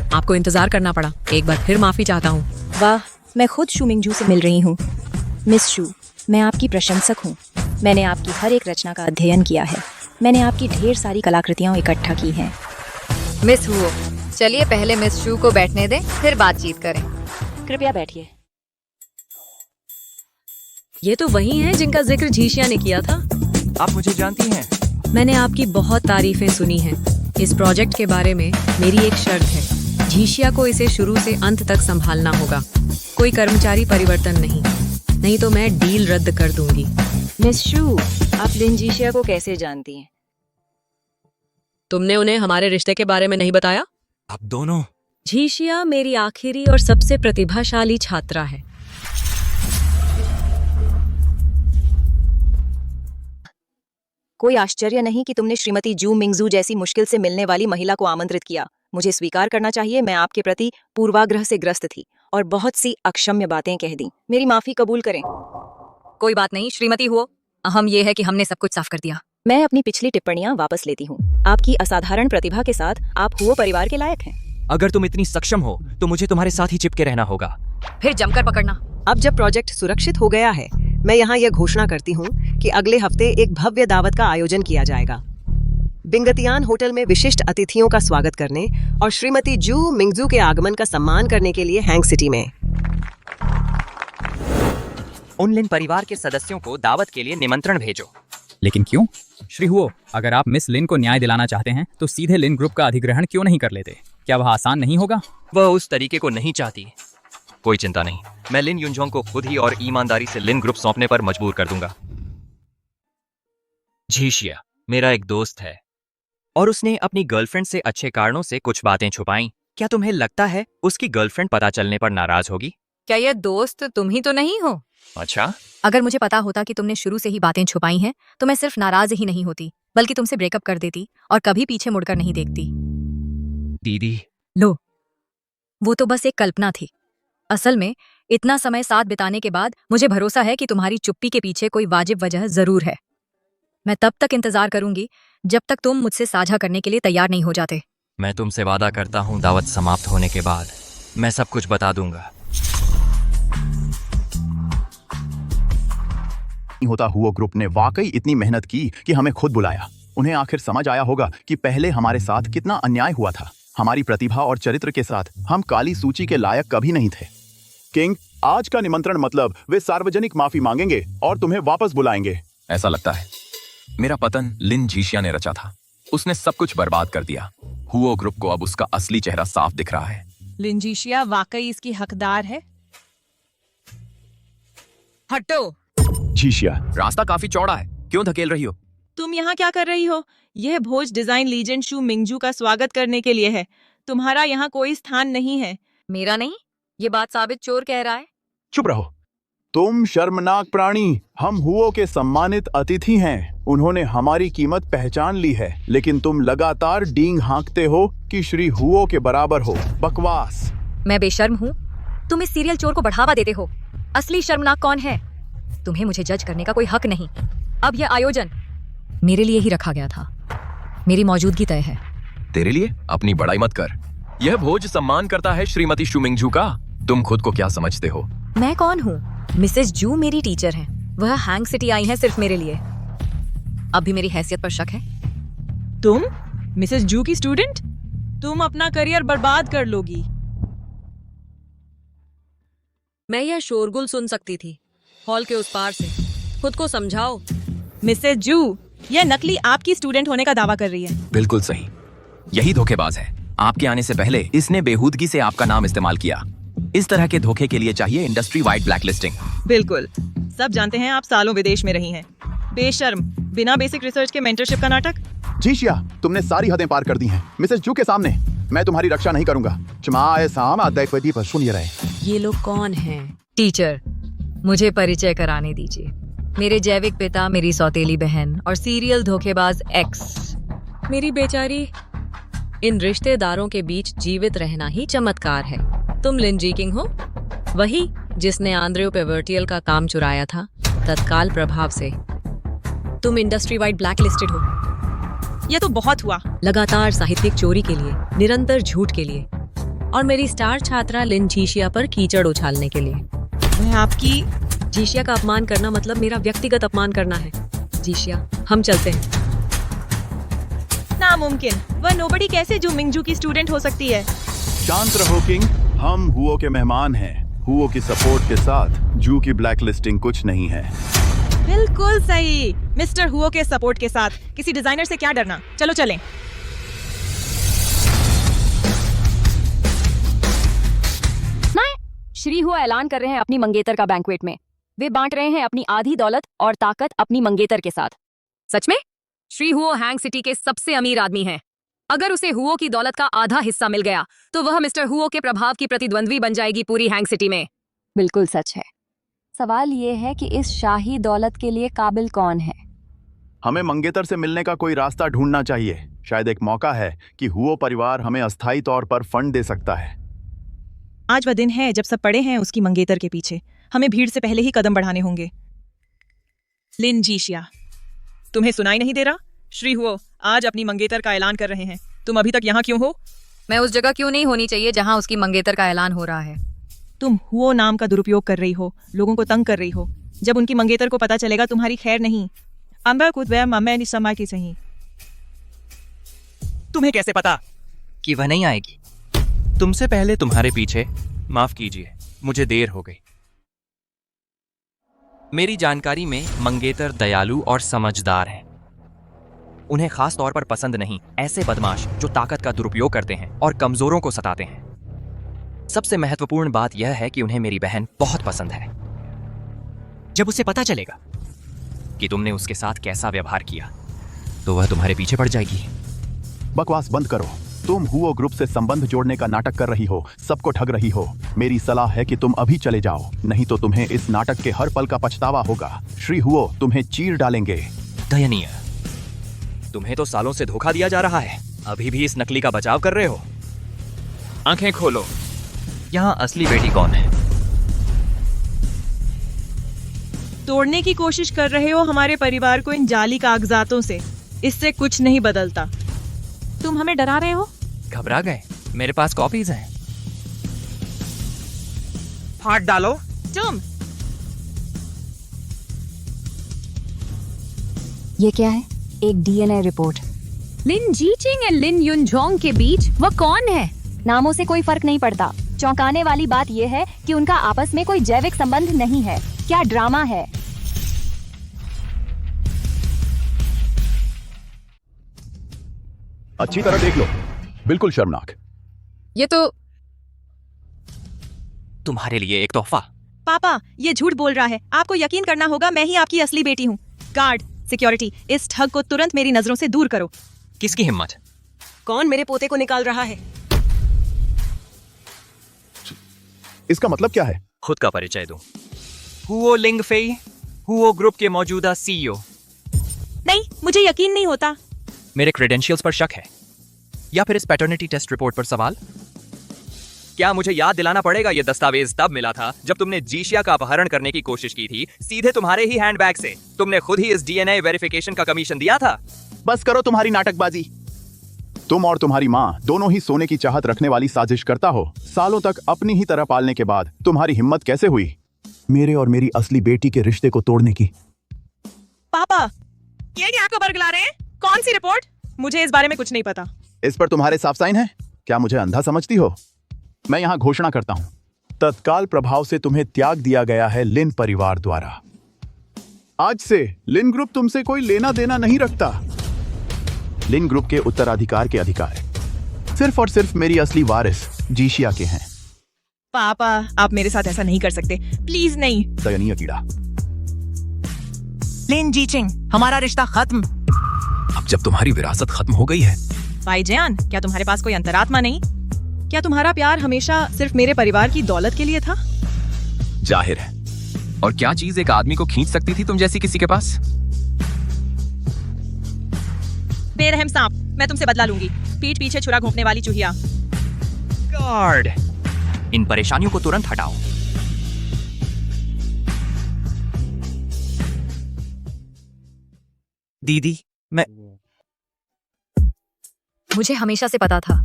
आपको इंतजार करना पड़ा। एक बार फिर माफी चाहता हूँ। वाह, मैं खुद शू मिंगजू से मिल रही हूँ। मिस शू, मैं आपकी प्रशंसक हूँ। मैंने आपकी हर एक रचना का अध्ययन किया है। मैंने आपकी ढेर सारी कलाकृतियाँ इकट्ठा की हैं। मिस हुओ, चलिए पहले मिस शू को बैठने दें, फिर बातचीत करें। कृपया बैठिए। ये तो वही हैं जिनका जिक्र झीशिया ने किया था। आप मुझे जानती हैं? मैंने आपकी बहुत तारीफें सुनी हैं। इस प्रोजेक्ट के बारे में मेरी एक शर्त है, झीशिया को इसे शुरू से अंत तक संभालना होगा। कोई कर्मचारी परिवर्तन नहीं तो मैं डील रद्द कर दूंगी। मिस शू, आप लिन जीशिया को कैसे जानती हैं? तुमने उन्हें हमारे रिश्ते के बारे में नहीं बताया? आप दोनों? झीशिया मेरी आखिरी और सबसे प्रतिभाशाली छात्रा है। कोई आश्चर्य नहीं कि तुमने श्रीमती जू मिंगजू जैसी मुश्किल से मिलने वाली महिला को आमंत्रित किया। मुझे स्वीकार करना चाहिए, मैं आपके प्रति पूर्वाग्रह से ग्रस्त थी और बहुत सी अक्षम्य बातें कह दी। मेरी माफी कबूल करें। कोई बात नहीं श्रीमती हुओ, अहम ये है कि हमने सब कुछ साफ कर दिया। मैं अपनी पिछली टिप्पणियां वापस लेती हूँ। आपकी असाधारण प्रतिभा के साथ आप हुओ परिवार के लायक हैं। अगर तुम इतनी सक्षम हो तो मुझे तुम्हारे साथ ही चिपके रहना होगा। फिर जमकर पकड़ना। अब जब प्रोजेक्ट सुरक्षित हो गया है, मैं यहाँ यह घोषणा करती हूँ कि अगले हफ्ते एक भव्य दावत का आयोजन किया जाएगा। बिंगतियान होटल में विशिष्ट अतिथियों का स्वागत करने और श्रीमती जू मिंगजू के आगमन का सम्मान करने के लिए हैंग सिटी में उन लिन परिवार के सदस्यों को दावत के लिए निमंत्रण भेजो। लेकिन क्यों? श्री हुओ, अगर आप मिस लिन को न्याय दिलाना चाहते हैं तो सीधे लिन ग्रुप का अधिग्रहण क्यों नहीं कर लेते? क्या वह आसान नहीं होगा? वह उस तरीके को नहीं चाहती। कोई चिंता नहीं, मैं लिन युनजोंग को खुद ही और ईमानदारी से लिन ग्रुप सौंपने पर मजबूर कर दूंगा। झीशिया मेरा एक दोस्त है और उसने अपनी गर्लफ्रेंड से अच्छे कारणों से कुछ बातें छुपाई। क्या तुम्हें लगता है उसकी गर्लफ्रेंड पता चलने पर नाराज होगी? क्या यह दोस्त तुम ही तो नहीं हो? अच्छा, अगर मुझे पता होता कि तुमने शुरू से ही बातें छुपाई हैं तो मैं सिर्फ नाराज ही नहीं होती बल्कि तुमसे ब्रेकअप कर देती और कभी पीछे मुड़कर नहीं देखती। दीदी, लो, वो तो बस एक कल्पना थी। असल में इतना समय साथ बिताने के बाद मुझे भरोसा है कि तुम्हारी चुप्पी के पीछे कोई वाजिब वजह जरूर है। मैं तब तक इंतजार करूंगी जब तक तुम मुझसे साझा करने के लिए तैयार नहीं हो जाते। मैं तुमसे वादा करता हूँ दावत समाप्त होने के बाद मैं सब कुछ बता दूंगा। होता हुओ ग्रुप ने वाकई इतनी मेहनत की कि हमें खुद बुलाया। उन्हें आखिर समझ आया होगा कि पहले हमारे साथ कितना अन्याय हुआ था। हमारी प्रतिभा और चरित्र के साथ हम काली सूची के लायक कभी नहीं थे। किंग, आज का निमंत्रण मतलब वे सार्वजनिक माफी मांगेंगे और तुम्हें वापस बुलाएंगे। ऐसा लगता है मेरा पतन लिन जीशिया ने रचा था। उसने सब कुछ बर्बाद कर दिया। हुओ ग्रुप को अब उसका असली चेहरा साफ दिख रहा है। लिन जीशिया वाकई इसकी हकदार है। हटो। जीशिया, रास्ता काफी चौड़ा है, क्यों धकेल रही हो? तुम यहाँ क्या कर रही हो? यह भोज डिजाइन लीजेंड शू मिंगजू का स्वागत करने के लिए है। तुम्हारा यहाँ कोई स्थान नहीं है। मेरा नहीं? ये बात साबित चोर कह रहा है। चुप रहो। तुम शर्मनाक प्राणी। हम हुओ के सम्मानित अतिथि हैं। उन्होंने हमारी कीमत पहचान ली है, लेकिन तुम लगातार डींग हाँकते हो कि श्री हुओ के बराबर हो। बकवास। मैं बेशर्म हूँ? तुम इस सीरियल चोर को बढ़ावा देते हो। असली शर्मनाक कौन है? तुम्हें मुझे जज करने का कोई हक नहीं। अब यह आयोजन मेरे लिए ही रखा गया था। मेरी मौजूदगी तय है। तेरे लिए? अपनी बड़ाई मत कर। यह भोज सम्मान करता है श्रीमती शू मिंगजू का। तुम खुद को क्या समझते हो? मैं कौन हूँ? मिसेस जू मेरी टीचर हैं। वह हैंग सिटी आई हैं सिर्फ मेरे लिए। अब भी मेरी हैसियत पर शक है? तुम मिसेस जू की स्टूडेंट? तुम अपना करियर बर्बाद कर लोगी। मैं यह शोरगुल सुन सकती थी हॉल के उस पार से। खुद को समझाओ। मिसेस जू, यह नकली आपकी स्टूडेंट होने का दावा कर रही है। बिल्कुल सही। यही धोखेबाज है। आपके आने से पहले इसने बेहूदगी से आपका नाम इस्तेमाल किया। इस तरह के धोखे के लिए चाहिए इंडस्ट्री वाइड ब्लैकलिस्टिंग। बिल्कुल। सब जानते हैं आप सालों विदेश में रही हैं। बेशर्म, बिना बेसिक रिसर्च के मेंटरशिप का नाटक। जीशिया, तुमने सारी हदें पार कर दी हैं। मिसेस जू के सामने मैं तुम्हारी रक्षा नहीं करूंगा। ये लोग कौन हैं? टीचर, मुझे परिचय कराने दीजिए। मेरे जैविक पिता, मेरी सौतेली बहन और सीरियल धोखेबाज एक्स। मेरी बेचारी। इन रिश्तेदारों के बीच जीवित रहना ही चमत्कार है। तुम लिन जीकिंग हो? वही जिसने आंद्रेओ पेवर्टियल का काम चुराया था तत्काल प्रभाव से। तुम इंडस्ट्री वाइड ब्लैकलिस्टेड हो। यह तो बहुत हुआ। लगातार साहित्यिक चोरी के लिए, निरंतर झूठ के लिए, और मेरी स्टार छात्रा लिन जीशिया पर कीचड़ उछालने के लिए। मैं आपकी जीशिया का अपमान करना मतलब मेरा व्यक्तिगत अपमान करना है। जीशिया, हम चलते हैं। नामुमकिन। वह नोबडी कैसे जू मिंगजू की स्टूडेंट हो सकती है? शांत रहो किंग। हम हुओ के मेहमान हैं। हुओ की सपोर्ट के साथ जू की ब्लैकलिस्टिंग कुछ नहीं है। बिल्कुल सही। मिस्टर हुओ के सपोर्ट के साथ किसी डिजाइनर से क्या डरना। चलो चलें। श्री हुआ ऐलान कर रहे हैं अपनी मंगेतर का बैंक्वेट में। वे बांट रहे हैं अपनी आधी दौलत और ताकत अपनी मंगेतर के साथ। सच में? श्री हुओ हैंग सिटी के सबसे अमीर आदमी हैं। अगर उसे हुओ की दौलत का आधा हिस्सा मिल गया तो वह मिस्टर हुओ के प्रभाव की प्रतिद्वंद्वी बन जाएगी पूरी हैंग सिटी में। बिल्कुल सच है। सवाल ये है कि इस शाही दौलत के लिए काबिल कौन है? हमें मंगेतर से मिलने का कोई रास्ता ढूंढना चाहिए। शायद एक मौका है कि हुओ परिवार हमें अस्थायी तौर पर फंड दे सकता है। आज वह दिन है जब सब पड़े हैं उसकी मंगेतर के पीछे। हमें भीड़ से पहले ही कदम बढ़ाने होंगे। लिन जीशिया, तुम्हें सुनाई नहीं दे रहा? श्री हुओ आज अपनी मंगेतर का ऐलान कर रहे हैं। तुम अभी तक यहाँ क्यों हो? मैं उस जगह क्यों नहीं होनी चाहिए जहाँ उसकी मंगेतर का ऐलान हो रहा है? तुम हुओ नाम का दुरुपयोग कर रही हो, लोगों को तंग कर रही हो। जब उनकी मंगेतर को पता चलेगा तुम्हारी खैर नहीं। सही। तुम्हें कैसे पता कि वह नहीं आएगी? तुमसे पहले तुम्हारे पीछे। माफ कीजिए, मुझे देर हो गई। मेरी जानकारी में मंगेतर दयालु और समझदार हैं। उन्हें खास तौर पर पसंद नहीं ऐसे बदमाश जो ताकत का दुरुपयोग करते हैं और कमजोरों को सताते हैं। सबसे महत्वपूर्ण बात यह है कि उन्हें मेरी बहन बहुत पसंद है। जब उसे पता चलेगा कि तुमने उसके साथ कैसा व्यवहार किया तो वह तुम्हारे पीछे पड़ जाएगी। बकवास बंद करो। तुम हुओ ग्रुप से संबंध जोड़ने का नाटक कर रही हो, सबको ठग रही हो। मेरी सलाह है कि तुम अभी चले जाओ, नहीं तो तुम्हें इस नाटक के हर पल का पछतावा होगा। श्री हुओ तुम्हें चीर डालेंगे। दयनीय। तुम्हें तो सालों से धोखा दिया जा रहा है, अभी भी इस नकली का बचाव कर रहे हो। आंखें खोलो, यहाँ असली बेटी कौन है? तोड़ने की कोशिश कर रहे हो हमारे परिवार को इन जाली कागजातों से। इससे कुछ नहीं बदलता। तुम हमें डरा रहे हो? घबरा गए? मेरे पास कॉपीज हैं। हाथ डालो। तुम ये क्या है? एक डीएनए रिपोर्ट। लिन जीचिंग और लिन युनजोंग के बीच वह कौन है? नामों से कोई फर्क नहीं पड़ता। चौंकाने वाली बात यह है कि उनका आपस में कोई जैविक संबंध नहीं है। क्या ड्रामा है? अच्छी तरह देख लो, बिल्कुल शर्मनाक। ये तो तुम्हारे लिए एक तोहफा। पापा ये झूठ बोल रहा है, आपको यकीन करना होगा, मैं ही आपकी असली बेटी हूँ। गार्ड, सिक्योरिटी, इस ठग को तुरंत मेरी नजरों से दूर करो। किसकी हिम्मत? कौन मेरे पोते को निकाल रहा है? इसका मतलब क्या है? खुद का परिचय दो। हुओ लिंगफेई, हुओ ग्रुप के मौजूदा सीईओ। नहीं, मुझे यकीन नहीं होता। मेरे क्रेडेंशियल्स पर शक है या फिर इस पैटर्निटी टेस्ट रिपोर्ट पर सवाल? क्या मुझे याद दिलाना पड़ेगा ये दस्तावेज तब मिला था जब तुमने जीशिया का अपहरण करने की कोशिश की थी, सीधे तुम्हारे ही हैंडबैग से। तुमने खुद ही इस डीएनए वेरिफिकेशन का कमीशन दिया था। बस करो तुम्हारी नाटकबाजी। तुम और तुम्हारी माँ दोनों ही सोने की चाहत रखने वाली साजिश करता हो। सालों तक अपनी ही तरह पालने के बाद तुम्हारी हिम्मत कैसे हुई मेरे और मेरी असली बेटी के रिश्ते को तोड़ने की? पापा, ये क्या आपको बरगला रहे हैं? कौन सी रिपोर्ट? मुझे इस बारे में कुछ नहीं पता। इस पर तुम्हारे साफ साइन है? क्या मुझे अंधा समझती हो? मैं यहाँ घोषणा करता हूँ, तत्काल प्रभाव से तुम्हें त्याग दिया गया है लिन परिवार द्वारा। आज से लिन ग्रुप तुमसे कोई लेना देना नहीं रखता। लिन ग्रुप के उत्तराधिकार के अधिकार सिर्फ और सिर्फ मेरी असली वारिस जीशिया के हैं। पापा, आप मेरे साथ ऐसा नहीं कर सकते, प्लीज नहीं। दयनीय कीड़ा। लिन जीचिंग, हमारा रिश्ता खत्म। अब जब तुम्हारी विरासत खत्म हो गई है। भाई जयान, क्या तुम्हारे पास कोई अंतरात्मा नहीं? क्या तुम्हारा प्यार हमेशा सिर्फ मेरे परिवार की दौलत के लिए था? जाहिर है। और क्या चीज एक आदमी को खींच सकती थी तुम जैसी किसी के पास? बेरहम सांप, मैं तुमसे बदला लूंगी। पीठ पीछे छुरा घोंपने वाली चूहिया। गार्ड, इन परेशानियों को तुरंत हटाओ। दीदी, मुझे हमेशा से पता था।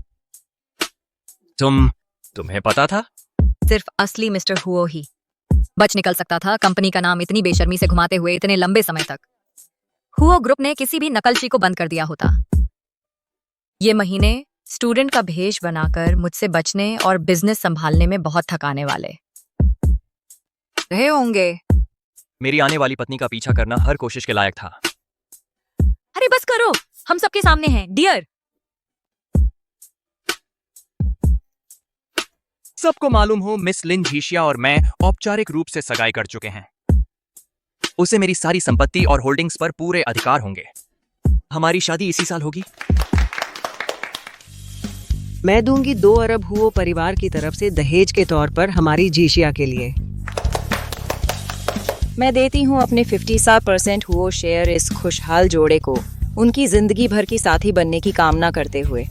तुम्हें पता था? सिर्फ असली मिस्टर हुओ ही बच निकल सकता था कंपनी का नाम इतनी बेशर्मी से घुमाते हुए इतने लंबे समय तक। हुओ ग्रुप ने किसी भी नकलची को बंद कर दिया होता। ये महीने स्टूडेंट का भेष बनाकर मुझसे बचने और बिजनेस संभालने में बहुत थकाने वाले रहे होंगे। मेरी आने वाली पत्नी का पीछा करना हर कोशिश के लायक था। अरे बस करो, हम सबके सामने हैं डियर। सबको मालूम हो मिस लिन जीशिया और मैं औपचारिक रूप से सगाई कर चुके हैं। उसे मेरी सारी संपत्ति और होल्डिंग्स पर पूरे अधिकार होंगे। हमारी शादी इसी साल होगी। मैं दूंगी 2 अरब हुओ परिवार की तरफ से दहेज के तौर पर हमारी जीशिया के लिए। मैं देती हूँ अपने 57% हुओ शेयर इस खुशहाल जोड़े को, उनकी जिंदगी भर की साथी बनने की कामना करते हुए।